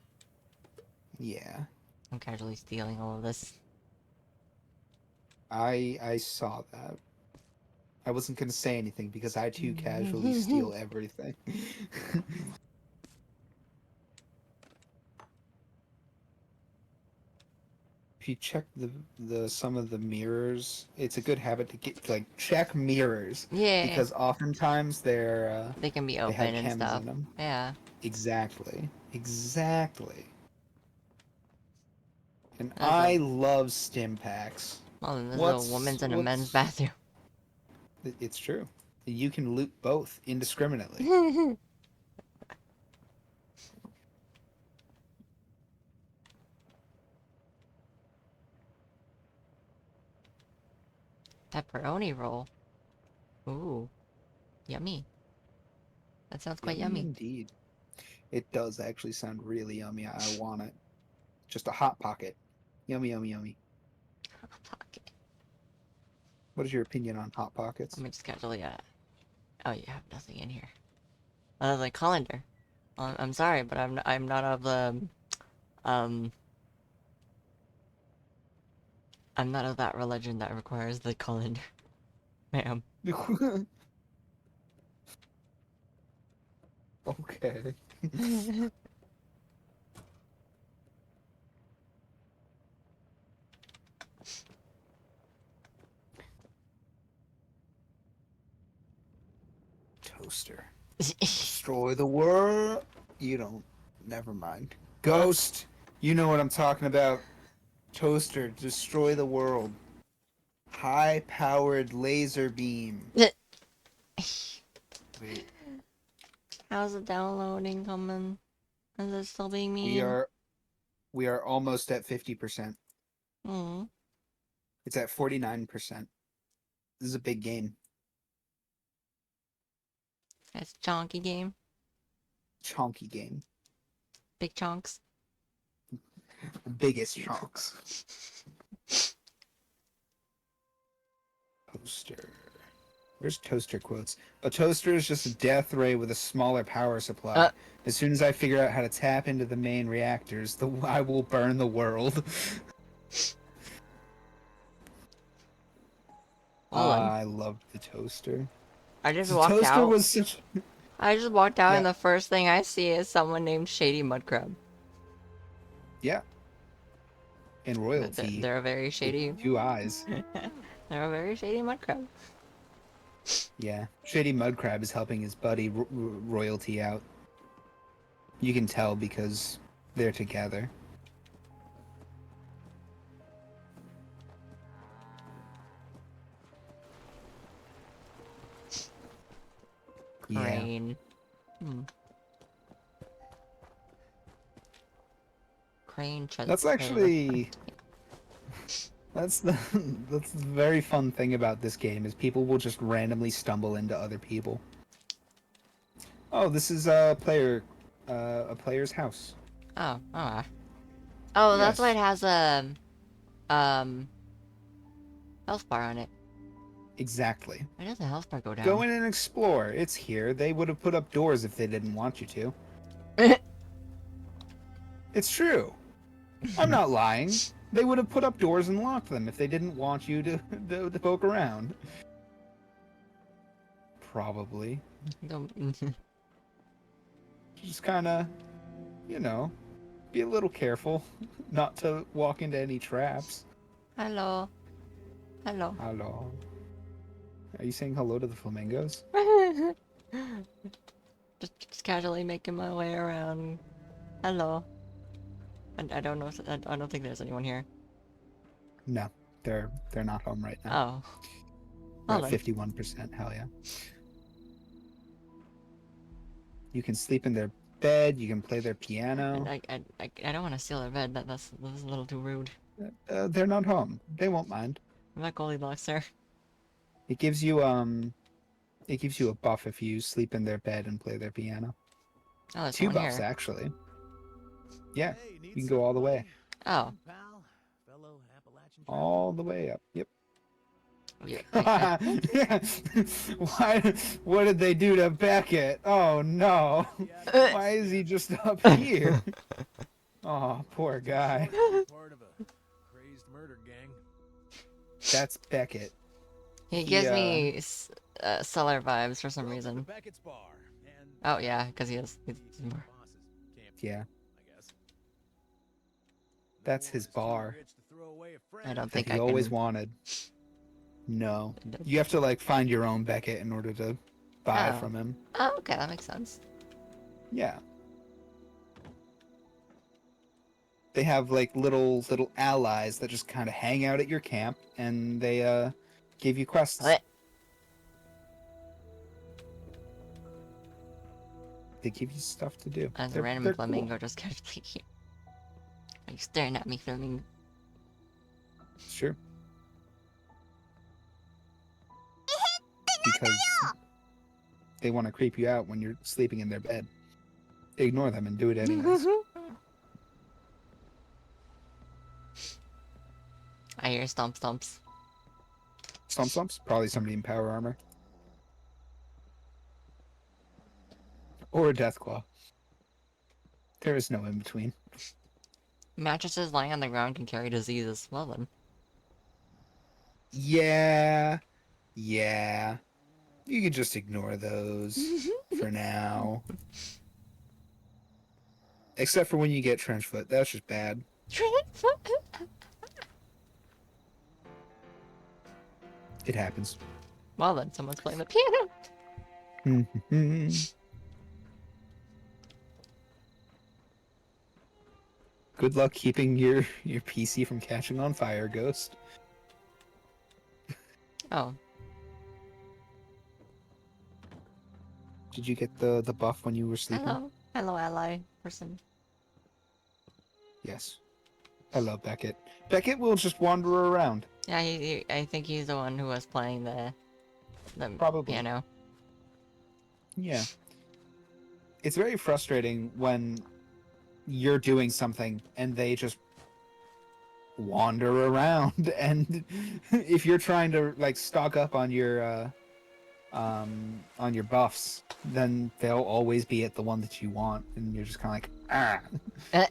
Yeah. I'm casually stealing all of this. I saw that. I wasn't gonna say anything because I too casually steal everything. If you check the some of the mirrors, it's a good habit to get like check mirrors Yeah. because oftentimes They can be they have open and chems stuff. in them. Yeah. Exactly. Exactly. And There's I a love stim packs. well, there's a women's and a men's What's bathroom. it's true. You can loot both indiscriminately. Pepperoni roll. Ooh, yummy. That sounds quite Yummy yummy. indeed. It does actually sound really yummy. I want it. Just a hot pocket. Yummy, yummy, yummy. Pocket. What is your opinion on hot pockets? Let me just casually, oh, you have nothing in here. The colander. I'm sorry, but I'm not of the, um, I'm not of that religion that requires the colander. Ma'am. Okay. Toaster. Destroy the world. You don't. Never mind. Ghost. You know what I'm talking about. Toaster. Destroy the world. High-powered laser beam. Wait. How's the downloading coming? Is it still being We mean? are almost at 50%. Hmm. It's at 49%. This is a big game. That's a chonky game. Chonky game. Big chunks. The biggest chunks. Toaster. Where's toaster quotes? A toaster is just a death ray with a smaller power supply. As soon as I figure out how to tap into the main reactors, I will burn the world. Well then. I loved the toaster. I just The walked toaster out. was such. I just walked out Yeah. and the first thing I see is someone named Shady Mudcrab. Yeah. And royalty. They're a very shady. With 2 eyes. They're a very shady mudcrab. Yeah. Shady Mudcrab is helping his buddy royalty out. You can tell because they're together. Yeah. Crane. Crane. That's actually. That's the very fun thing about this game is people will just randomly stumble into other people. Oh, this is a player's house. Oh, oh. Oh, that's why Yes. it has a health bar on it. Exactly. Why does the health bar go down? Go in and explore. It's here. They would have put up doors if they didn't want you to. It's true. I'm not lying. They would have put up doors and locked them if they didn't want you to poke around. Probably. Just kind of, you know, be a little careful not to walk into any traps. Hello. Hello. Hello. Are you saying hello to the flamingos? just casually making my way around. Hello. I don't know. I don't think there's anyone here. No, they're not home right now. Oh. We're Well at then. 51%. Hell yeah. You can sleep in their bed. You can play their piano. I don't want to steal their bed. That's a little too rude. They're not home. They won't mind. I'm not Goldilocks, sir. It gives you a buff if you sleep in their bed and play their piano. Oh, there's 2 someone buffs here. actually. Yeah, you can go all the way. Oh. All the way up. Yep. You, Yeah. Why? What did they do to Beckett? Oh no! Why is he just up here? Oh, poor guy. Part of a crazed murder gang. That's Beckett. he He, gives me Cellar vibes for some Welcome to reason. Beckett's bar. And Oh yeah, because he is. He's more. boss's camp, Yeah, I guess. that's No his one is too bar rich to throw away a I friend. don't that think he I always can. wanted. No, you have to like find your own Beckett in order to buy Oh. from him. Oh, okay, that makes sense. Yeah. They have like little allies that just kind of hang out at your camp, and they give you quests. What? They give you stuff to do. As a They're random cool. flamingo just casually here. Are you staring at me, flamingo? Sure. Because they want to creep you out when you're sleeping in their bed. Ignore them and do it anyways. I hear stomps. Stomps? Probably somebody in power armor. Or a Deathclaw. There is no in between. Mattresses lying on the ground can carry diseases. Well then. Yeah. You can just ignore those for now. Except for when you get trenchfoot. That's just bad. It happens. Well then, someone's playing the piano. Good luck keeping your PC from catching on fire, Ghost. Oh. Did you get the buff when you were sleeping? Hello, ally person. Yes. Hello, Beckett. Beckett will just wander around. Yeah, I think he's the one who was playing the Probably. piano. Yeah. It's very frustrating when you're doing something and they just wander around, and if you're trying to like stock up on your buffs, then they'll always be at the one that you want, and you're just kind of like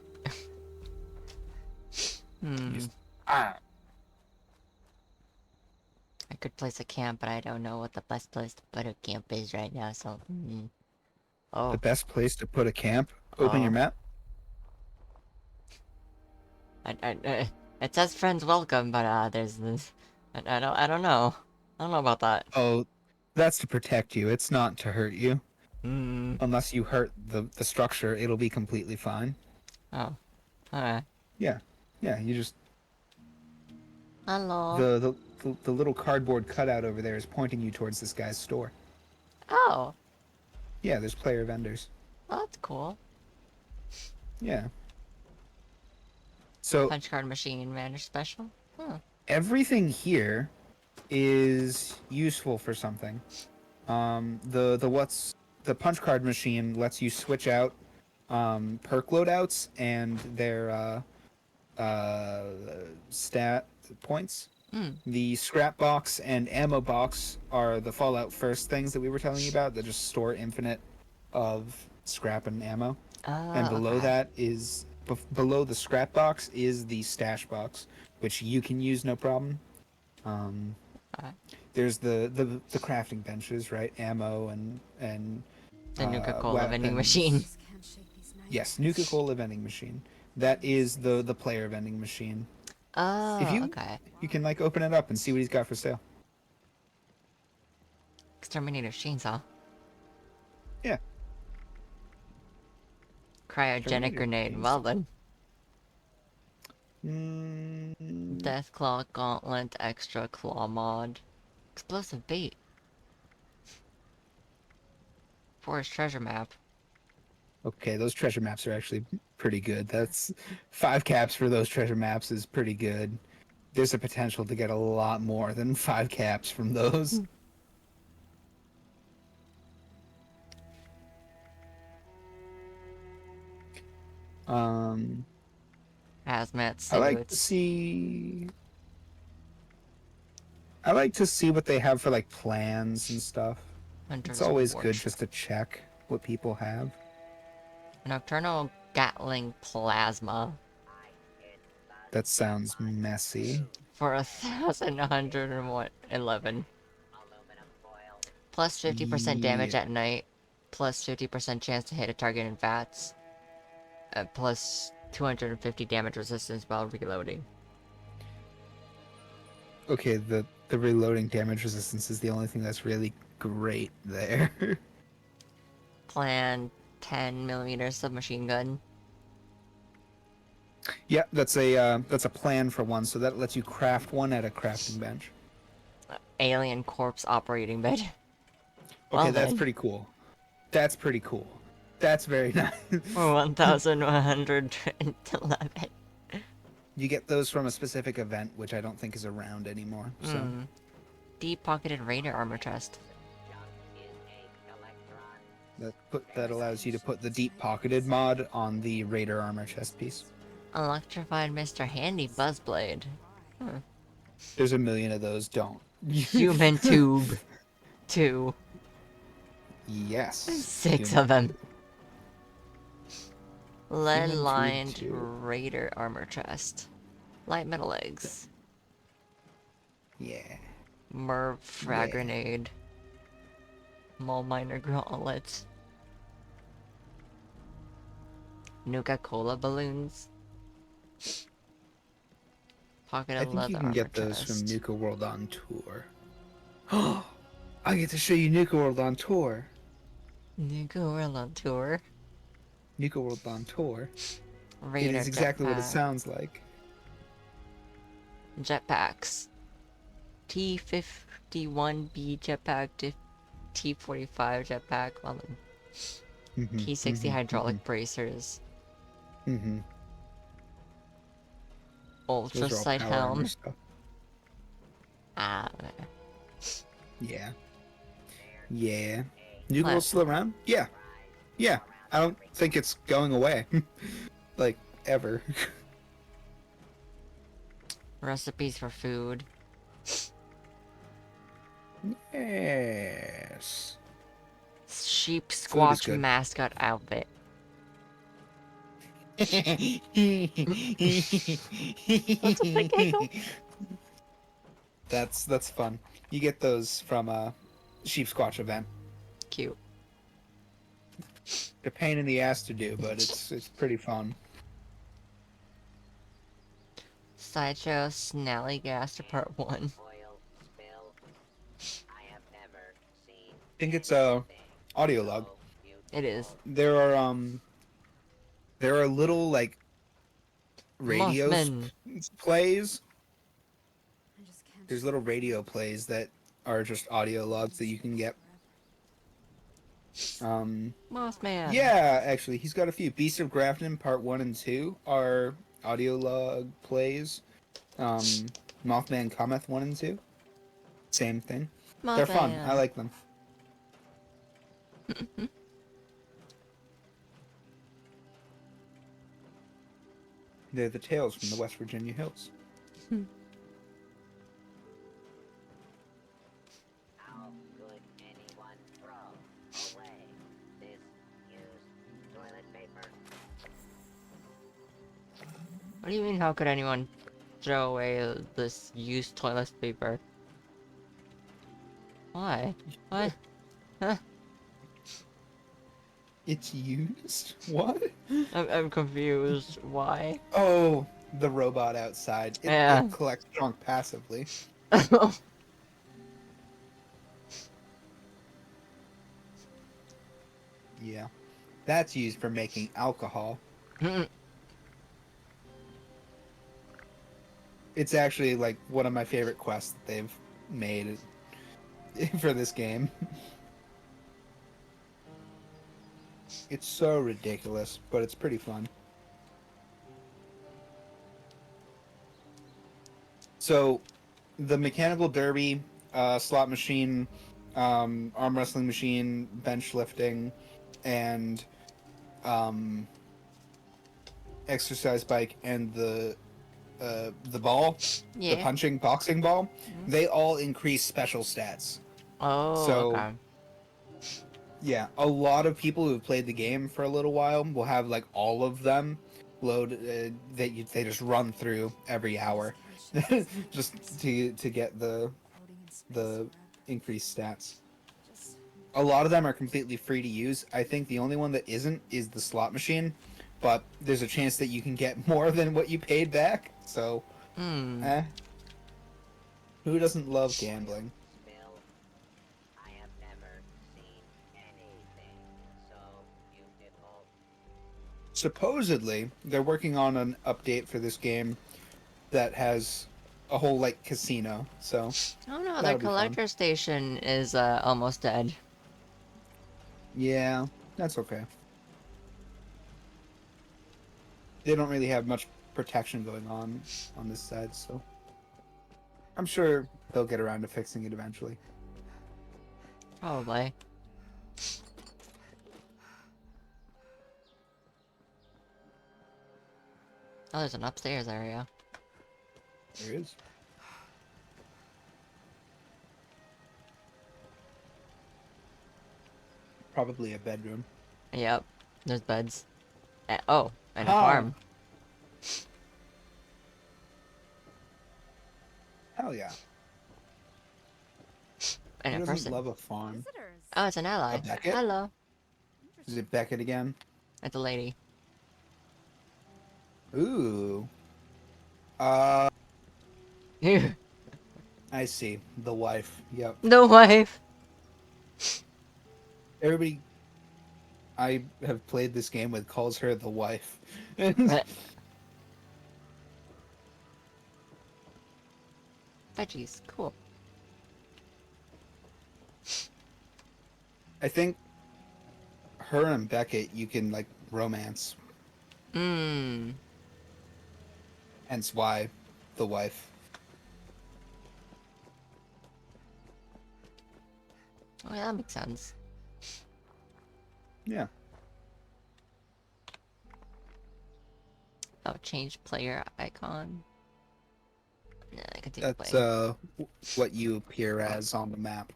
Just, I could place a camp, but I don't know what the best place to put a camp is right now, so... Oh. The best place to put a camp? Open your map? It says friends welcome, but there's this... I don't know. I don't know about that. Oh, that's to protect you. It's not to hurt you. Unless you hurt the structure, it'll be completely fine. Oh. Alright. Yeah, you just... Hello. The little cardboard cutout over there is pointing you towards this guy's store. Oh. Yeah, there's player vendors. Oh, that's cool. Yeah. So Punch card machine manager special? everything here is useful for something. The punch card machine lets you switch out perk loadouts and their stat points. The scrap box and ammo box are the Fallout First things that we were telling you about that just store infinite of scrap and ammo. And below that is below the scrap box is the stash box, which you can use no problem. There's the crafting benches, right? Ammo and the Nuka-Cola vending weapons. machine. Yes, Nuka-Cola vending machine. That is the player vending machine. Oh, If you okay. you can like open it up and see what he's got for sale. Exterminator chainsaw. Yeah. Cryogenic Exterminator grenade. chainsaw. Well then. Mm, Deathclaw gauntlet extra claw mod. Explosive bait. Forest treasure map. okay, those treasure maps are actually pretty good. That's 5 caps for those treasure maps is pretty good. There's a potential to get a lot more than 5 caps from those. Hazmat I like suits. to see. I like to see what they have for like plans and stuff. It's Hunter's always good Workshop. just to check what people have. Nocturnal Gatling Plasma That sounds messy. for 1,111. Plus 50% damage Yeah. at night. Plus 50% chance to hit a target in VATS. Plus 250 damage resistance while reloading. Okay, the reloading damage resistance is the only thing that's really great there. Plan 10mm submachine gun. Yeah, that's a plan for one, so that lets you craft one at a crafting bench. Alien corpse operating bed. Okay, Well that's then. pretty cool. That's pretty cool. That's very nice. For 1,111. You get those from a specific event, which I don't think is around anymore. So Deep-pocketed radar armor chest. that allows you to put the deep-pocketed mod on the Raider armor chest piece. Electrified Mr. Handy Buzzblade. There's a million of those. Don't. Human tube. 2. Yes. 6 Human of them. tube. Lead-lined tube 2. Raider armor chest. Light metal legs. Yeah. Merv frag grenade. Mole miner gauntlets. Nuka-Cola balloons. Pocket I of think leather you can armor get those chest. from Nuka World on Tour. I get to show you Nuka World on Tour. Nuka World on tour. Nuka World on Tour. Raider It is exactly what it jetpack. sounds like. Jetpacks. T-51B jetpack to T-45 jetpack. Well, then. T-60 hydraulic bracers. Ultra Those are all sight power armor helm. stuff. Ah, Yeah. Yeah. Nuka World's still around? Yeah. Yeah. I don't think it's going away. Like, ever. recipes for food. Yes. Sheep Food is Squatch good. mascot outfit. That's fun. You get those from a Sheep Squatch event. Cute. They're a pain in the ass to do, but it's pretty fun. Sideshow Snallygaster Part 1. I think it's a audio log. It is. There are little like radio Mothman. plays. I just can't. There's little radio plays that are just audio logs that you can get. Mothman. Yeah, actually, he's got a few. Beast of Grafton Part 1 and 2 are audio log plays. Mothman Cometh 1 and 2. Same thing. Mothman. They're fun. I like them. They're the tales from the West Virginia hills. How could anyone throw away this used toilet paper? What do you mean, how could anyone throw away this used toilet paper? Why? What? Huh? It's used? What? I'm confused. Why? Oh, the robot outside. Yeah. It collects junk passively. Yeah. That's used for making alcohol. It's actually like one of my favorite quests that they've made for this game. It's so ridiculous, but it's pretty fun. So, the mechanical derby, slot machine, arm wrestling machine, bench lifting, and exercise bike, and the the ball, the Yeah. punching boxing ball, they all increase special stats. Oh, So okay. yeah, a lot of people who've played the game for a little while will have like all of them load they just run through every hour just to get the increased stats. A lot of them are completely free to use. I think the only one that isn't is the slot machine, but there's a chance that you can get more than what you paid back. So, Hmm. who doesn't love gambling? Bill, I have never seen anything so beautiful. Supposedly, they're working on an update for this game that has a whole like casino. So, Oh no, their that'll be fun. collector station is almost dead. Yeah, that's okay. They don't really have much protection going on this side, so I'm sure they'll get around to fixing it eventually. Probably. Oh, there's an upstairs area. There is. Probably a bedroom. Yep. There's beds. Oh, and a Ah. farm. Hell yeah. And Who a doesn't person. love a farm? Visitors. Oh, it's an ally. A Beckett? Hello. Is it Beckett again? It's a lady. Ooh. The I see. The wife. Yep. wife. Everybody I have played this game with calls her the wife. Veggies. Cool. I think her and Beckett you can like romance. Mmm. Hence why the wife. Oh, yeah, that makes sense. Yeah. Oh, change player icon. Yeah, I continue That's playing. what you appear as on the map.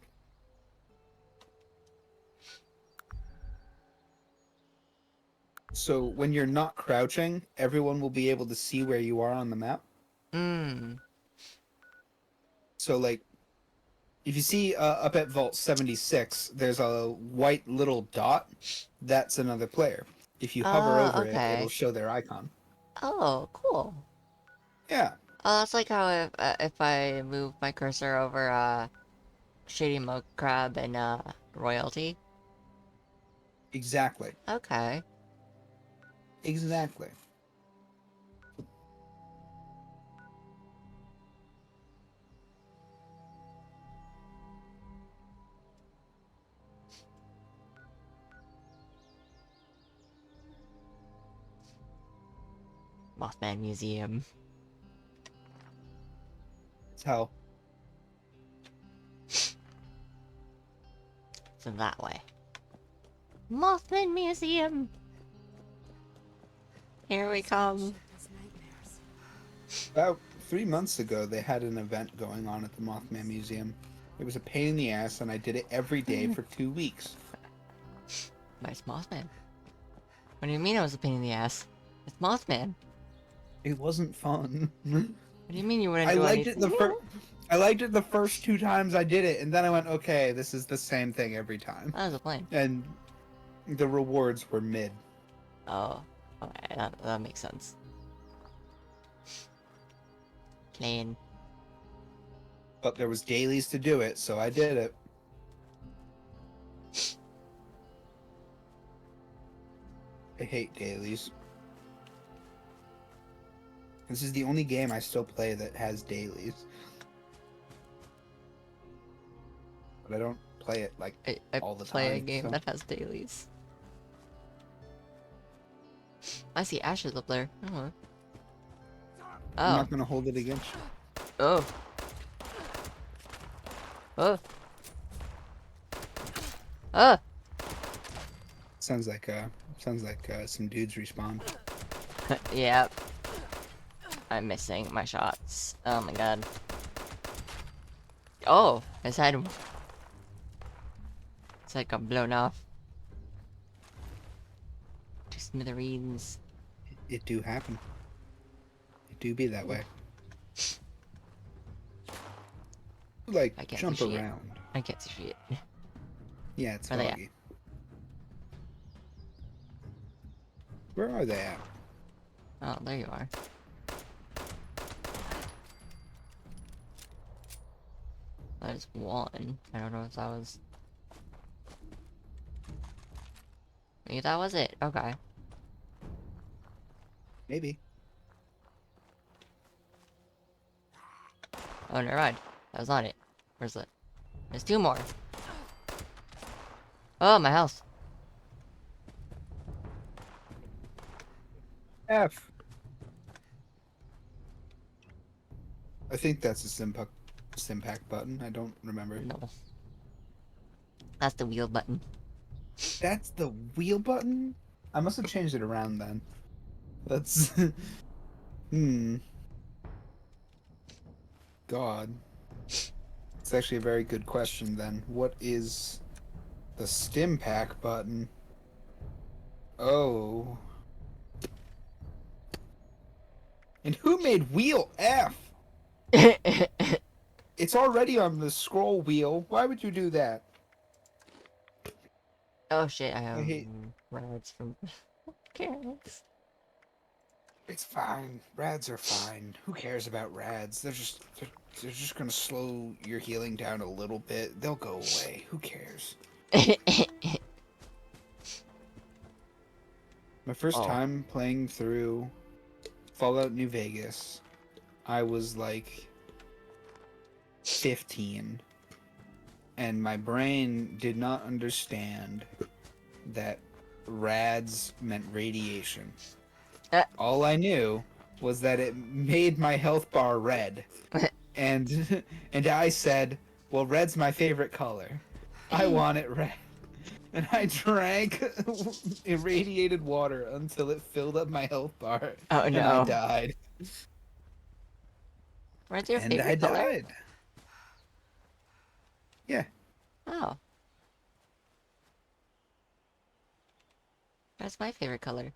So when you're not crouching, everyone will be able to see where you are on the map. Mmm. So like if you see up at Vault 76, there's a white little dot. That's another player. If you hover Oh, over it, it'll okay. show their icon. Oh, cool. Yeah, Oh, that's like how if I move my cursor over Shady Mo Crab and Royalty. exactly. Okay. Exactly. Mothman Museum. So So that way. Mothman Museum. Here we come. about 3 months ago, they had an event going on at the Mothman Museum. It was a pain in the ass, and I did it every day for 2 weeks. Nice Mothman. What do you mean it was a pain in the ass? It's Mothman. It wasn't fun. What do you mean you wouldn't I do liked it anything? I liked it the first 2 times I did it, and then I went, okay, this is the same thing every time. That was a plane. And the rewards were mid. Oh. Okay, that makes sense. Plane. But there was dailies to do it, so I did it. I hate dailies. This is the only game I still play that has dailies. But I don't play it like I all the play time. a game so. that has dailies. I see Ashes up there. Oh. I'm Oh. not gonna hold it against you. Oh. Oh. Oh. Sounds like some dudes respawn. Yeah. I'm missing my shots. Oh my god. Oh, his head got blown off. To smithereens. It do happen. It do be that way. Like, I can't jump see shit. around. I can't see shit. Yeah, it's Where they at? foggy. Where are they at? Oh, there you are. There's one. I don't know if that was... Maybe that was it. Okay. Maybe. Oh, never mind. That was not it. Where's it? There's two more. Oh, my house. F. I think that's a Stimpack button. I don't remember. No. That's the wheel button. That's the wheel button? I must have changed it around then. That's... God. It's actually a very good question then. What is the Stimpack button? Oh. And who made wheel F? It's already on the scroll wheel. Why would you do that? Oh shit, I have hate- words from carrots. It's fine. Rads are fine. Who cares about rads? They're just gonna slow your healing down a little bit. They'll go away. Who cares? My first time playing through Fallout New Vegas, I was like 15, and my brain did not understand that rads meant radiation. All I knew was that it made my health bar red, and I said, well, red's my favorite color. I want it red. And I drank irradiated water until it filled up my health bar. Oh, and no. I died. Red's your And I favorite color? died. Yeah. Oh. That's my favorite color.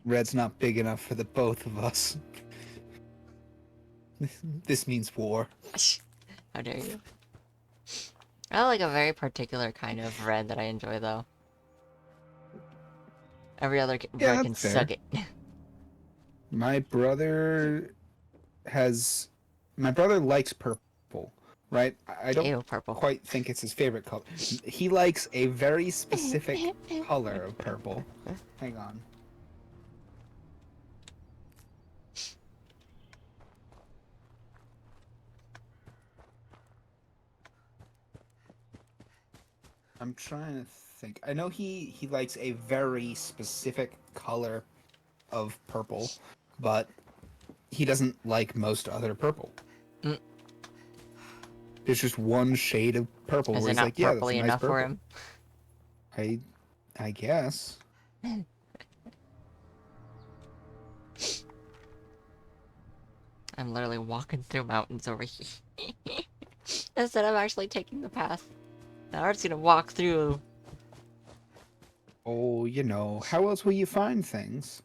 Red's not big enough for the both of us. This means war. How dare you? I like a very particular kind of red that I enjoy, though. Every other Yeah, red can that's fair. suck it. My brother likes purple, right? I don't Ew, purple. quite think it's his favorite color. He likes a very specific color of purple. Hang on. I'm trying to think. I know he likes a very specific color of purple, but he doesn't like most other purple. Mm. There's just one shade of purple Is where it he's not like, yeah, that's a purpley nice enough purple. for him? I guess. I'm literally walking through mountains over here. Instead of actually taking the path. Now I'm just gonna walk through. Oh, how else will you find things?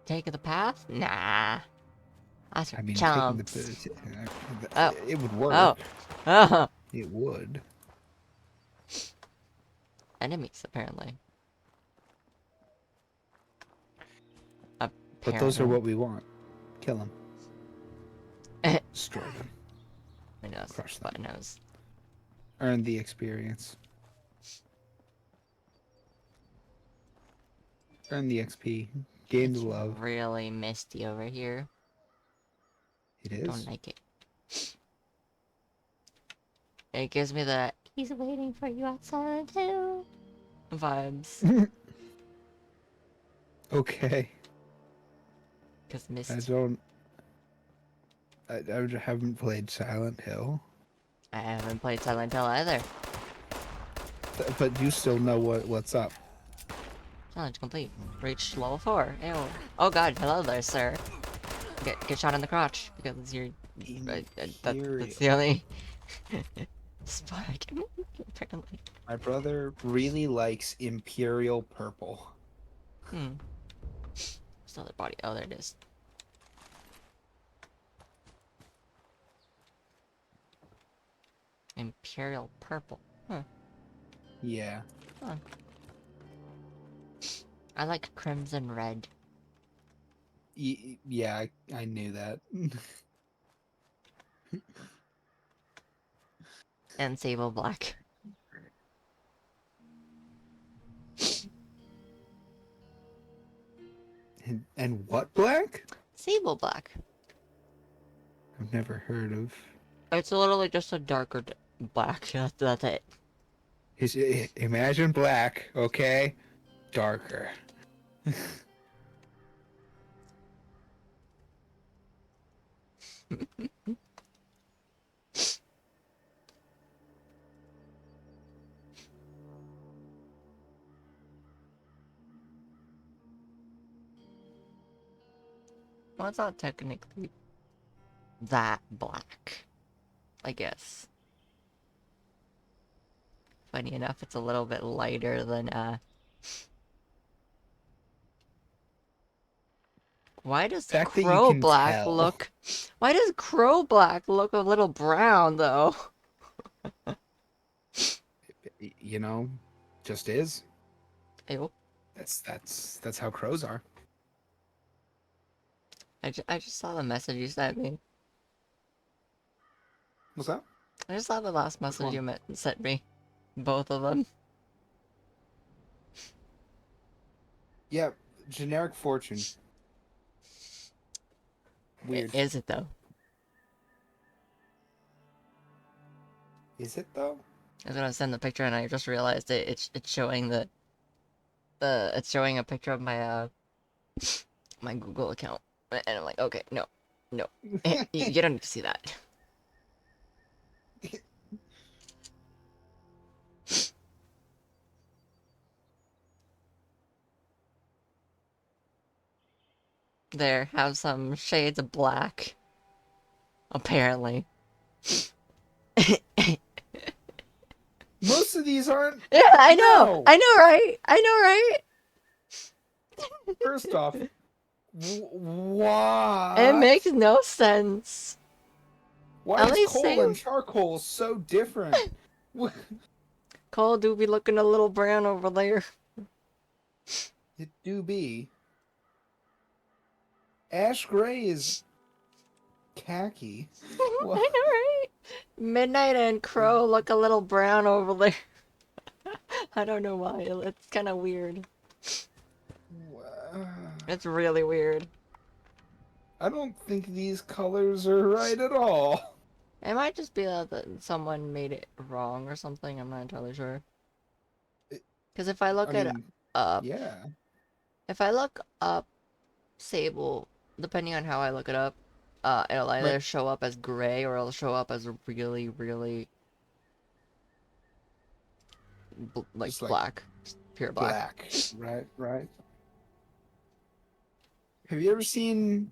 Take the path? Nah. That's for I mean, chumps. Oh. It would work. Oh. Oh. It would. Enemies, apparently. But those are what we want. Kill them. Destroy them. My nose. Crush them. My nose. Earn the experience. Earn the XP. Gain the love. Really misty over here. It is. Don't like it. It gives me the "he's waiting for you outside too" vibes. Okay. Cause mist. I haven't played Silent Hill. I haven't played Silent Hill either. but you still know what's up. Challenge complete. Reach level 4. Ew. Oh god, hello there, sir. Get shot in the crotch because you're. That's the only spot I can. Apparently. My brother really likes Imperial Purple. Hmm. Still their body. Oh, there it is. Imperial purple. Huh. Yeah. Huh. I like crimson red. Yeah, I knew that. And sable black. And what black? Sable black. I've never heard of. It's literally just a darker black. That's it. Imagine black, okay? Darker. Well, it's not technically that black, I guess. Funny enough, it's a little bit lighter than, Why does Fact that you Crow can Black tell. look... Why does Crow Black look a little brown, though? You know, just is. Ew. That's how crows are. I just saw the message you sent me. What's that? I just saw the last message you sent me. Both of them. Yeah, generic fortune. Weird. Is it, though? Is it, though? I was gonna send the picture and I just realized it's showing it's showing a picture of my my Google account, and I'm like, okay, no, you don't need to see that. There, have some shades of black. Apparently. Most of these aren't. Yeah, I know, No. I know, right? I know, right? First off, why? It makes no sense. Why At is least coal and charcoal so different? Cole do be looking a little brown over there. It do be. Ash gray is khaki. I know, right? Midnight and Crow look a little brown over there. I don't know why. It's kind of weird. It's really weird. I don't think these colors are right at all. It might just be that someone made it wrong or something. I'm not entirely sure. Because if I look it up, yeah. if I look up Sable, depending on how I look it up, it'll either show up as gray or it'll show up as really, really like black, just pure black. Right. Have you ever seen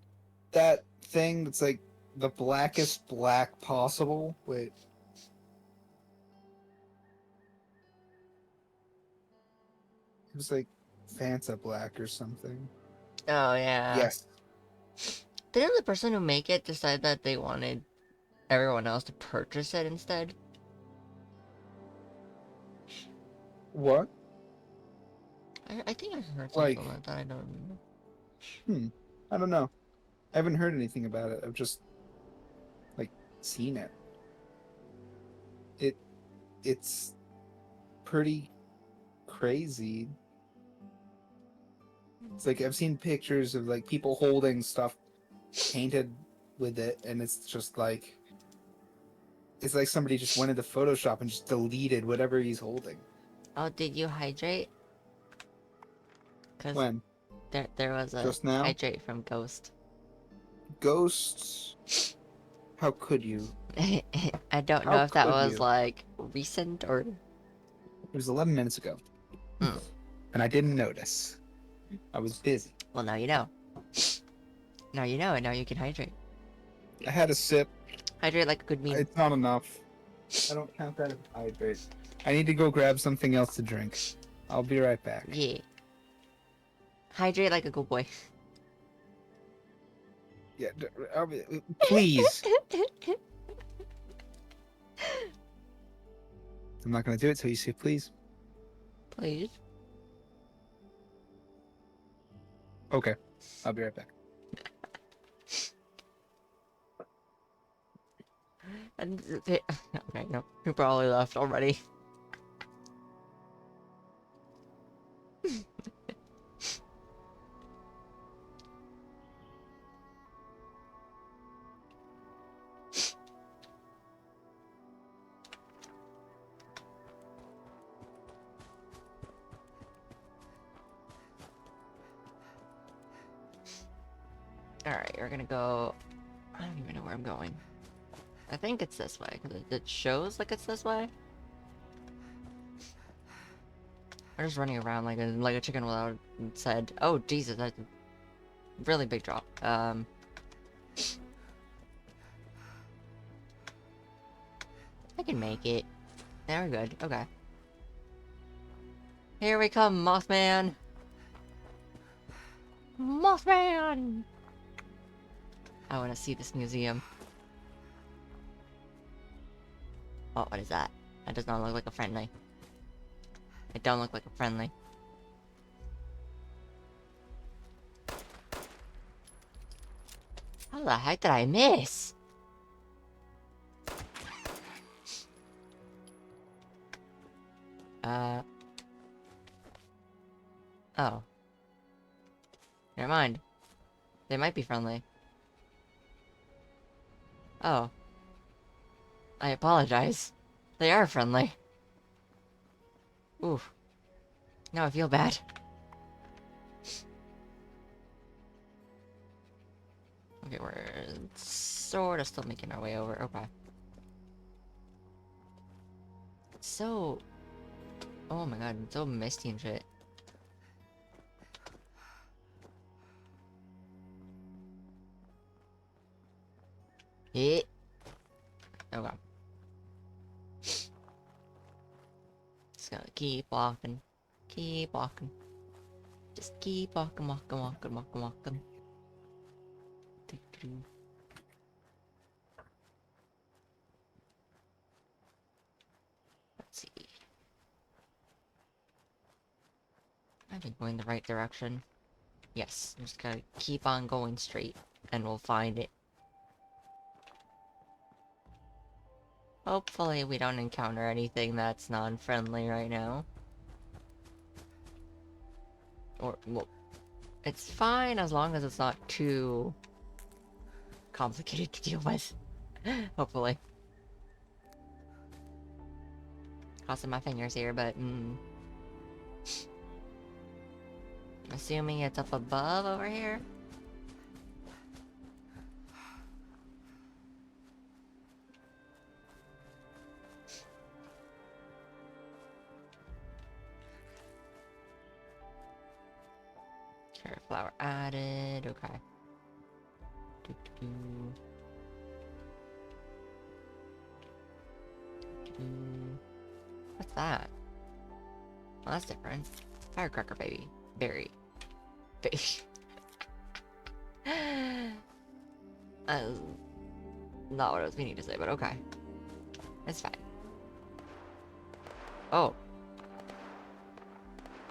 that thing that's like the blackest black possible? Wait. It was like Fanta black or something. Oh yeah. Yes. Didn't the person who made it decide that they wanted everyone else to purchase it instead? What? I think I heard something like that. I don't know. I don't know. I haven't heard anything about it. I've just seen it. It's pretty crazy. It's like I've seen pictures of like people holding stuff painted with it, and it's just like somebody just went into Photoshop and just deleted whatever he's holding. Oh, did you hydrate? When? There was a Just now? hydrate from Ghost. Ghosts? How could you? I don't know if that was like recent or It was 11 minutes ago. Mm. And I didn't notice. I was busy. Well, now you know. Now you know, and now you can hydrate. I had a sip. Hydrate like a good mean. It's not enough. I don't count that as hydrate. I need to go grab something else to drink. I'll be right back. Yeah. Hydrate like a good boy. Yeah, please. I'm not gonna do it till you say please. Please. Okay, I'll be right back. And okay, no, you probably left already. Alright, we're gonna go... I don't even know where I'm going. I think it's this way, because it shows like it's this way. We're just running around like a chicken without its head. Oh, Jesus, that's a really big drop. I can make it. Yeah, we're good. Okay. Here we come, Mothman! Mothman! I want to see this museum. Oh, what is that? That does not look like a friendly. It don't look like a friendly. How the heck did I miss? Oh. Never mind. They might be friendly. Oh. I apologize. They are friendly. Oof. Now I feel bad. Okay, we're sort of still making our way over. Okay. It's so... Oh my god, it's so misty and shit. Yeah. Okay. Just gonna keep walking. Keep walking. Just keep walking, walking, walking, walking, walking. Let's see. I've been going the right direction. Yes, I'm just gonna keep on going straight, and we'll find it. Hopefully we don't encounter anything that's non-friendly right now. Or, well, it's fine as long as it's not too complicated to deal with. Hopefully. Crossing my fingers here, but assuming it's up above over here. Carrot flower added, okay. Doo-doo-doo. Doo-doo. What's that? Well, that's different. Firecracker baby. Berry. Baby. Not what I was meaning to say, but okay. It's fine. Oh.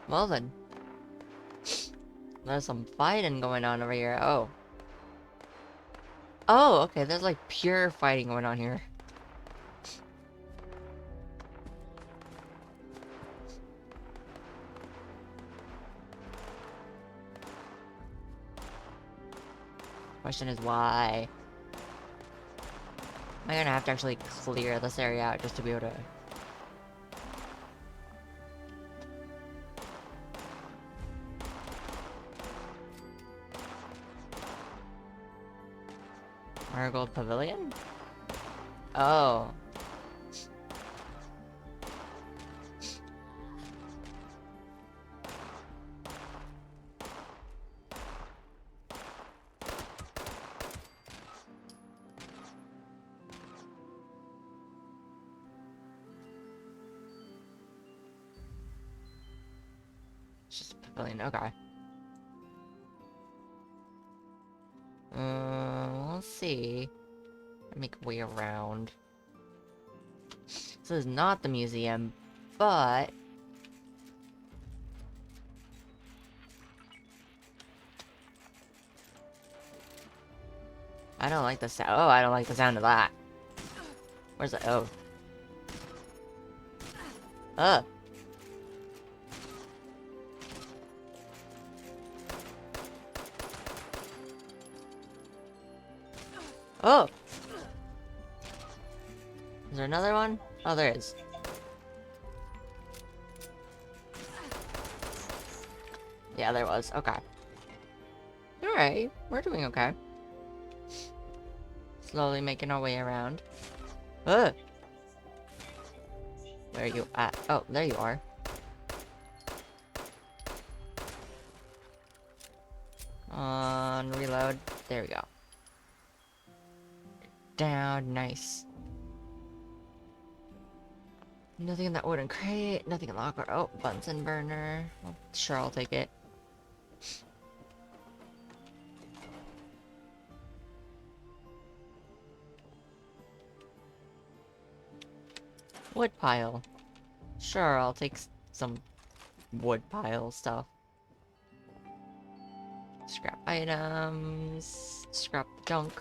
Well then. There's some fighting going on over here. Oh. Oh, okay, there's like pure fighting going on here. Question is why? Am I gonna have to actually clear this area out just to be able to... Marigold Pavilion? Oh. Pavilion, okay. Let's see. Make a way around. This is not the museum, but... I don't like the sound. Oh, I don't like the sound of that. Where's the... Oh. Ugh. Oh! Is there another one? Oh, there is. Yeah, there was. Okay. Alright, we're doing okay. Slowly making our way around. Ugh! Where are you at? Oh, there you are. On reload. There we go. Down, nice. Nothing in that wooden crate, nothing in the locker. Oh, Bunsen burner. Well, sure, I'll take it. Wood pile. Sure, I'll take some wood pile stuff. Scrap items. Scrap junk.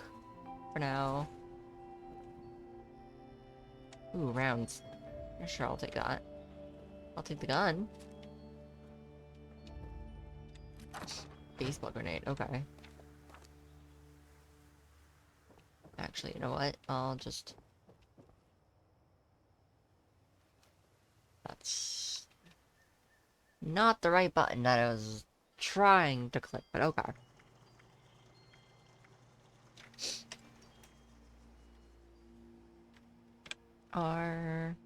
For now. Ooh, rounds. Sure, I'll take that. I'll take the gun. Baseball grenade, okay. Actually, you know what? I'll just... That's... not the right button that I was trying to click, but okay. R...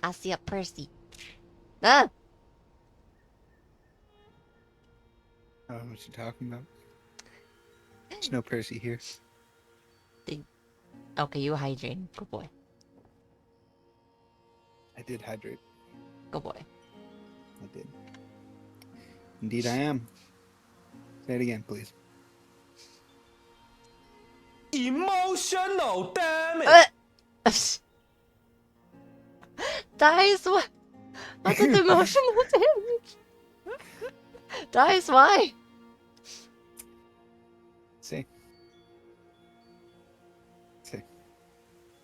I see a Percy. Ah! I don't know what you're talking about. There's no Percy here. Okay, you hydrate. Good boy. I did hydrate. Good boy. I did. Indeed, I am. Say it again, please. Emotional damage. Dice, what? What's with emotional damage? Dice, why? See.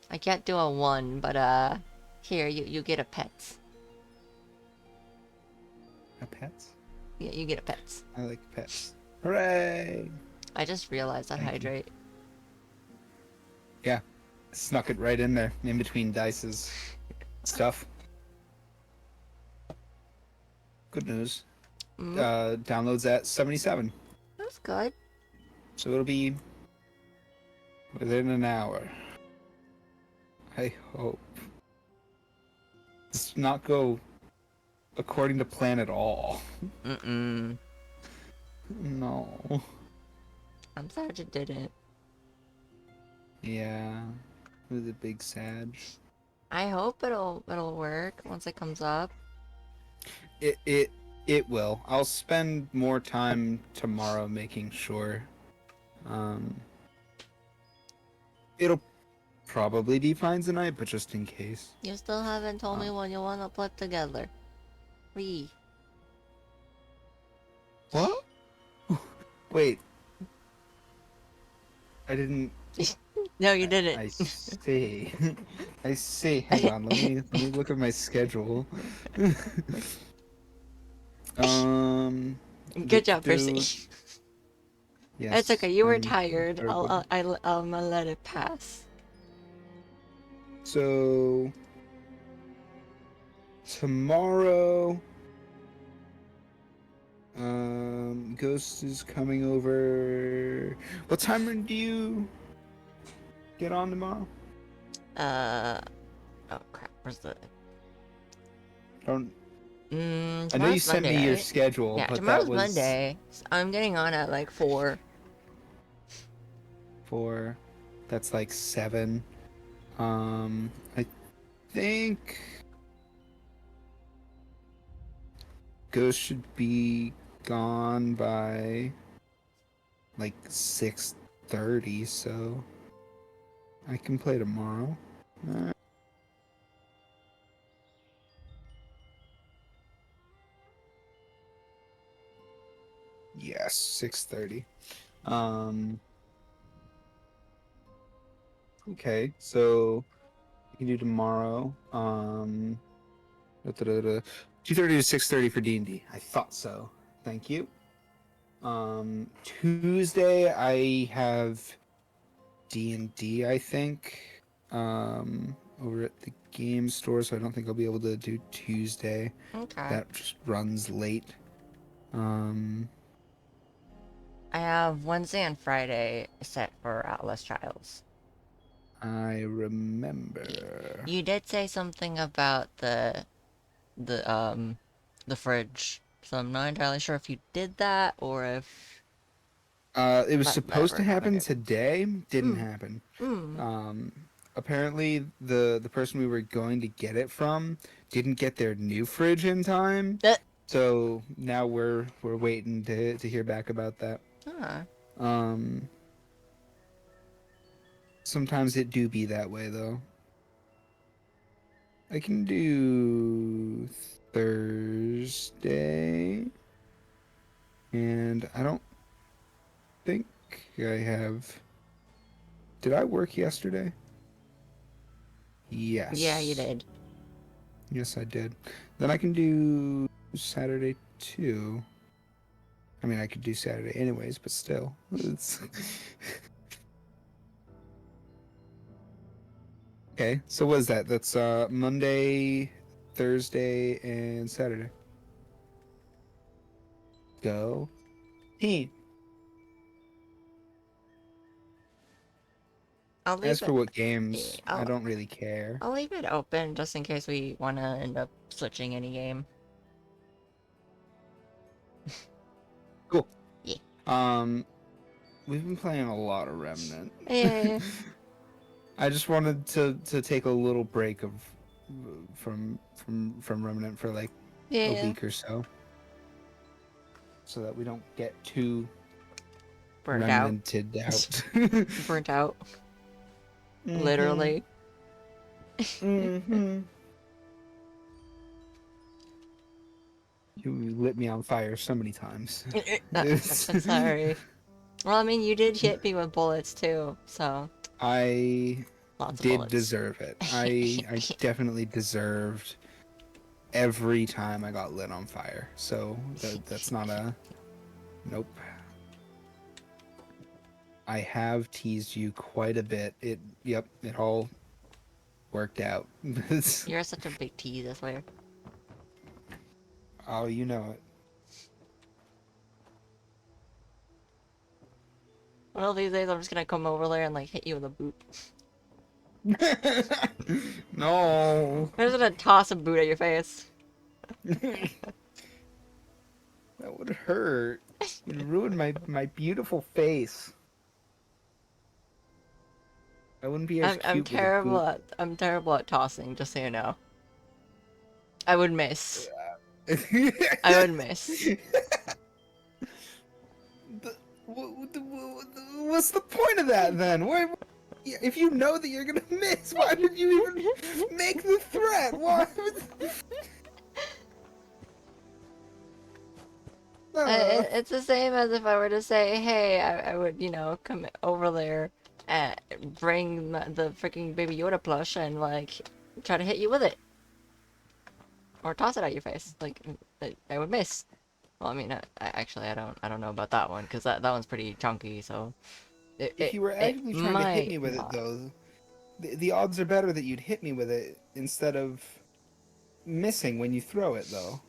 I can't do a 1, but here, you get a pets. A pets? Yeah, you get a pets. I like pets. Hooray! I just realized that hydrate. Yeah. Snuck it right in there, in between Dice's stuff. Good news. Downloads at 77. That's good. So it'll be within an hour. I hope. This did not go according to plan at all. Mm-mm. No. I'm sad it didn't. Yeah. It was a big sad. I hope it'll work once it comes up. It will. I'll spend more time tomorrow making sure. It'll probably be fine tonight, but just in case. You still haven't told me when you want to put together. What? Wait. I didn't. No, you didn't. I see. I see. Hang on. Let me look at my schedule. Good job, Percy. Yes. It's okay. You were I'm tired. terrible. I'll let it pass. So tomorrow, Ghost is coming over. What time do you get on tomorrow? Oh crap. Where's the? Don't. I know you Tomorrow's sent Monday, me your right? schedule, Yeah, but tomorrow's that was Monday. I'm getting on at like 4. for that's like 7. I think Ghost should be gone by like 6:30, so I can play tomorrow. Uh, yes, 6:30. Um, okay, so we can do tomorrow. 2:30 to 6:30 for D&D. I thought so. Thank you. Tuesday I have D&D, I think. Over at the game store, so I don't think I'll be able to do Tuesday. Okay. That just runs late. I have Wednesday and Friday set for Atlas Trials. I remember. You did say something about the the fridge, so I'm not entirely sure if you did that or if It was that supposed never to happen happened. today. Didn't Hmm. happen. Hmm. Apparently the person we were going to get it from didn't get their new fridge in time. So now we're waiting to hear back about that. Huh. Sometimes it do be that way though. I can do Thursday, and I don't think I have. Did I work yesterday? Yes. Yeah, you did. Yes, I did. Then I can do Saturday too. I mean, I could do Saturday anyways, but still. It's... Okay, so what is that? That's Monday, Thursday, and Saturday. Go team. I'll leave As for it. what Yeah, games, I don't really care. I'll leave it open just in case we want to end up switching any game. Cool. Yeah. We've been playing a lot of Remnant. Yeah. I just wanted to take a little break of from Remnant for like a Yeah. week or so that we don't get too Burnt out. remnanted out. Burnt out. Mhm. Literally. Mm-hmm. You lit me on fire so many times. I'm sorry. Well, I mean, you did hit me with bullets too, so. I Lots of did bullets. deserve it. I definitely deserved every time I got lit on fire. So that's not a nope. I have teased you quite a bit. It all worked out. You're such a big tease, I swear. Oh, you know it. One of these days, I'm just gonna come over there and like hit you with a boot. No. I'm just gonna toss a boot at your face. That would hurt. You'd ruin my beautiful face. I wouldn't be as I'm cute with a terrible boot. I'm terrible at tossing, just so you know. I would miss. I would miss. What's the point of that then? If you know that you're gonna miss, why did you even make the threat? Why? It's the same as if I were to say, hey, I would, come over there and bring the freaking Baby Yoda plush and, like, try to hit you with it. Or toss it at your face. Like, I would miss. Well, I mean, I don't know about that one, because that one's pretty chunky, so... If you were actually trying to hit me with it, though, the odds are better that you'd hit me with it instead of missing when you throw it, though.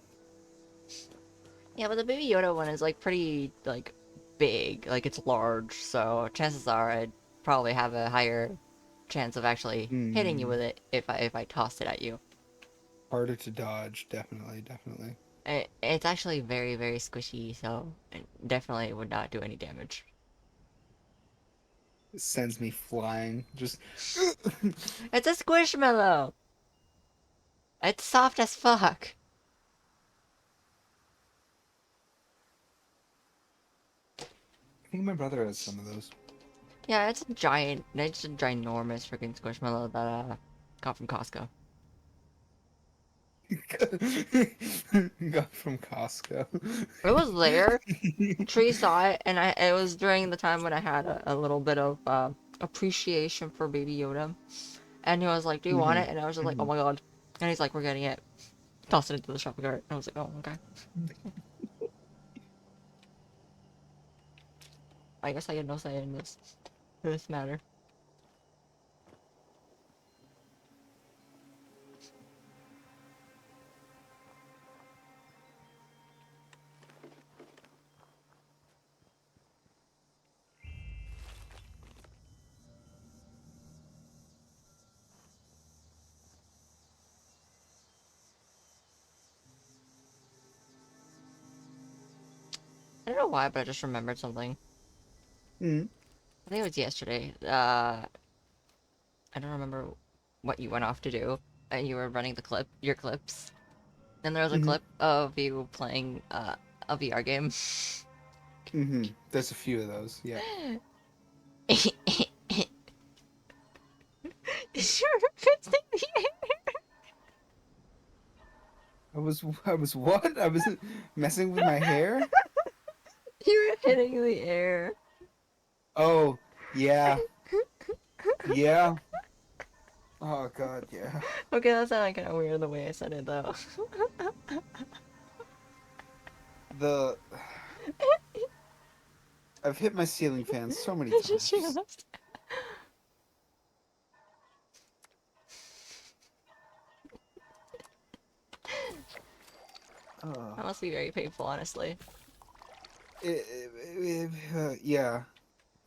Yeah, but the Baby Yoda one is, like, pretty, like, big. Like, it's large, so chances are I'd probably have a higher chance of actually hitting you with it if I tossed it at you. Harder to dodge, definitely. It's actually very, very squishy, so it definitely would not do any damage. It sends me flying. Just. It's a squishmallow! It's soft as fuck. I think my brother has some of those. Yeah, it's a ginormous freaking squishmallow that got from Costco. Got from Costco. It was there. Tree saw it, and it was during the time when I had a little bit of appreciation for Baby Yoda. And he was like, "Do you want it?" And I was just like, "Oh my god!" And he's like, "We're getting it." Tossed it into the shopping cart. And I was like, "Oh, okay." I guess I had no say in this matter. I don't know why, but I just remembered something. Mm. I think it was yesterday. I don't remember what you went off to do. You were running your clips. And there was a Mm-hmm. clip of you playing a VR game. Mm-hmm. There's a few of those, yeah. I was what? I was messing with my hair? You were hitting the air. Oh, yeah. Yeah. Oh god, yeah. Okay, that sounded kind of weird the way I said it though. The I've hit my ceiling fan so many times. That must be very painful, honestly. Yeah.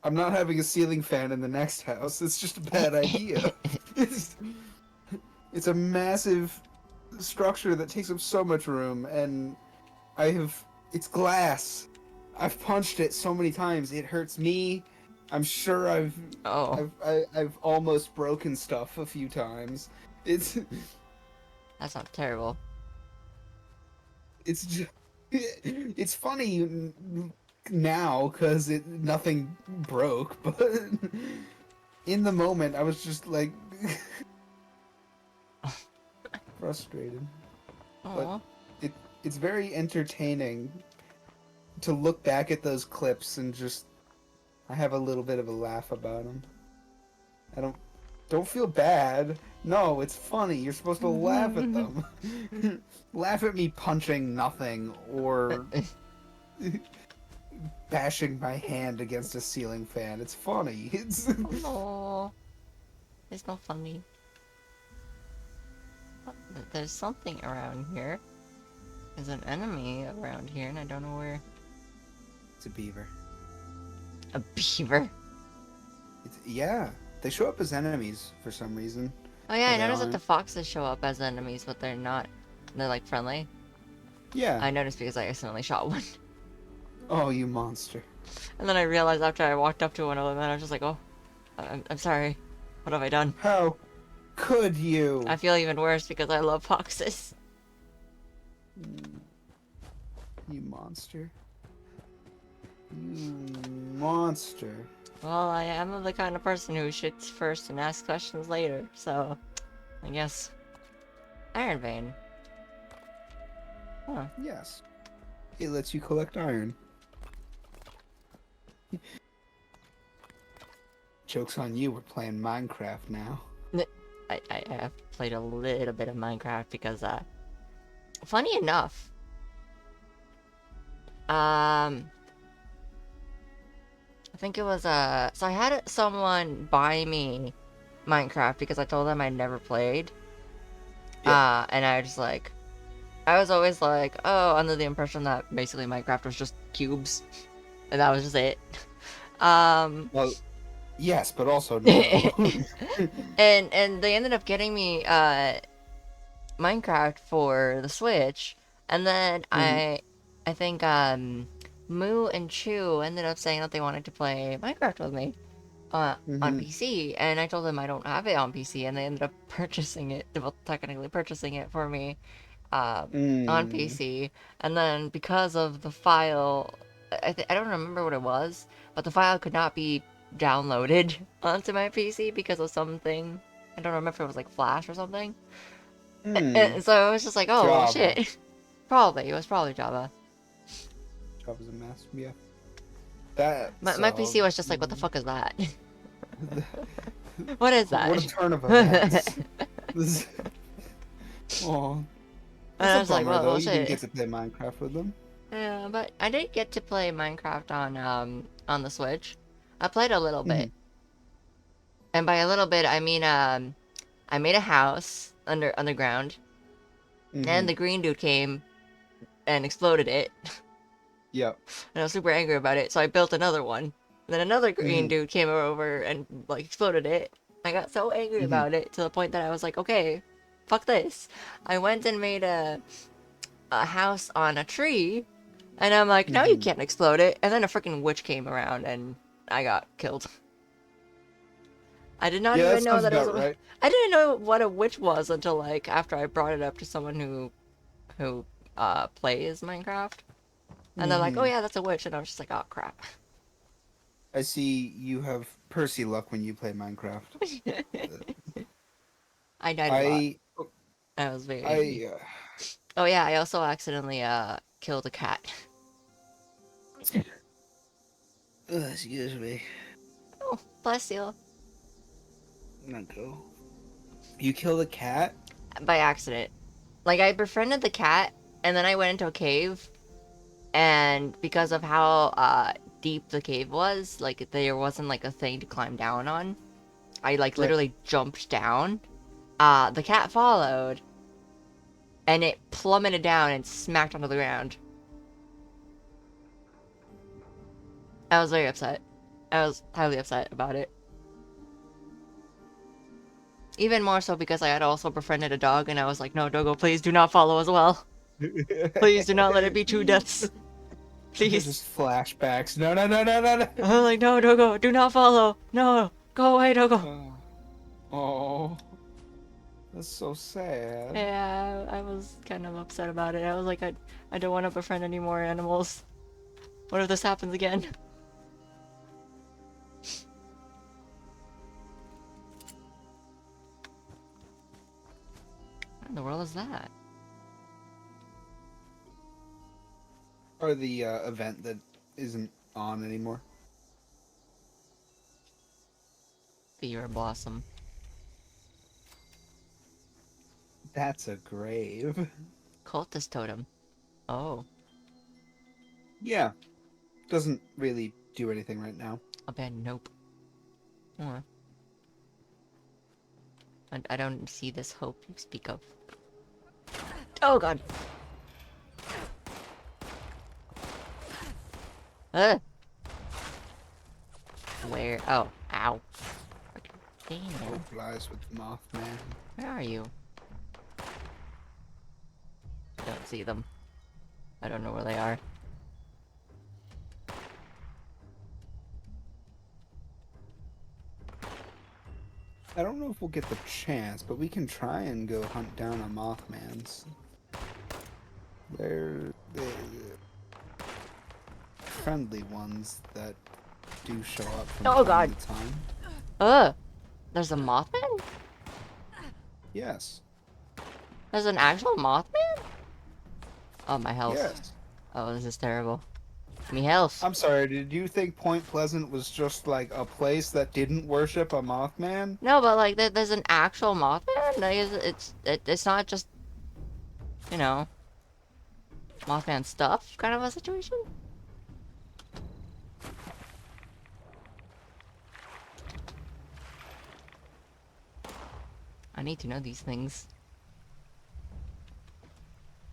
I'm not having a ceiling fan in the next house. It's just a bad idea. It's, it's a massive structure that takes up so much room, and it's glass. I've punched it so many times. It hurts me. I'm sure I've almost broken stuff a few times. It's That's not terrible. it's just, it's funny now because nothing broke, but in the moment I was just like frustrated. Aww. But it's very entertaining to look back at those clips and just I have a little bit of a laugh about them. I don't feel bad. No, it's funny. You're supposed to laugh at them. Laugh at me punching nothing or bashing my hand against a ceiling fan. It's funny. Oh, it's not funny. There's something around here. There's an enemy around here, and I don't know where. It's a beaver. A beaver? Yeah, they show up as enemies for some reason. Oh yeah, I They noticed that aren't. the foxes show up as enemies, but they're not. They're like friendly. Yeah. I noticed because I accidentally shot one. Oh, you monster. And then I realized after I walked up to one of them, and I was just like, oh, I'm sorry. What have I done? How could you? I feel even worse because I love foxes. You monster. You monster. Well, I am the kind of person who shoots first and asks questions later, so I guess. Iron vein. Huh. Yes. It lets you collect iron. Joke's on you, we're playing Minecraft now. I have played a little bit of Minecraft because, funny enough, I think it was, so I had someone buy me Minecraft because I told them I'd never played. Yeah. And I was like, I was always like, oh, under the impression that basically Minecraft was just cubes. And that was just it. Well, yes, but also no. and they ended up getting me, Minecraft for the Switch, and then I think Moo and Chew ended up saying that they wanted to play Minecraft with me on PC, and I told them I don't have it on PC, and they ended up purchasing it, well, technically purchasing it for me on PC, and then because of the file, I don't remember what it was, but the file could not be downloaded onto my PC because of something. I don't remember if it was like Flash or something. And so I was just like, oh, well, Java. shit. Probably. It was probably Java. Java's a mess. Yeah. That. My PC was just like, what the fuck is that? What is that? What a turn of events. Oh. And I was like, Bummer, well, though. You didn't shit. get to play Minecraft with them. Yeah, but I did get to play Minecraft on the Switch. I played a little bit. And by a little bit, I mean I made a house underground. And the green dude came and exploded it. Yep. And I was super angry about it, so I built another one. And then another green dude came over and like exploded it. I got so angry about it to the point that I was like, okay, fuck this. I went and made a house on a tree, and I'm like, no, you can't explode it. And then a freaking witch came around and I got killed. I did not even know that it was right. I didn't know what a witch was until like after I brought it up to someone who plays Minecraft. And they're like, oh yeah, that's a witch. And I was just like, oh crap. I see you have Percy luck when you play Minecraft. I died a lot. I was very angry. Oh yeah, I also accidentally killed a cat. Excuse me. Oh, bless you. Not go. You killed a cat? By accident. Like, I befriended the cat, and then I went into a cave, and because of how deep the cave was, like, there wasn't, like, a thing to climb down on. I, like, literally jumped down. The cat followed, and it plummeted down and smacked onto the ground. I was very upset. I was highly upset about it. Even more so because I had also befriended a dog, and I was like, no, Dogo, please do not follow as well. Please do not let it be 2 deaths. Please. Just flashbacks. No, no, no, no, no, no. I'm like, no, Dogo, do not follow. No, go away, Dogo. Oh. That's so sad. Yeah, I was kind of upset about it. I was like, I don't want to befriend any more animals. What if this happens again? What in the world is that? Or the event that isn't on anymore. Fear Blossom. That's a grave. Cultist Totem. Oh. Yeah. Doesn't really do anything right now. Nope. I don't see this hope you speak of. Oh god. Where? Oh, ow. Damn. Hope lies with Mothman. Where are you? I don't see them. I don't know where they are. I don't know if we'll get the chance, but we can try and go hunt down a Mothman's. They're friendly ones that do show up from time to time. There's a Mothman? Yes. There's an actual Mothman? Oh, my health. Yes. Oh, this is terrible. Me health. I'm sorry, did you think Point Pleasant was just like a place that didn't worship a Mothman? No, but like there's an actual Mothman. Like, it's not just, you know, Mothman stuff kind of a situation. I need to know these things.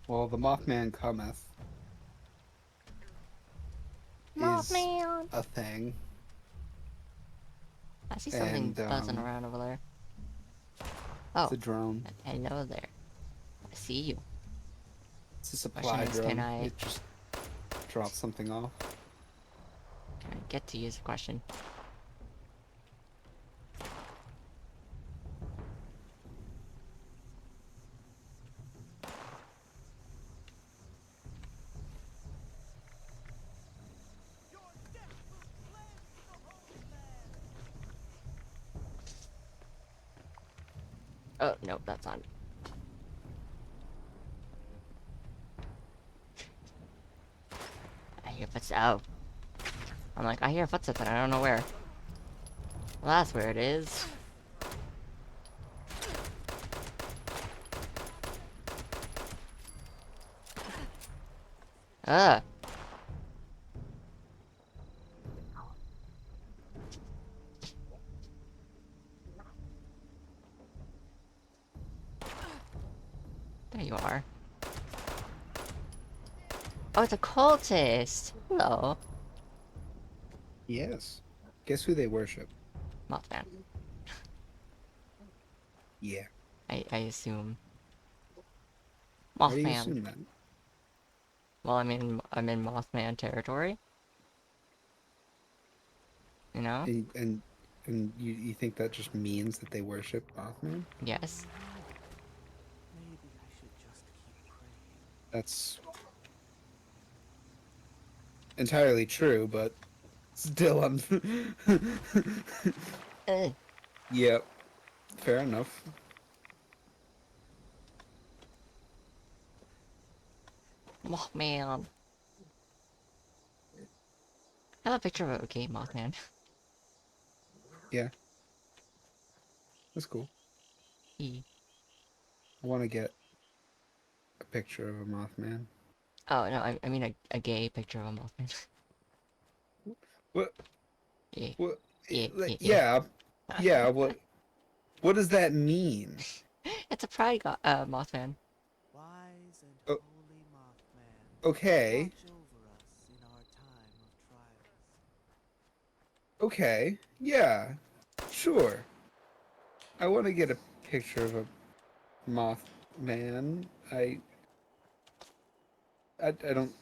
Well, the Mothman cometh. Mothman. Is a thing. I see something buzzing around over there. Oh. It's a drone. Hello there. see you. It's a supply Question is, drone. can I It just drops something off. get to use the question? Oh, no, that's not. I hear footsteps. Oh. I'm like, I hear footsteps and I don't know where. Well, that's where it is. Ugh. There you are. Oh, it's a cultist. Hello. Yes. Guess who they worship? Mothman. Yeah. I assume. Why do you Mothman. assume that? Well, I'm in Mothman territory. You know? And you think that just means that they worship Mothman? Yes. Maybe I should just keep praying. That's entirely true, but still, Ugh. Yep. Fair enough. Mothman. I have a picture of a gay Mothman. Yeah. That's cool. E. I want to get a picture of a Mothman. Oh, no, I mean a gay picture of a Mothman. What? Yeah. What? Yeah, Like, yeah, yeah. yeah. Yeah. What does that mean? It's a pride Mothman. Wise and Oh, holy Mothman, okay. watch over us in our time of trials. Okay. Yeah. Sure. I want to get a picture of a Mothman. I don't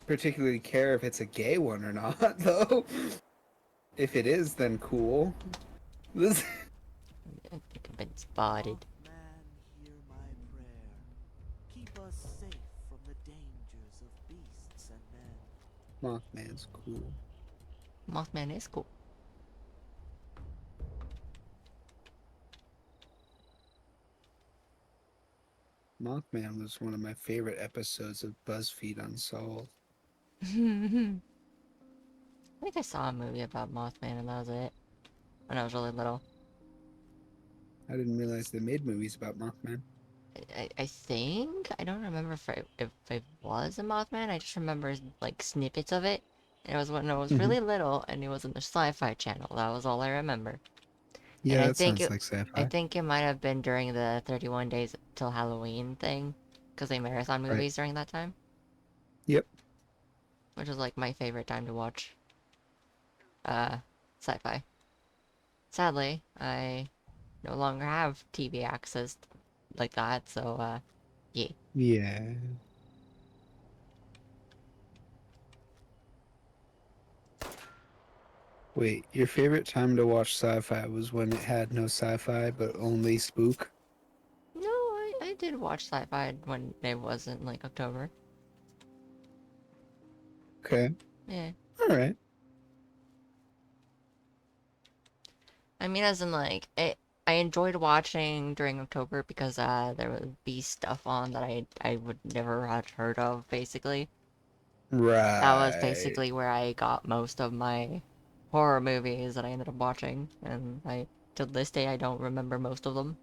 particularly care if it's a gay one or not, though. If it is, then cool. This. I think I've been spotted. Mothman, hear my prayer. Keep us safe from the dangers of beasts and men. Mothman's cool. Mothman is cool. Mothman was one of my favorite episodes of BuzzFeed Unsolved. I think I saw a movie about Mothman and that was it. When I was really little. I didn't realize they made movies about Mothman. I think I don't remember if it was a Mothman. I just remember like snippets of it. And it was when I was Mhm. really little, and it was in the Sci-Fi Channel. That was all I remember. And Yeah, that sounds like I sci-fi. think it might have been during the 31 days till Halloween thing, because they marathon Right. movies during that time, Yep. which was like my favorite time to watch sci-fi. Sadly, I no longer have TV access like that, so yeah. Yeah. Wait, your favorite time to watch sci-fi was when it had no sci-fi but only spook? No, I did watch sci-fi when it wasn't like October. Okay. Yeah. All right. I mean, as in like I enjoyed watching during October because there would be stuff on that I would never had heard of basically. That was Right. basically where I got most of my horror movies that I ended up watching, and to this day I don't remember most of them.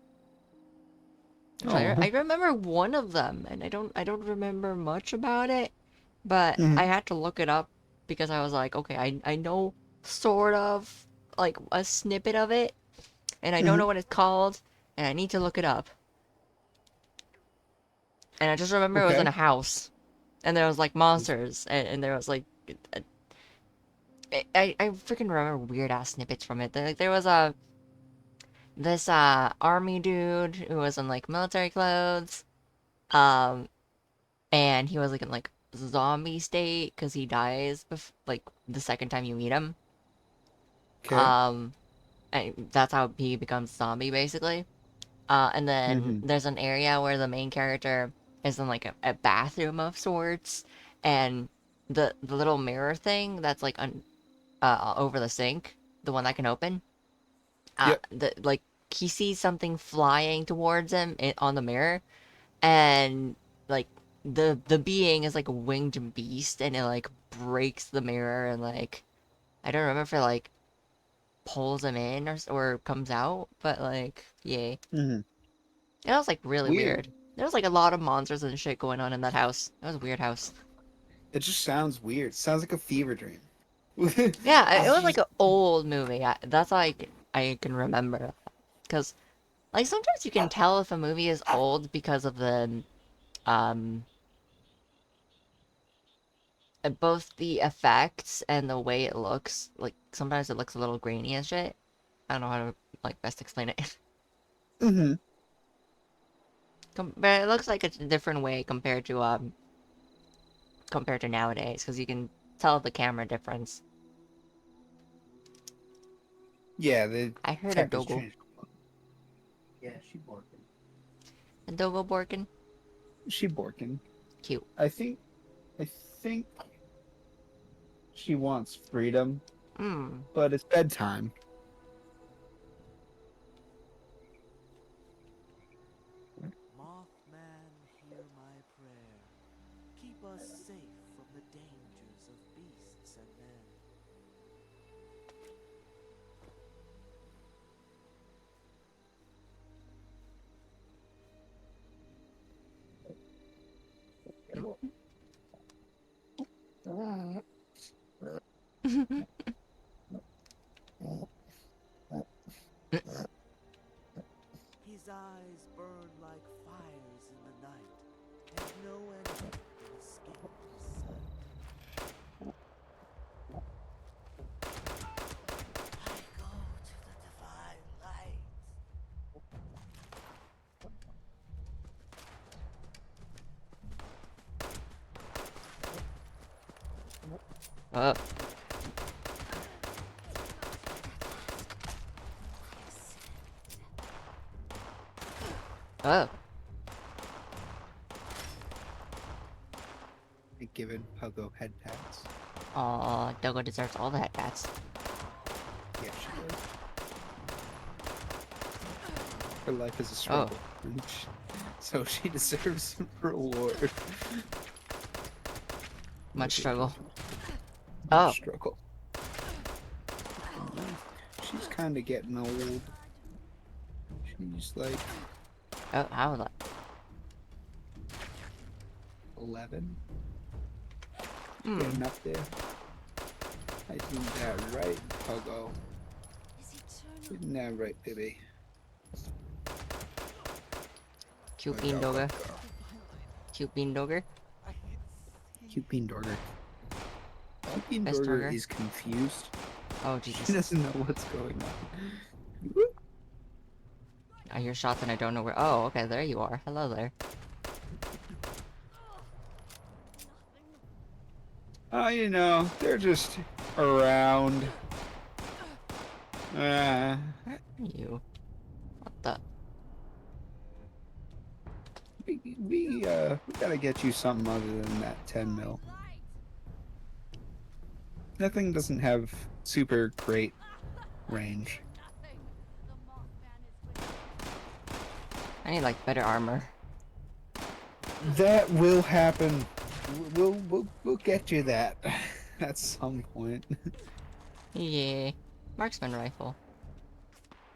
Actually, Oh. I remember one of them, and I don't remember much about it, but I Mhm. had to look it up because I was like, okay, I know sort of like a snippet of it, and I don't Mhm. know what it's called, and I need to look it up. And I just remember it was in Okay. a house, and there was like monsters, and there was like I freaking remember weird ass snippets from it. There was this army dude who was in like military clothes, Um, and he was like in like zombie state because he dies like the second time you meet him. Okay. And that's how he becomes zombie basically. And then Mm-hmm. there's an area where the main character is in like a bathroom of sorts, and the little mirror thing that's like over the sink, the one that can open. Yep. The like he sees something flying towards him on the mirror, and like the being is like a winged beast, and it like breaks the mirror, and like I don't remember if it like pulls him in or comes out, but like yay. Mm-hmm. It was like really Weird. weird. There was like a lot of monsters and shit going on in that house. It was a weird house. It just sounds weird. Sounds like a fever dream. Yeah, it It's was like just an old movie. That's all I can remember. Because like sometimes you can tell if a movie is old because of the um both the effects and the way it looks. Like sometimes it looks a little grainy and shit. I don't know how to like best explain it. mm-hmm. But it looks like a different way compared to nowadays because you can tell the camera difference. Yeah, the I heard a tech has dogo. changed. Yeah, she borking. A dogo borkin. She borking. Cute. I think she wants freedom, Hmm. but it's bedtime. Mothman, hear my prayer. Keep us safe from the dangers of beasts and men. His eyes burn like fires in the night, and no enemy can escape his sight. I go to the divine light. Uh, oh. Given Pogo head pats. Aw, Dogo deserves all the head pats. Yeah, she does. Her life is a Oh. struggle, so she deserves a reward. Much struggle. Much Oh. struggle. She's kind of getting old. She's like Oh, how was that? 11. Hmm. Getting up there. I did that right, Pogo. Didn't that right, baby? Cute bean dogger. Cute bean dogger. Cute bean dogger. Cute bean Best dogger dogger. is confused. Oh, She Jesus. doesn't know what's going on. I hear shots and I don't know where. Oh, okay, there you are. Hello there. Oh, you know, they're just around. You. What the? We gotta get you something other than that 10 mil. That thing doesn't have super great range. I need like better armor. That will happen. We'll get you that at some point. Yeah. Marksman rifle.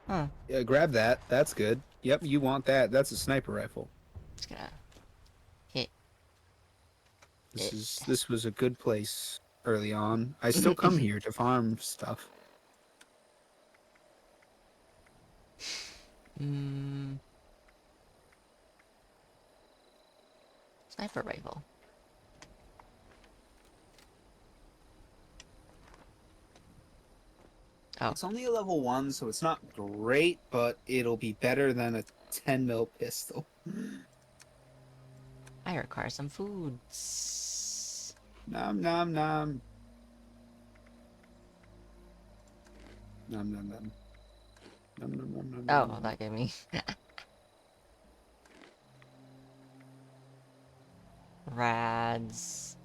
Huh. Yeah, grab that. That's good. Yep, you want that. That's a sniper rifle. Just gonna hit. This was a good place early on. I still come here to farm stuff. Hmm. Sniper rifle. Oh. It's only a level 1, so it's not great, but it'll be better than a 10 mil pistol. I require some foods. Nom nom nom. Nom nom nom. Nom nom nom nom nom. Oh, that gave me. Rads.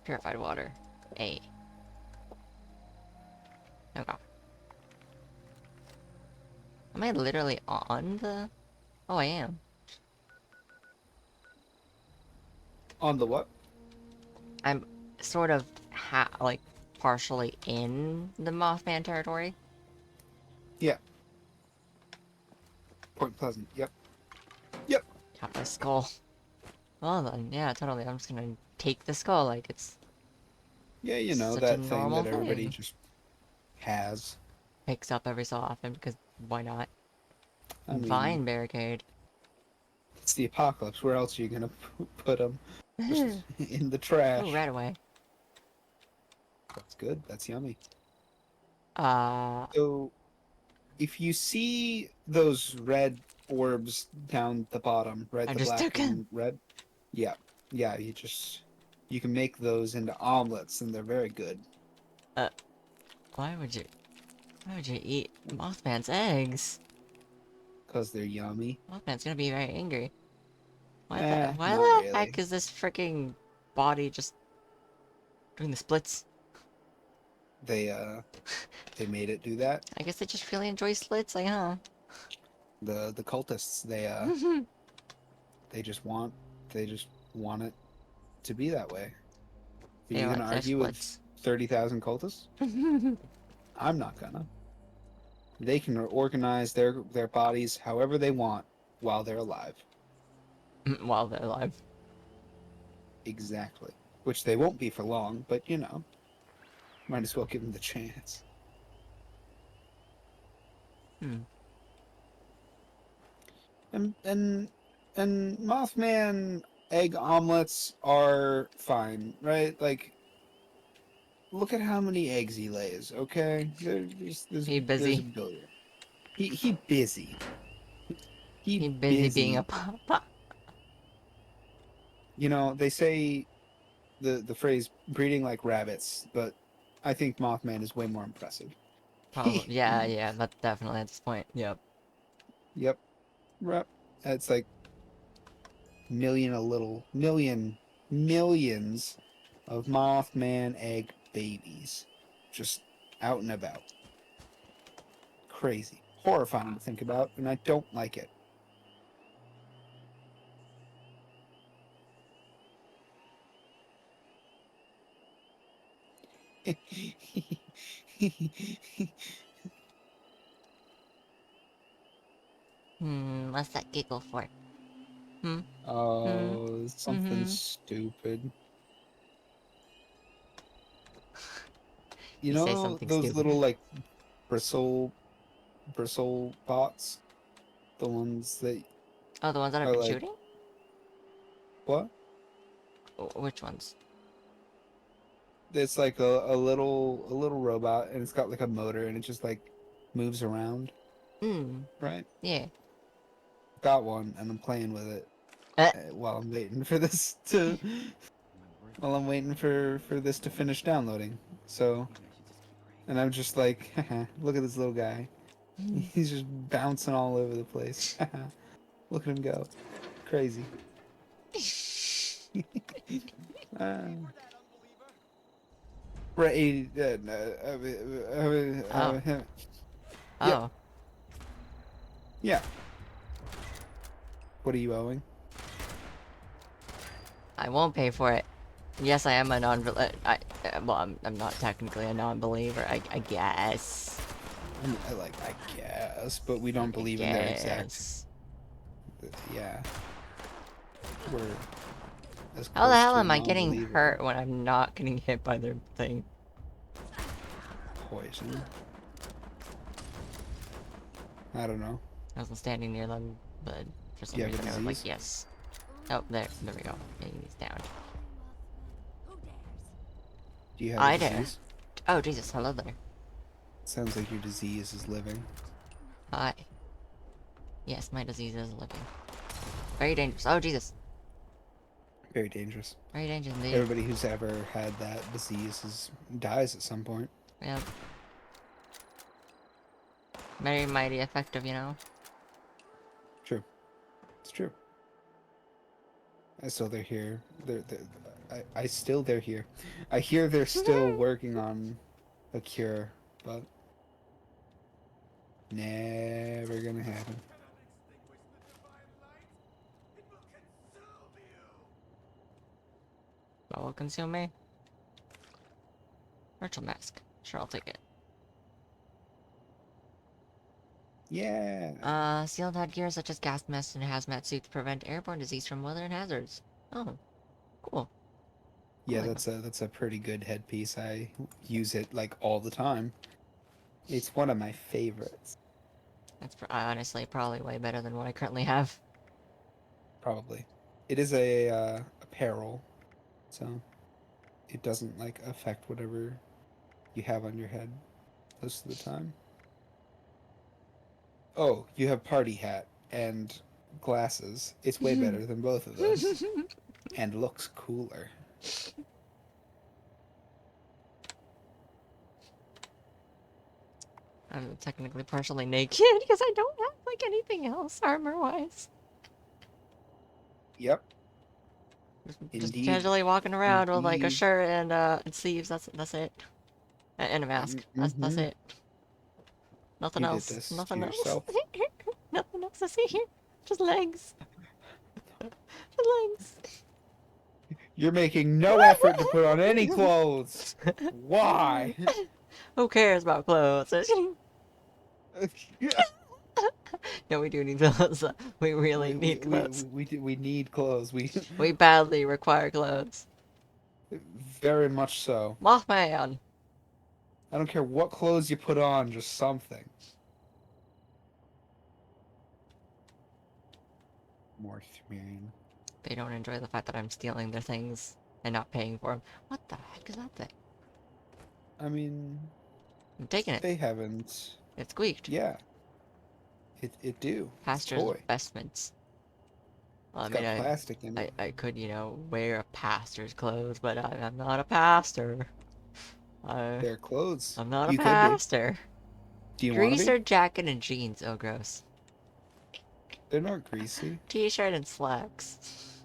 Purified water. A. Okay. Am I literally on the... Oh, I am. On the what? I'm sort of like partially in the Mothman territory. Yeah. Point Pleasant. Yep. Yep. Got my skull. Well then, yeah, totally. I'm just gonna take the skull like it's Yeah, you know, such a that thing normal that everybody thing. just has. Picks up every so often because why not? I mean, Vine barricade. it's the apocalypse. Where else are you gonna put them? Oh, In the trash. right away. That's good. That's yummy. Uh, So, if you see those red orbs down the bottom, right? I The just black took 'em. and red? Yeah. Yeah, you can make those into omelets, and they're very good. why would you eat Mothman's eggs? Because they're yummy. Mothman's gonna be very angry. Why Not the really. heck is this freaking body just doing the splits? They made it do that. I guess they just really enjoy slits, like, huh? The cultists, they just want it to be that way. Are They you like gonna their argue with splits. 30,000 cultists? I'm not gonna. They can organize their bodies however they want while they're alive. While they're alive. Exactly. Which they won't be for long, but you know, might as well give them the chance. Hmm. And Mothman egg omelets are fine, right? Like, look at how many eggs he lays. Okay, there's He a busy. billion. He busy. He He busy being a busy. papa. You know, they say the phrase breeding like rabbits, but I think Mothman is way more impressive. Probably. Yeah, that's definitely at this point. Yep. Yep. Rep. It's like millions of Mothman egg babies just out and about. Crazy. Horrifying to think about, and I don't like it. What's that giggle for? Hmm? Oh, something Mm-hmm. stupid. You You say know something those stupid. little like bristle bots? The ones that Oh, the ones that I've are been like shooting? what? Which ones? It's like a little robot, and it's got like a motor, and it just like moves around, right? Yeah. Got one, and I'm playing with it Uh, while I'm waiting for this to this to finish downloading. So, and I'm just like, look at this little guy. He's just bouncing all over the place. Look at him go, crazy. Right. Oh. Yep. Oh. Yeah. What are you owing? I won't pay for it. Yes, I am a well, I'm not technically a non-believer, I guess. I guess, but we don't believe in their exact. Yeah. We're as How the close hell to a am I getting non-believer. hurt when I'm not getting hit by their thing? Poison. I don't know. I wasn't standing near them, but for some You have a reason I was like, disease? yes. Oh, there we go. Maybe he's down. Do you have I a dare. disease? Oh, Jesus, hello there. Sounds like your disease is living. Hi. Yes, my disease is living. Very dangerous. Oh, Jesus. Very dangerous. Very dangerous indeed. Everybody who's ever had that disease dies at some point. Yep. Very mighty effective, you know? True. It's true. I still they're here. They're here. I hear they're still working on a cure, but never gonna happen. That will consume me. Virtual mask. Sure, I'll take it. Yeah. Sealed headgear such as gas masks and hazmat suits prevent airborne disease from weather and hazards. Oh, cool. Yeah, Like that's a pretty good headpiece. I use it like all the time. It's one of my favorites. that's honestly probably way better than what I currently have. Probably. It is a apparel, so it doesn't like affect whatever you have on your head most of the time. Oh, you have party hat and glasses. It's way better than both of those. And looks cooler. I'm technically partially naked because I don't have like anything else armor-wise. Yep. Just Indeed. casually walking around with like a Indeed. shirt and sleeves. That's it. And a mask. That's it. Nothing You did else. this to Nothing else. yourself. Nothing else to see here. Just legs. Just legs. You're making no effort to put on any clothes. Why? Who cares about clothes? No, we do need clothes. We really need clothes. We need clothes. We badly require clothes. Very much so. Mothman. I don't care what clothes you put on, just something. Morphine. They don't enjoy the fact that I'm stealing their things and not paying for them. What the heck is that thing? I mean, I'm taking it. they haven't. It squeaked. Yeah. It do. It's a Pastor's toy. vestments. Well, It's got plastic in it. I could, you know, wear a pastor's clothes, but I'm not a pastor. They're clothes. I'm not a You could be. pastor. Do you want to Greaser be? jacket and jeans. Oh, gross. They're not greasy. T-shirt and slacks.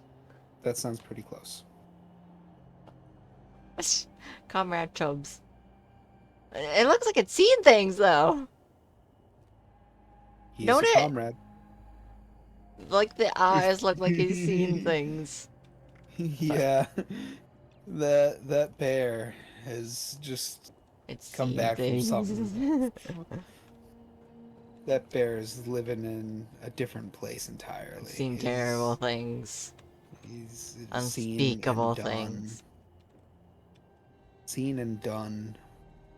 That sounds pretty close. Comrade Chubbs. It looks like it's seen things, though. He's Don't a it? comrade. Like, the eyes look like he's seen things. Yeah. That bear has just It's come seen back things. from something. That bear is living in a different place entirely. It's seen terrible things. He's Unspeakable things. Seen and done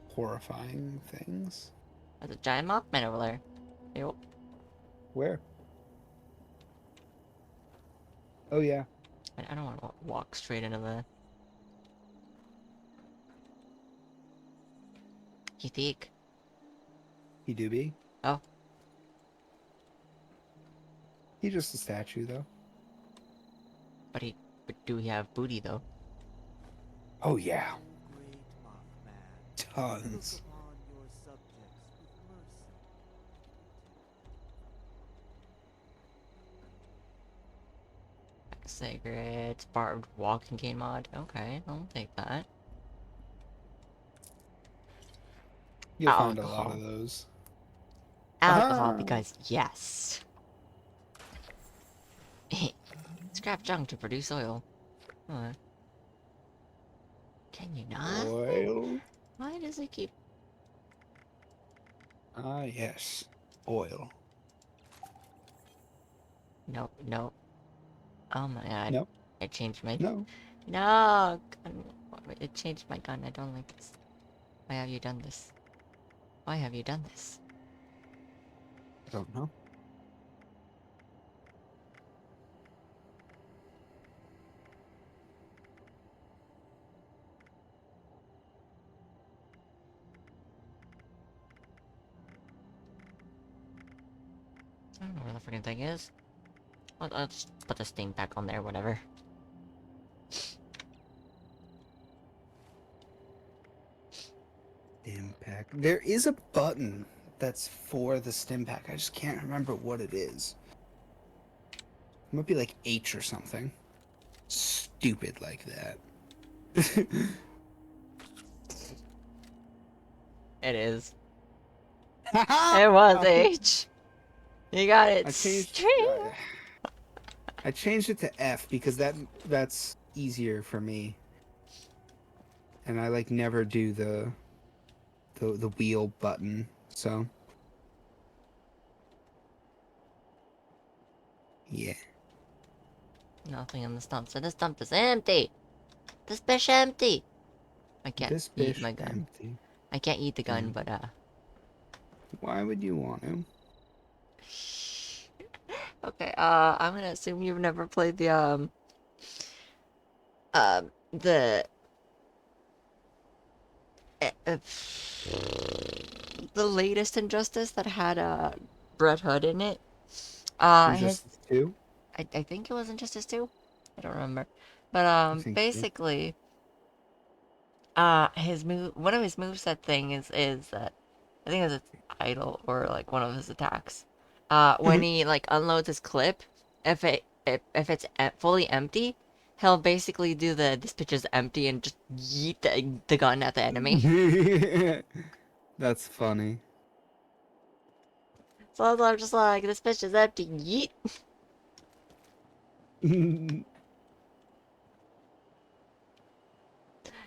horrifying things. There's a giant Mothman over there. Yep. Where? Oh yeah. I don't want to walk straight into the... You think? He do be. Oh. He's just a statue though. But do we have booty, though? Oh yeah. Great Mothman, Tons. look upon your subjects with mercy. Cigarettes, barbed walking cane mod. Okay, I'll take that. You'll find a lot Alcohol. of those. Alcohol, Ah. because yes. Scrap junk to produce oil. Huh. Can you not? Oil. Why does it keep... Ah yes. Oil. Nope, nope. Oh my god. Nope. It changed my... No. No! Gun. It changed my gun. I don't like this. Why have you done this? Why have you done this? I don't know. I don't know where the freaking thing is. I'll just put the steam back on there, whatever. Stim pack. There is a button that's for the stim pack. I just can't remember what it is. It might be like H or something. Stupid like that. It is. It was H. You got it I changed. straight. I changed it to F because that's easier for me. And I like never do the wheel button, so yeah. Nothing in the stump, so this stump is empty. This bitch empty. I can't This eat bitch my gun. empty. I can't eat the gun, but Why would you want to? Okay, I'm gonna assume you've never played the uh, the latest Injustice that had Red Hood in it. Injustice 2? I think it was Injustice 2. I don't remember. But I think so. basically, one of his moveset thing is that I think it's idle or like one of his attacks. When he like unloads his clip, if it's fully empty, he'll basically do this bitch is empty and just yeet the gun at the enemy. That's funny. So I'm just like, this bitch is empty, yeet.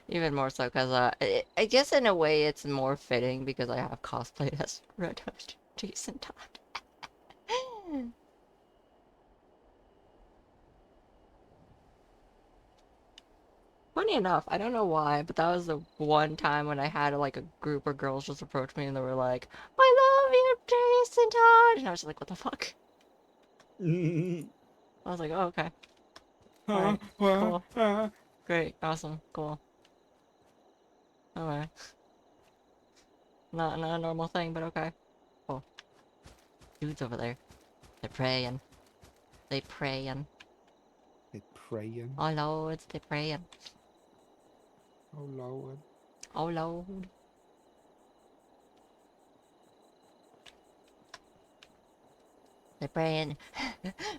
Even more so because I guess in a way it's more fitting because I have cosplayed as Red Hood Jason Todd. Funny enough, I don't know why, but that was the one time when I had like a group of girls just approach me and they were like, "I love you, Jason Todd," and I was just like, "What the fuck?" I was like, "Oh, okay, alright, cool, great, awesome, cool." Okay, not a normal thing, but okay, cool. Dudes over there, they're praying, they praying. They praying. Oh Lord, they praying. Oh Lord. Oh Lord. They're praying.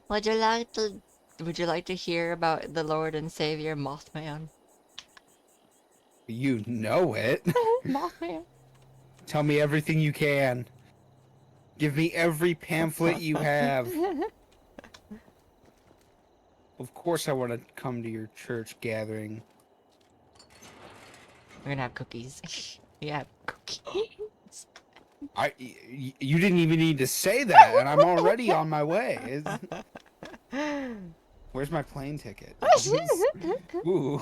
Would you like to hear about the Lord and Savior Mothman? You know it. Mothman. Tell me everything you can. Give me every pamphlet you have. Of course I want to come to your church gathering. We're gonna have cookies. We have cookies. You didn't even need to say that, and I'm already on my way. Where's my plane ticket? Ooh.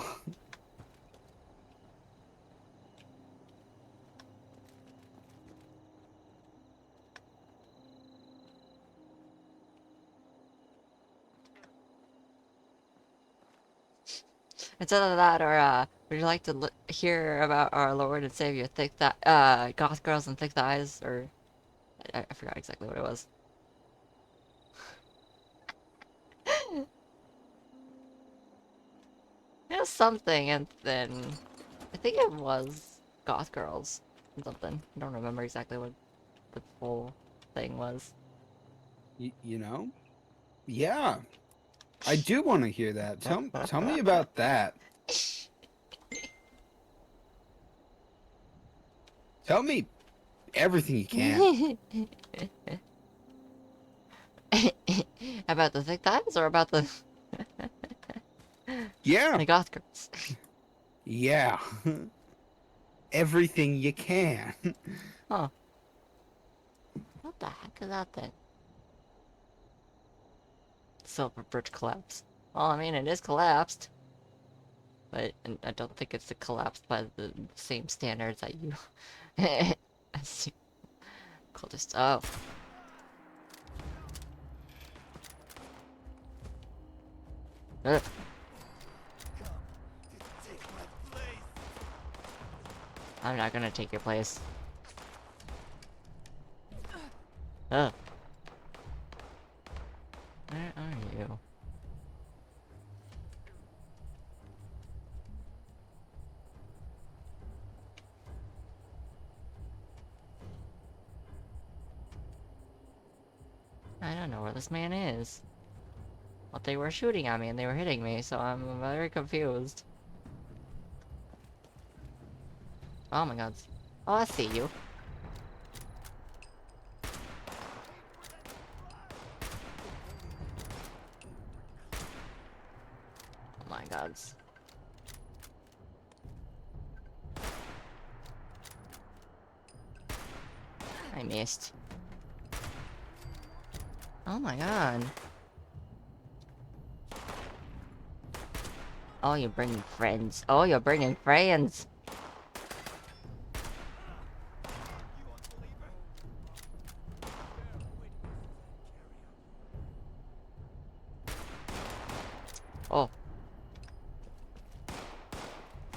It's either that or would you like to hear about our Lord and Savior Goth Girls and Thick Thighs, or I forgot exactly what it was. It was something, and then I think it was Goth Girls and something. I don't remember exactly what the full thing was. You know? Yeah. I do want to hear that. Tell me about that. Tell me everything you can. About the thick thighs or about the Yeah. the Goth Girls? Yeah. Everything you can. Huh. What the heck is that thing? Silver Bridge collapse. Well, I mean, it is collapsed. But I don't think it's collapsed by the same standards that you assume. Coldest. Oh. Ugh. I'm not gonna take your place. Ugh. don't know where this man is. But they were shooting at me and they were hitting me, so I'm very confused. Oh my god. Oh, I see you. Oh my gods. I missed. Oh my god. Oh, you're bringing friends. Oh, you're bringing friends. Oh.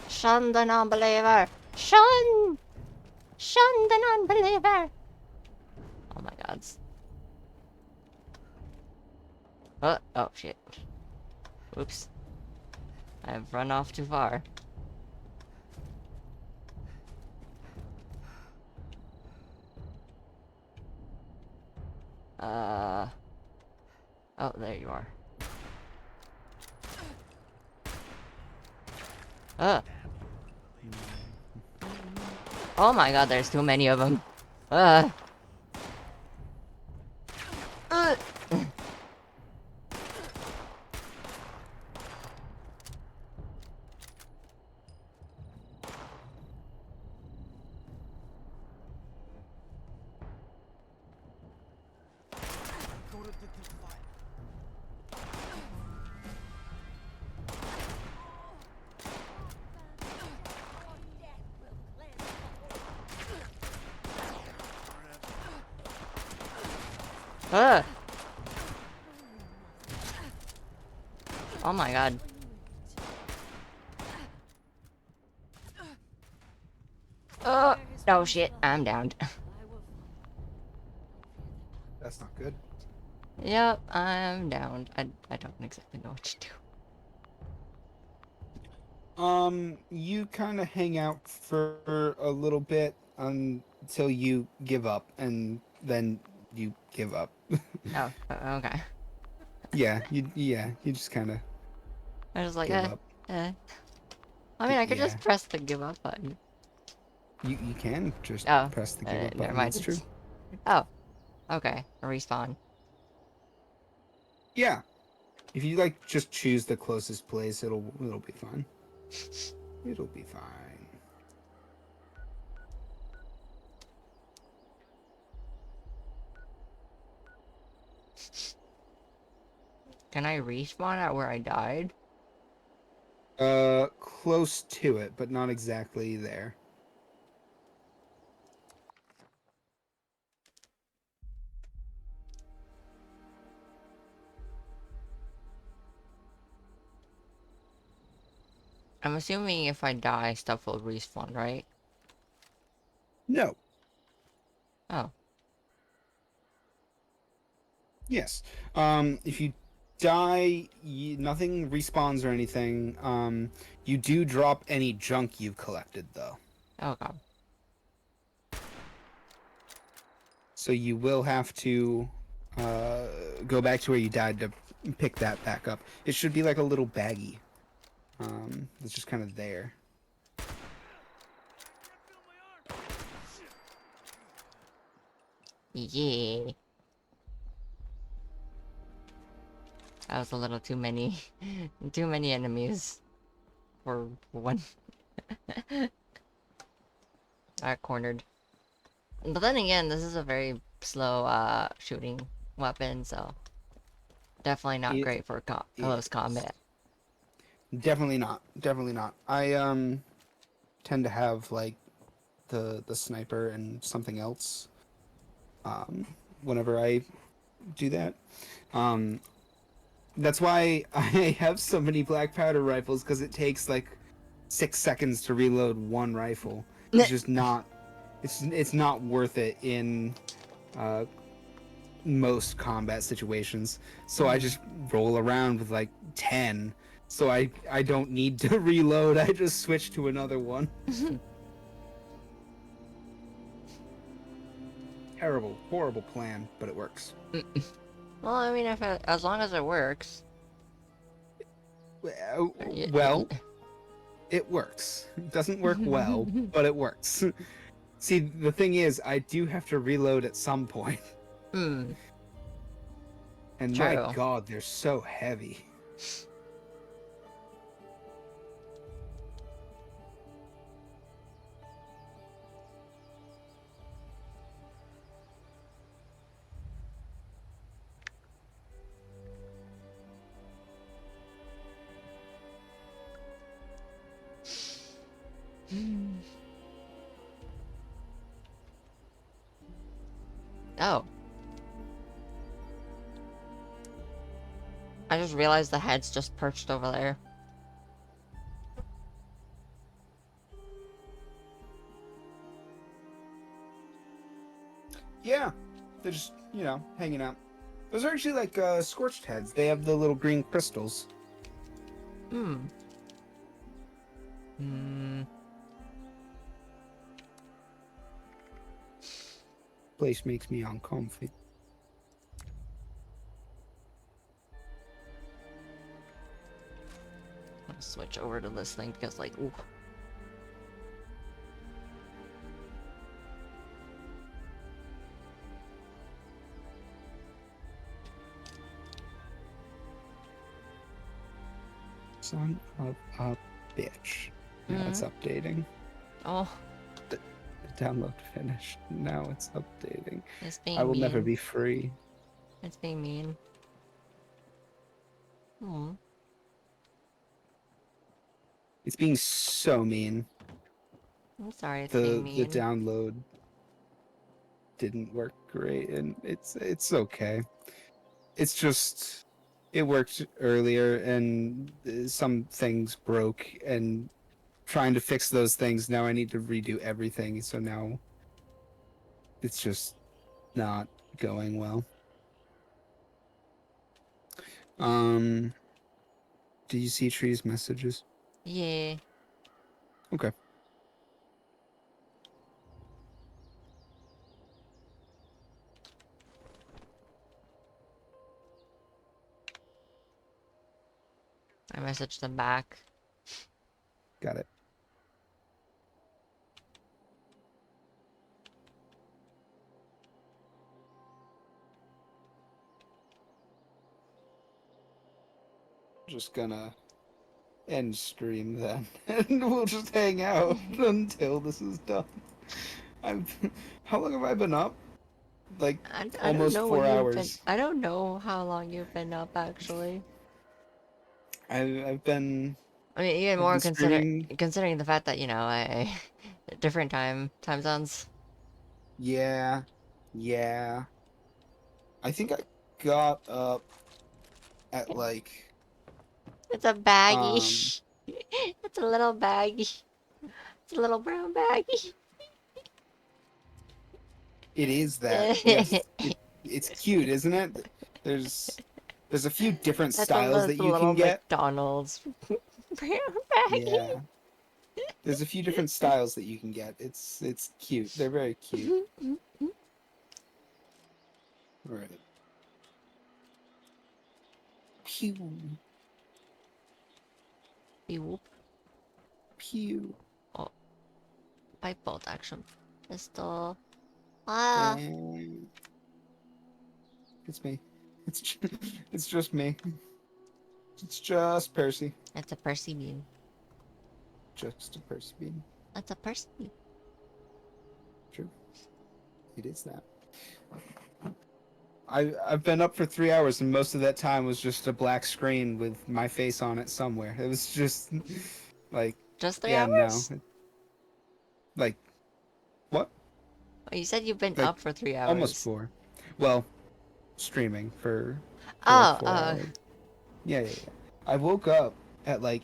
Shun the non-believer! Shun! Shun the non-believer! Oh my gods. Oh shit. Oops. I've run off too far. Oh, there you are. Oh my god, there's too many of them. Uh. Oh my god. Oh shit, I'm downed. That's not good. Yep, I'm downed. I don't exactly know what to do. You kind of hang out for a little bit until you give up, and then you give up. Oh, okay. Yeah, you just kind of I was like, give up. I mean, I could Yeah. just press the give up button. You can just Oh, press the give up never button. mind. That's true. Oh, okay. A respawn. Yeah. If you like just choose the closest place, it'll be fine. It'll be fine. Can I respawn at where I died? Close to it, but not exactly there. I'm assuming if I die, stuff will respawn, right? No. Oh. Yes. If you die, nothing respawns or anything. You do drop any junk you've collected, though. Oh god. So you will have to go back to where you died to pick that back up. It should be like a little baggie. It's just kind of there. Yeah. That was a little too many, too many enemies for one. Got cornered. But then again, this is a very slow shooting weapon, so definitely not It great for close combat. Definitely not. Definitely not. I tend to have like the sniper and something else. Whenever I do that. That's why I have so many black powder rifles, because it takes like 6 seconds to reload one rifle. It's just not. It's not worth it in most combat situations. So I just roll around with like 10. So I don't need to reload. I just switch to another one. Terrible, horrible plan, but it works. Well, I mean, as long as it works. Well, it works. It doesn't work well, but it works. See, the thing is, I do have to reload at some point. Hmm. And my True. god, they're so heavy. Oh. I just realized the head's just perched over there. Yeah, they're just, hanging out. Those are actually like scorched heads. They have the little green crystals. Hmm. Hmm. Place makes me uncomfy. I'm gonna switch over to this thing because, like, ooh. Son of a bitch. Now it's updating. Oh, The download finished. Now it's updating. it's being I will mean. never be free. It's being mean. Hmm. It's being so mean. I'm sorry it's The being mean. the download didn't work great, and it's okay. It's just it worked earlier, and some things broke, and trying to fix those things now I need to redo everything. So now it's just not going well. Do you see Tree's messages? Yeah. Okay. I messaged them back. Got it. Just gonna end stream then, and we'll just hang out until this is done. How long have I been up? Like I don't almost know 4 what you've been. hours. I don't know how long you've been up actually. I've been I mean, even I've more been streaming. considering the fact that, I different time zones. Yeah, yeah. I think I got up at like It's a baggie. um. It's a little baggie. It's a little brown baggie. It is that. Yes. It's cute, isn't it? There's a few different styles that That's a you little can get. McDonald's brown baggie. Yeah. There's a few different styles that you can get. It's cute. They're very cute. Right. Pew. Pew. Pew. Oh, pipe bolt action. Pistol. Ah. And it's me. It's just me. It's just Percy. It's a Percy bean. Just a Percy bean. That's a Percy bean. True. It is that. I've been up for 3 hours, and most of that time was just a black screen with my face on it somewhere. It was just like Just 3 yeah, hours? no. Like what? Oh, you said you've been Like up for 3 hours. almost 4. Well, streaming for Oh, like 4 hours. Yeah. I woke up at like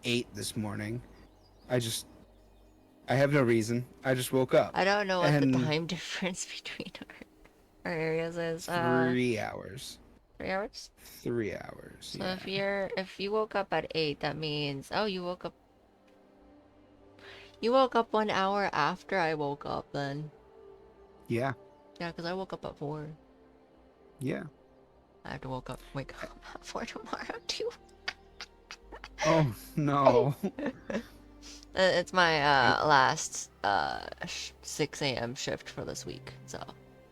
8 this morning. I have no reason. I just woke up. I don't know what the And time difference between our areas is. 3 hours. 3 hours? 3 hours. So Yeah. if you woke up at 8, that means you woke up. You woke up 1 hour after I woke up then. Yeah. Yeah, because I woke up at 4. Yeah. I have to wake up for tomorrow too. Oh no. It's my I, last 6 a.m. shift for this week, so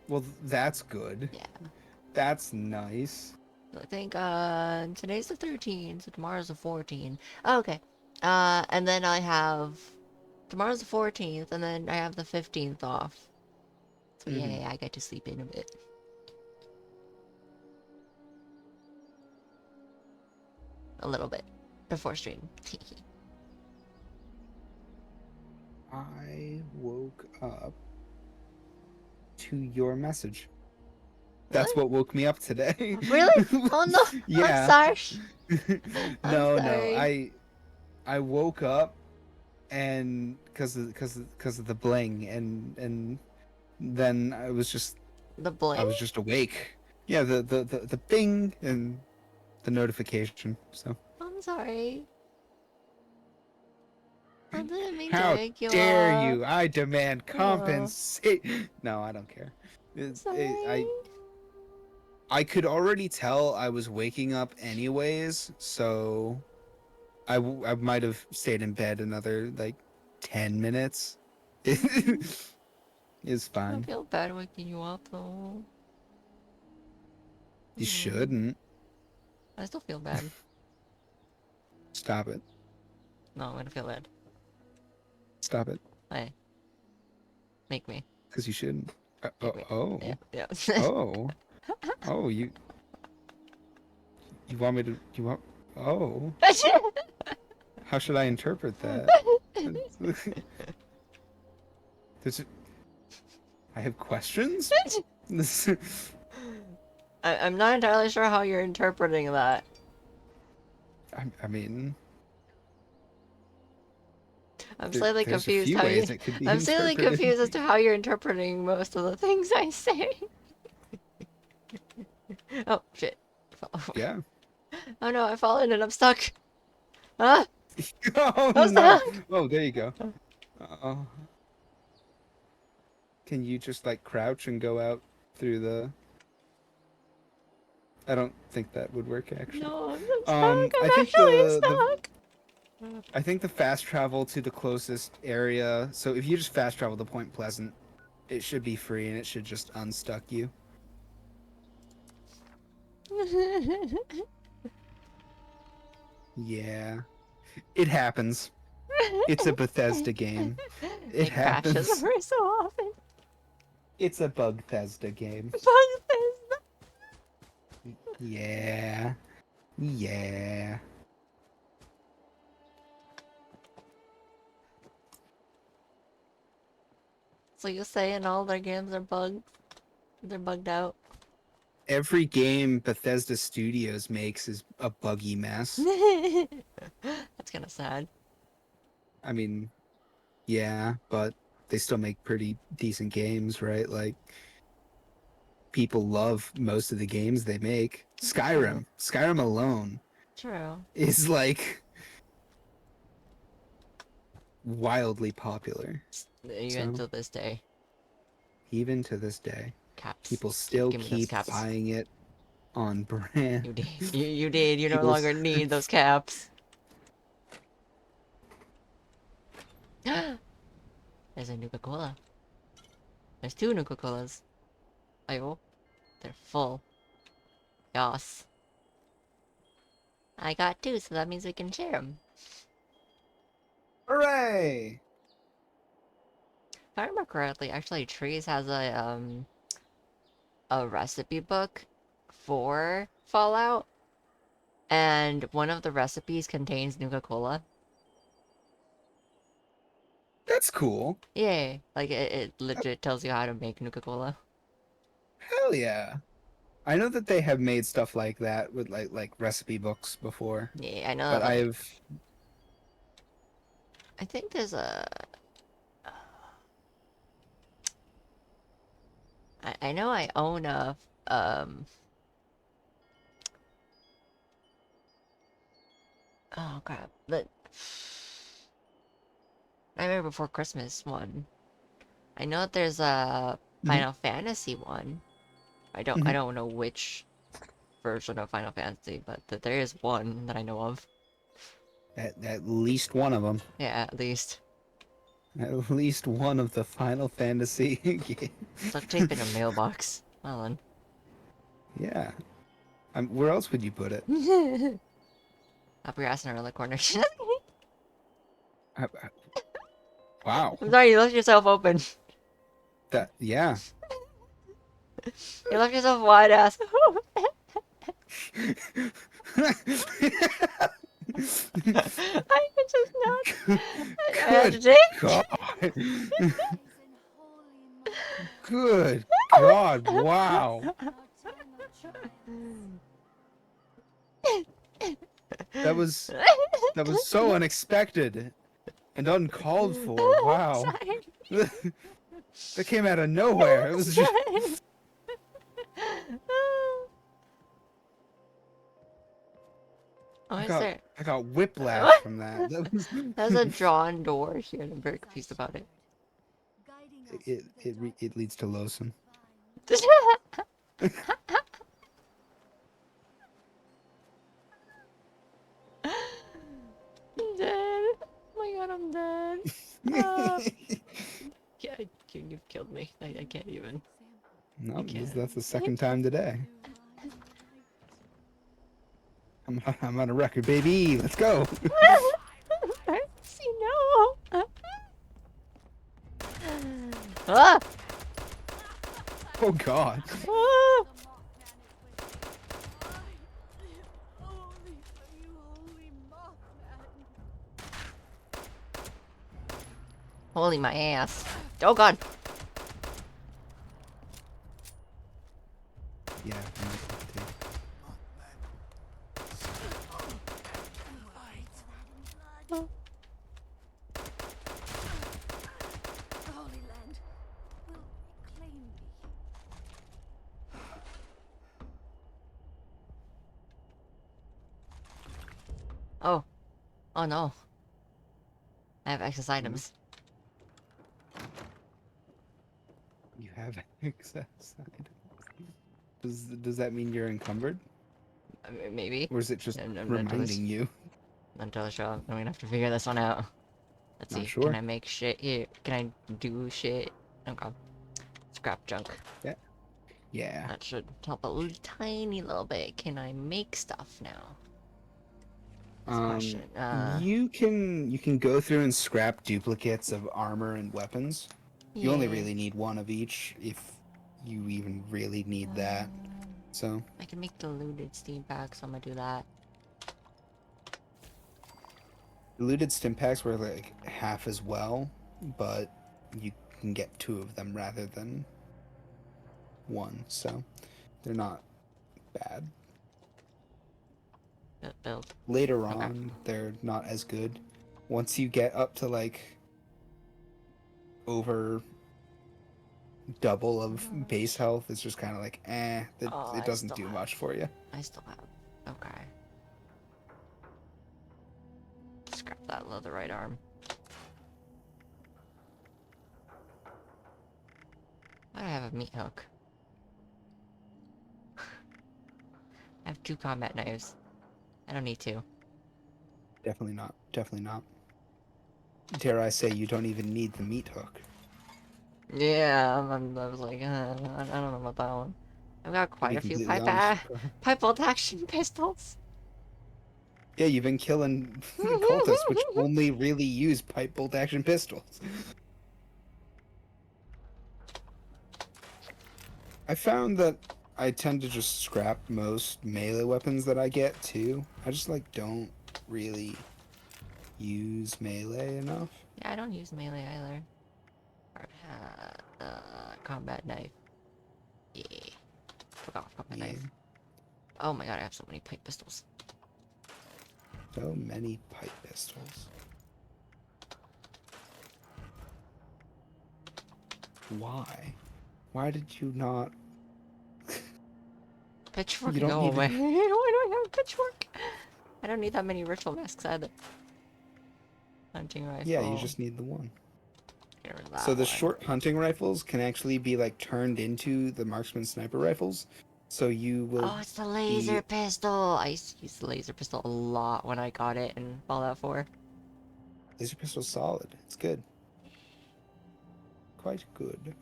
well, that's good. yeah. That's nice. I think today's the 13th, so tomorrow's the 14th. Oh, okay. And then I have tomorrow's the 14th, and then I have the 15th off. So yay, I get to sleep in a bit. A little bit before stream. I woke up to your message. That's what woke me up today. Really? Oh no! Yeah. I'm sorry. I'm No, sorry. I woke up and because of the bling and then I was just The bling? awake. Yeah, the bing and the notification. So I'm sorry. I didn't mean to how wake you dare up. you? I demand Oh, compensate. No, I don't care. sorry. I could already tell I was waking up anyways, so I might have stayed in bed another like 10 minutes. It's I fine. feel bad waking you up though. You shouldn't. I still feel bad. Stop it. No, I'm gonna feel bad. Stop it. Hey. Make me. Because you shouldn't. Make me. Oh. Yeah. Oh. Oh, you want me to oh. How should I interpret that? There's I have questions? I'm not entirely sure how you're interpreting that. I mean, I'm slightly there's a confused few how you. ways it could be I'm slightly interpreted. confused as to how you're interpreting most of the things I say. Oh shit! Yeah. Oh no! I've fallen and I'm stuck. Ah! Oh I'm no! stuck. Oh, there you go. Can you just like crouch and go out through the? I don't think that would work actually. No, I'm stuck. I I'm think actually the stuck. I think the fast travel to the closest area. So if you just fast travel to Point Pleasant, it should be free and it should just unstuck you. Yeah, it happens. It's a Bethesda game. It crashes happens. every so often. It's a Bethesda game. Bethesda. Yeah. Yeah. So you're saying all their games are bugged? They're bugged out? Every game Bethesda Studios makes is a buggy mess. That's kind of sad. I mean, yeah, but they still make pretty decent games, right? Like, people love most of the games they make. Skyrim alone True. is like wildly popular. Even to this day. Even to this day. Caps. People still Give me those keep caps. buying it on brand. You did. You did. You no People longer need those caps. There's a Nuka-Cola. There's two Nuka-Colas. Ayo. They're full. Yas. I got two, so that means we can share them. Hooray! If I remember correctly, actually, Trees has a recipe book for Fallout, and one of the recipes contains Nuka-Cola. That's cool. Yeah, like it legit tells you how to make Nuka-Cola. Hell yeah. I know that they have made stuff like that with like recipe books before. Yeah, I know But that, like, I think there's a... I know I own a, oh crap, but... Nightmare Before Christmas one. I know that there's a Final Fantasy one. I don't know which version of Final Fantasy, but there is one that I know of. At least one of them. Yeah, at least. At least one of the Final Fantasy games. Duct tape in a mailbox. Well then. Yeah. Where else would you put it? Up your ass in around the corner. I- wow. I'm sorry, you left yourself open. Yeah. You left yourself wide ass. I can just not. I have to Good take. God. Good God. Wow. That was so unexpected and uncalled for. Wow. That came out of nowhere. It was just Oh, is there? I got whiplash from that. There's a drawn door here, and I'm very confused about it. It leads to Lawson. I'm dead. Oh my god, I'm dead. Yeah, you've killed me. I can't even. No, that's the second time today. I'm on a record, baby. Let's go. See, no. Ah! Oh God. Ah! Holy my ass. Oh god. Yeah. Oh. Oh no. I have excess items. You have excess items. Does that mean you're encumbered? Maybe. Or is it just I'm not reminding you? Not entirely sure. I'm gonna have to figure this one out. Let's Not see. sure. Can I make shit here? Can I do shit? Oh god. Scrap junk. Yeah. Yeah. That should help a little tiny little bit. Can I make stuff now? That's the question. You can go through and scrap duplicates of armor and weapons. You only yeah. really need one of each if you even really need that. So I can make the looted steam packs, so I'm gonna do that. the looted stim packs were like half as well, but you can get two of them rather than one, so they're not bad. Build. Later Okay. on, they're not as good. Once you get up to like over double of base health, it's just kind of like, it doesn't do much for you. I still have. Okay. Scrap that leather right arm. Why do I have a meat hook? I have 2 combat knives. I don't need to. Definitely not. Definitely not. Dare I say, you don't even need the meat hook. Yeah, I was like, I don't know about that one. I've got quite a few completely honest. pipe bolt action pistols. Yeah, you've been killing cultists, which only really use pipe bolt action pistols. I found that I tend to just scrap most melee weapons that I get too. I just like don't really use melee enough. Yeah, I don't use melee either. Combat knife. Yeah. Fuck off, combat knife. Oh my god, I have so many pipe pistols. So many pipe pistols. Why? Why did you not? Pitchfork, You don't go need to- away. Why do I have a pitchfork? I don't need that many ritual masks either. Hunting rifle. Yeah, you just need the one. Get rid of that So the one. short hunting rifles can actually be like turned into the marksman sniper rifles. So you will Oh, it's the laser be. pistol. I used to use the laser pistol a lot when I got it in Fallout 4. Laser pistol's solid. It's good. Quite good.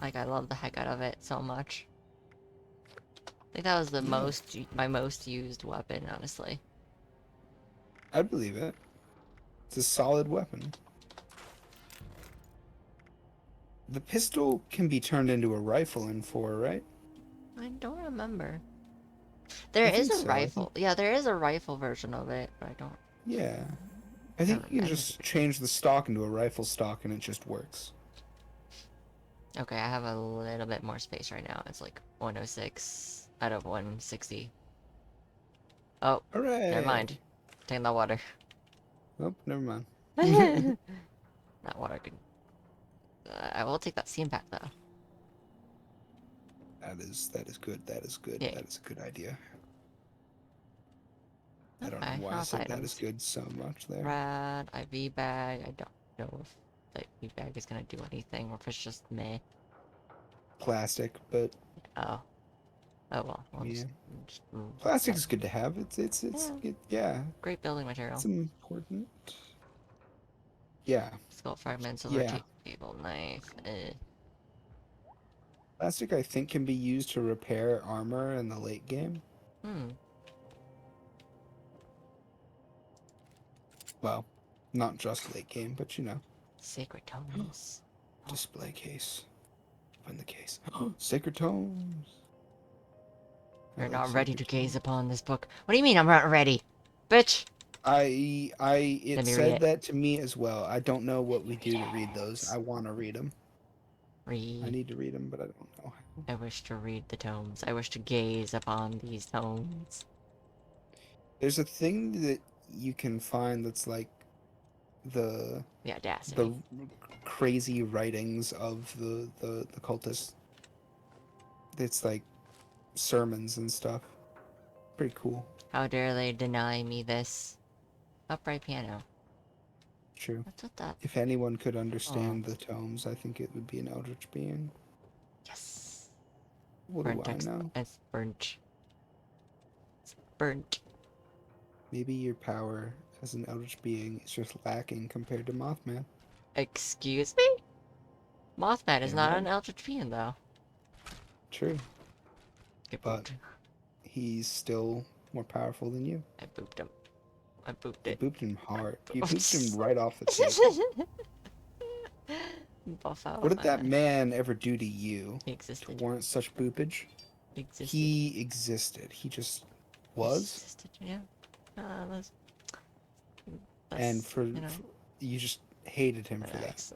Like, I love the heck out of it so much. I think that was the Yeah. my most used weapon, honestly. I believe it. It's a solid weapon. The pistol can be turned into a rifle in 4, right? I don't remember. There I is think a so. rifle. Yeah, there is a rifle version of it, but I don't. Yeah. I think you can just change the stock into a rifle stock and it just works. Okay, I have a little bit more space right now. It's like 106 out of 160. Oh, never Hooray! mind. Taking that water. Oh, never mind. That water could. I will take that steam pack though. That is good. That is good. Yeah. That is a good idea. I don't Okay, know why I health said that is items. good so much there. Rad, IV bag. I don't know if the IV bag is gonna do anything or if it's just meh. Plastic, but Oh. Oh well. We'll yeah. just Plastic is good to have. It's yeah. yeah. Great building material. It's important. Yeah. Skull fragment, silver Yeah. table knife. Plastic, I think, can be used to repair armor in the late game. Hmm. Well, not just late game, but you know. Sacred tomes. Display case. Open the case. Sacred tomes. You're not ready to gaze upon this book. What do you mean I'm not ready? Bitch! It Let me read said it. that to me as well. I don't know what we do to read those. I want to read them. I Read. need to read them, but I don't know how. I wish to read the tomes. I wish to gaze upon these tomes. There's a thing that you can find that's like the audacity. crazy writings of the cultists. It's like sermons and stuff. Pretty cool. How dare they deny me this? Upright piano. True. What's with that? If anyone could understand the tomes, I think it would be an eldritch being. Yes. What Burnt do I know? It's burnt. It's burnt. Maybe your power as an eldritch being is just lacking compared to Mothman. Excuse me? Mothman is Damn not right. an eldritch being, though. True. Get But booped. he's still more powerful than you. I booped him. I booped You it. booped him hard. You booped him right off the table. Buff out. What did that man ever do to you He to existed. warrant such boopage? He existed. He existed. He just was. Existed, yeah. That's, And for, you know, you just hated him for that.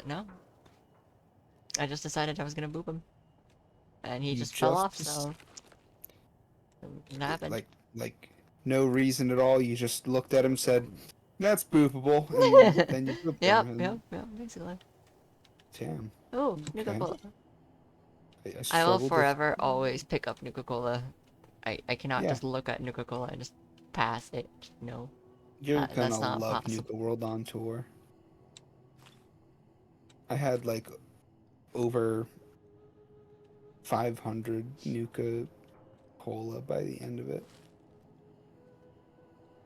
No. I just decided I was gonna boop him. And he You just fell off, just- so... It happened. Like no reason at all. You just looked at him, said, "That's boopable," and then you booped Yep, him. yep, basically. Damn. Oh, Okay. Nuka-Cola. I will struggled with- forever always pick up Nuka-Cola. I cannot Yeah. just look at Nuka-Cola and just pass it. No. You're that's gonna not love possible. Nuka World on tour. I had like over 500 Nuka Cola by the end of it.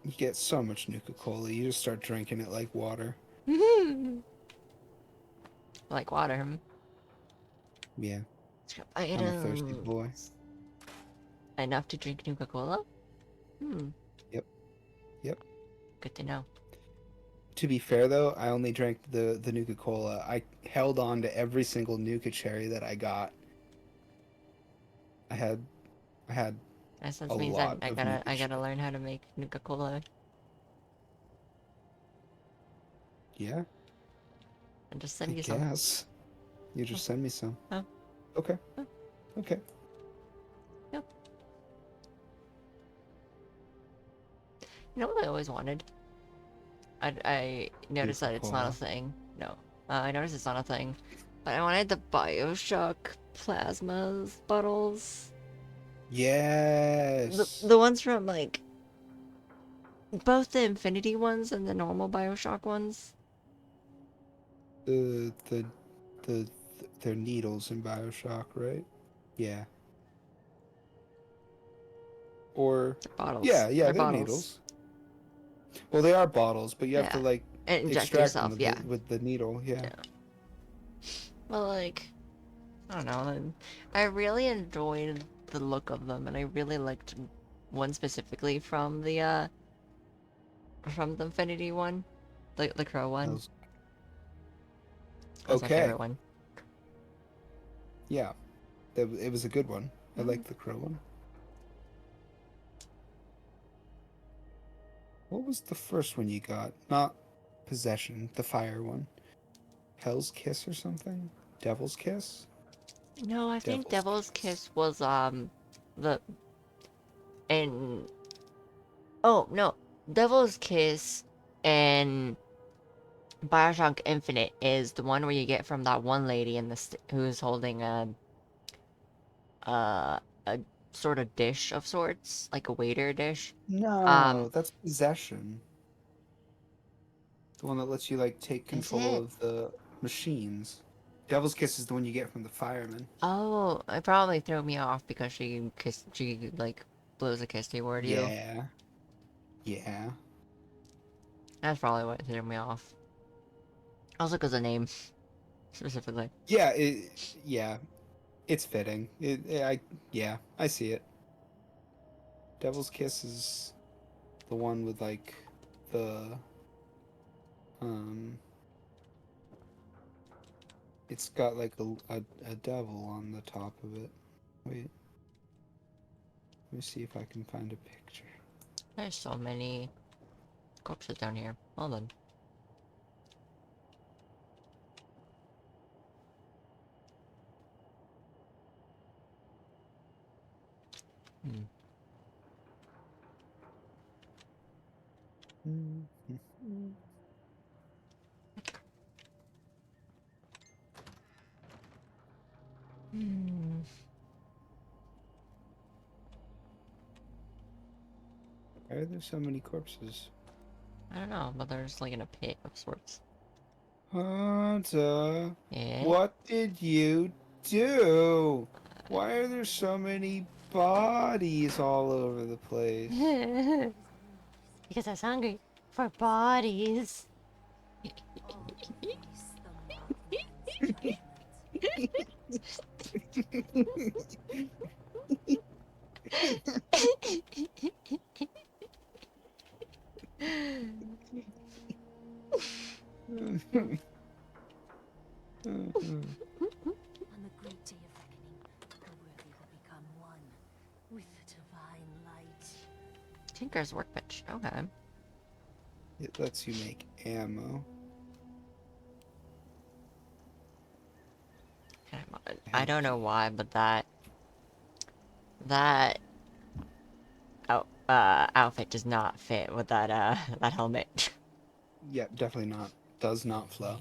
You get so much Nuka Cola, you just start drinking it like water. Like water. Yeah. I'm I'm a thirsty boy. Enough to drink Nuka-Cola? Yep. Good to know. To be fair though, I only drank the Nuka Cola. I held on to every single Nuka cherry that I got. I had That just a means lot I of gotta Nuka cherry. learn how to make Nuka-Cola. Yeah. And just send I you some. guess. You just send me some. Oh. Okay. Oh. Okay. Yep. You know what I always wanted? I noticed that it's not a Nuka-Cola. thing. No. I noticed it's not a thing. But I wanted the Bioshock plasmas bottles. Yes. The ones from, like, both the Infinity ones and the normal Bioshock ones. The they're needles in BioShock, right? Yeah. Or Bottles. yeah, They're they're bottles. needles. Well, they are bottles, but you have to Yeah. like And inject extract them yourself, yeah. with the needle. Yeah. Yeah. Well, like, I don't know. I really enjoyed the look of them, and I really liked one specifically from the Infinity one, the Crow That one. was- That was my Okay. favorite one. Yeah. It was a good one. I Mhm. like the crow one. What was the first one you got? Not Possession, the fire one. Hell's Kiss or something? Devil's Kiss? No, I think Devil's Devil's Kiss. Kiss was the and oh no, Devil's Kiss and Bioshock Infinite is the one where you get from that one lady in the who's holding uh, a sort of dish of sorts, like a waiter dish. No, that's Possession. The one that lets you like take Is control it? of the machines. Devil's Kiss is the one you get from the fireman. Oh, it probably threw me off because she like blows a kiss toward you. Yeah. Yeah. That's probably what threw me off. Also because the name, specifically. Yeah, yeah. It's fitting. Yeah, I see it. Devil's Kiss is the one with like the um it's got like a devil on the top of it. Wait. Let me see if I can find a picture. There's so many corpses down here. Hold on. Hmm. Hmm. Why are there so many corpses? I don't know, but there's like in a pit of sorts. Hunter, Yeah? what did you do? Why are there so many bodies all over the place? Because I was hungry for bodies. All face the Mothman's On the great day of reckoning, the worthy will become one with the divine light. Tinker's workbench. Okay. It lets you make ammo. I don't know why, but that outfit does not fit with that helmet. Yep, definitely not. Does not flow.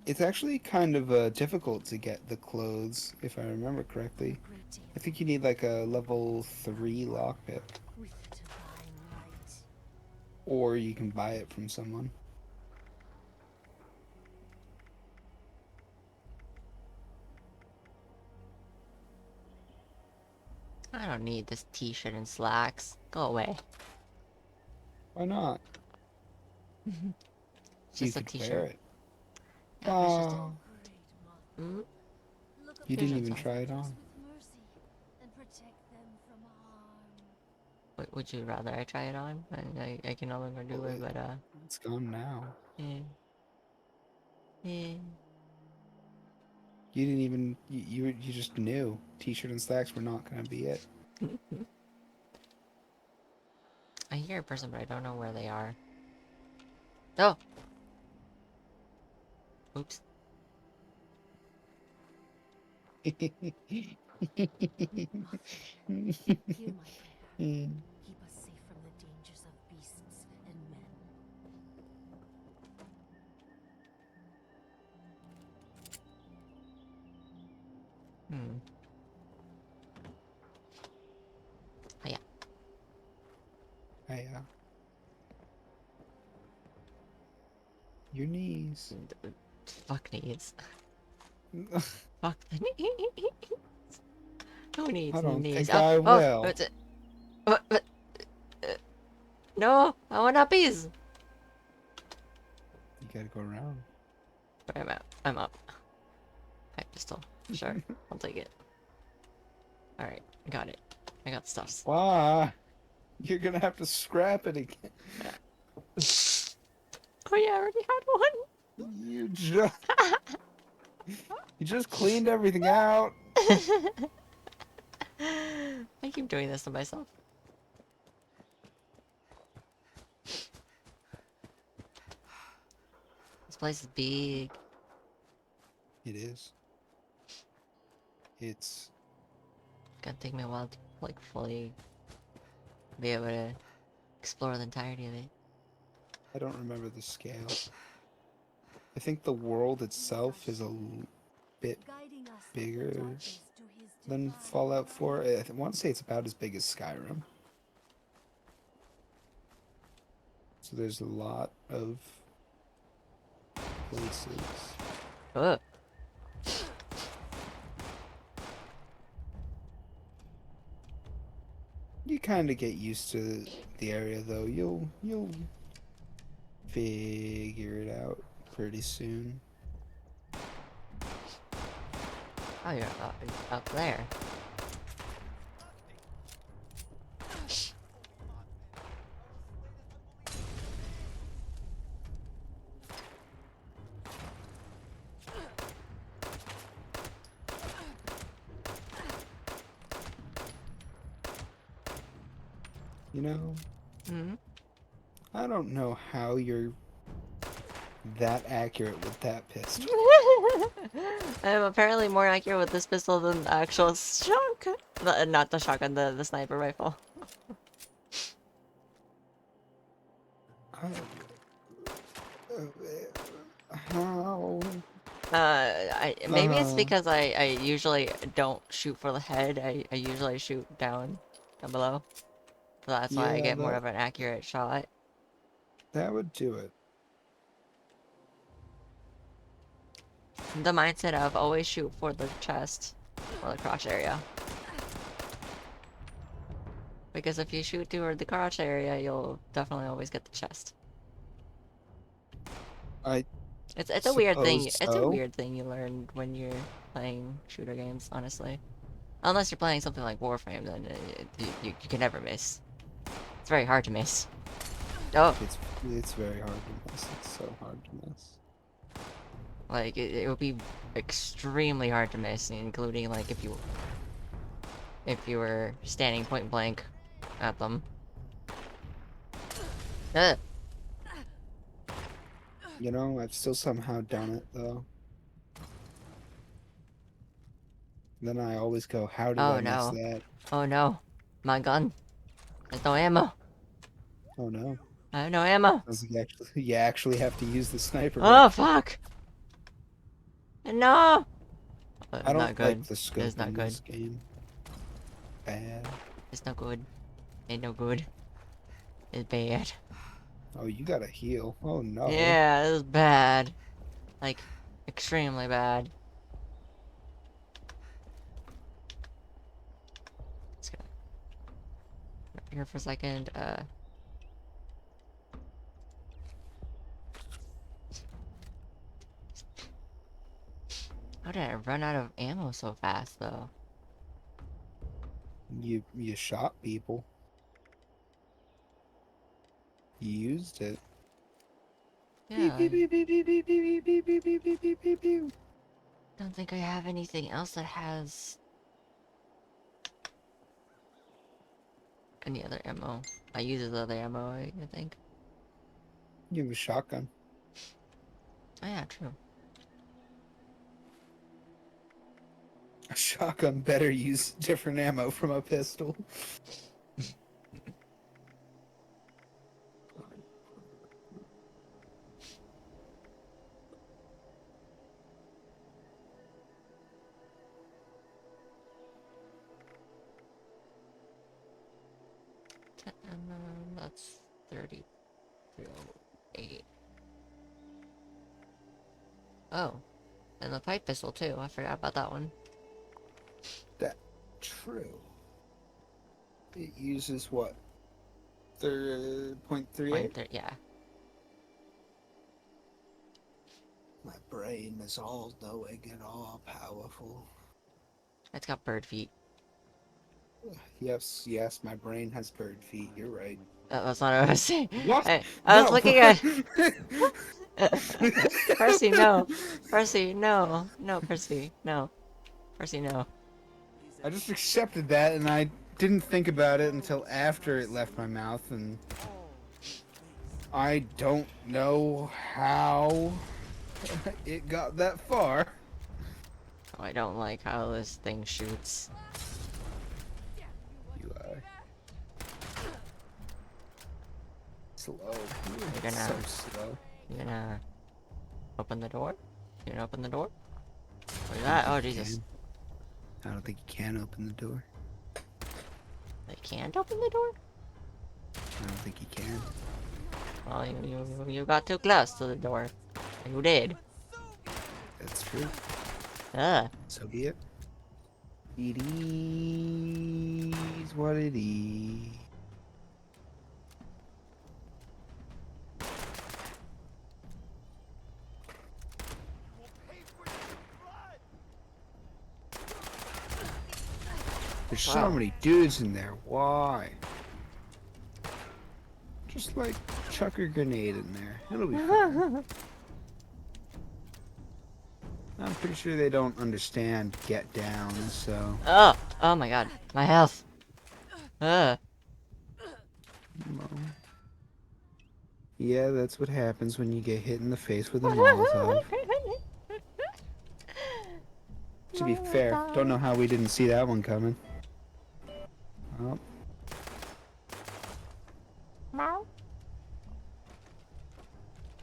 It's actually kind of difficult to get the clothes, if I remember correctly. I think you need like a level 3 lockpick. With the divine light. Or you can buy it from someone. I don't need this t-shirt and slacks. Go away. Why not? It's You just a could t-shirt. wear it. Yeah, but it's just a... Oh, Mm? you didn't even try it on. With mercy and protect them from harm. Would you rather I try it on? I can no longer do Well, it, but It's gone now. yeah. Yeah. You didn't even you just knew t-shirt and slacks were not gonna be it. I hear a person, but I don't know where they are. Oh! Oops. Hear my prayer. Keep us safe from the dangers of beasts and men. Hmm. Oh, yeah. Hey, your knees. Fuck knees. Fuck the knees. Who needs I don't knees? think Oh, I oh, will. what's it? What? No, I want uppies. You gotta go around. I'm out. I'm up. Okay, pistol. Sure, I'll take it. All right, got it. I got stuffs. Why? You're gonna have to scrap it again. Oh yeah, I already had one. You just cleaned everything out. I keep doing this to myself. This place is big. It is. It's Gonna take me a while to like fully be able to explore the entirety of it. I don't remember the scale. I think the world itself is a bit bigger than Fallout 4. I want to say it's about as big as Skyrim. So there's a lot of places. Ugh. You kind of get used to the area, though. You'll figure it out pretty soon. Oh, you're up there. You know, Hmm. I don't know how you're that accurate with that pistol. I'm apparently more accurate with this pistol than the actual shotgun. Not the shotgun, the sniper rifle. How? Maybe it's because I usually don't shoot for the head. I usually shoot down below. So that's why I Yeah, get more of an accurate shot. that would do it. The mindset of always shoot for the chest or the crotch area. Because if you shoot toward the crotch area, you'll definitely always get the chest. It's a weird thing. Suppose It's a so. weird thing you learn when you're playing shooter games, honestly. Unless you're playing something like Warframe, then you can never miss. It's very hard to miss. Oh, It's very hard to miss. It's so hard to miss. like it would be extremely hard to miss, including like if you were standing point blank at them. Ugh. You know, I've still somehow done it though. Then I always go, how did Oh I miss no. that? Oh no. My gun. There's no ammo. Oh no. I have no ammo. Sounds like you actually have to use the sniper Oh rifle. fuck. No. I don't Not good. like the scope It's not in good. this game. Bad. It's not good. Ain't no good. It's bad. Oh, you gotta heal. Oh no. Yeah, it's bad. Like, extremely bad. Let's go here for a second. How did I run out of ammo so fast, though? You shot people. You used it. Yeah, Beep, beep, beep, beep, beep, beep, beep, beep, beep, beep, beep, beep, beep. don't think I have anything else that has any other ammo. I use the other ammo, I think. You have a shotgun. Oh yeah, true. A shotgun better use different ammo from a pistol. That's 3308. Oh. And the pipe pistol too. I forgot about that one. That true. It uses what? 0.38? Yeah. My brain is all knowing and all powerful. It's got bird feet. Yes, my brain has bird feet. You're right. That's not what I was saying. What? I was No! looking at. Percy, no. Percy, no. No, Percy, no. Percy, no. I just accepted that, and I didn't think about it until after it left my mouth, and I don't know how it got that far. Oh, I don't like how this thing shoots. You are slow. You're gonna, so slow. you gonna open the door? You gonna open the door? What is that? Oh, Jesus. I don't think you can open the door. They can't open the door? I don't think you can. Well, you got too close to the door. You did. That's true. Ugh. So be it. It is what it is. There's so Wow. many dudes in there. Why? Just like chuck a grenade in there. It'll be fine. I'm pretty sure they don't understand get down, so. Oh! Oh my god. My health. Ugh. Yeah, that's what happens when you get hit in the face with a Molotov. To be fair, don't know how we didn't see that one coming. Oh.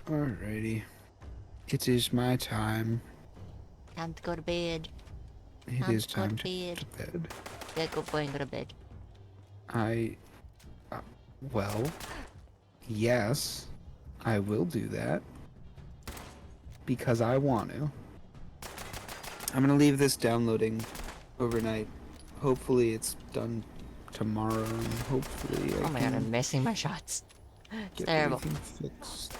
Alrighty. It is my time. Time to go to bed. It is time to go to bed. Yeah, go boy and go to bed. Well, yes, I will do that. Because I want to. I'm gonna leave this downloading overnight. Hopefully it's done tomorrow, and hopefully Oh my god, I'm missing my shots. It's terrible. everything fixed.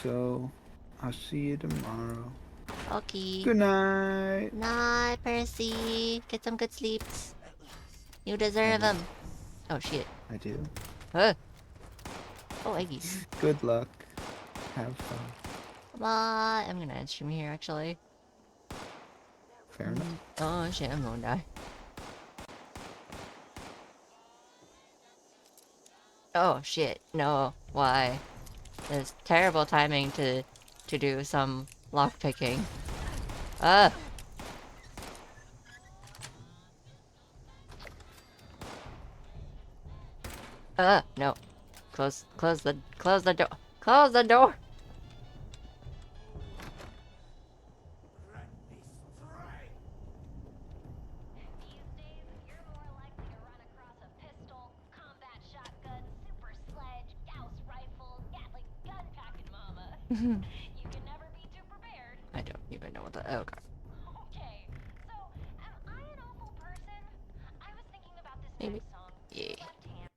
So, I'll see you tomorrow. Okay. Good night. Night, Percy. Get some good sleeps. You deserve them. Oh shit. I do. Huh. Oh, Eggies. Good luck. Have fun. Bye. I'm gonna end stream here actually. Fair enough. Oh shit, I'm gonna die. Oh shit, no. Why? It's terrible timing to do some lockpicking. Ah! No. Close the door. Close the door! These days, you're more likely to run across a pistol, combat shotgun, super sledge, Gauss rifle, Gatling gun packing mama. You can never be too prepared. I don't even know what the. Oh god. Okay, so am I an awful person? I was thinking about this Maybe. next song. Yeah. Left hand.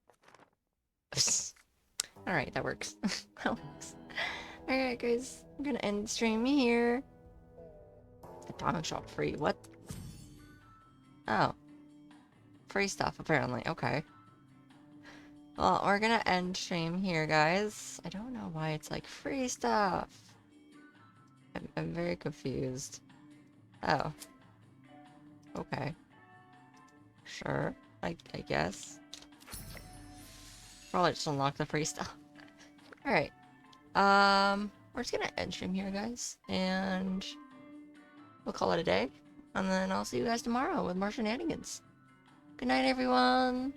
Alright, that works. That works. Alright, guys. I'm gonna end stream here. Atomic shop free. What? Oh. Free stuff, apparently. Okay. Well, we're gonna end stream here, guys. I don't know why it's like free stuff. I'm very confused. Oh. Okay. Sure. I guess. Probably just unlock the free stuff. Alright. We're just gonna end stream here, guys. And we'll call it a day. And then I'll see you guys tomorrow with more shenanigans. Good night, everyone.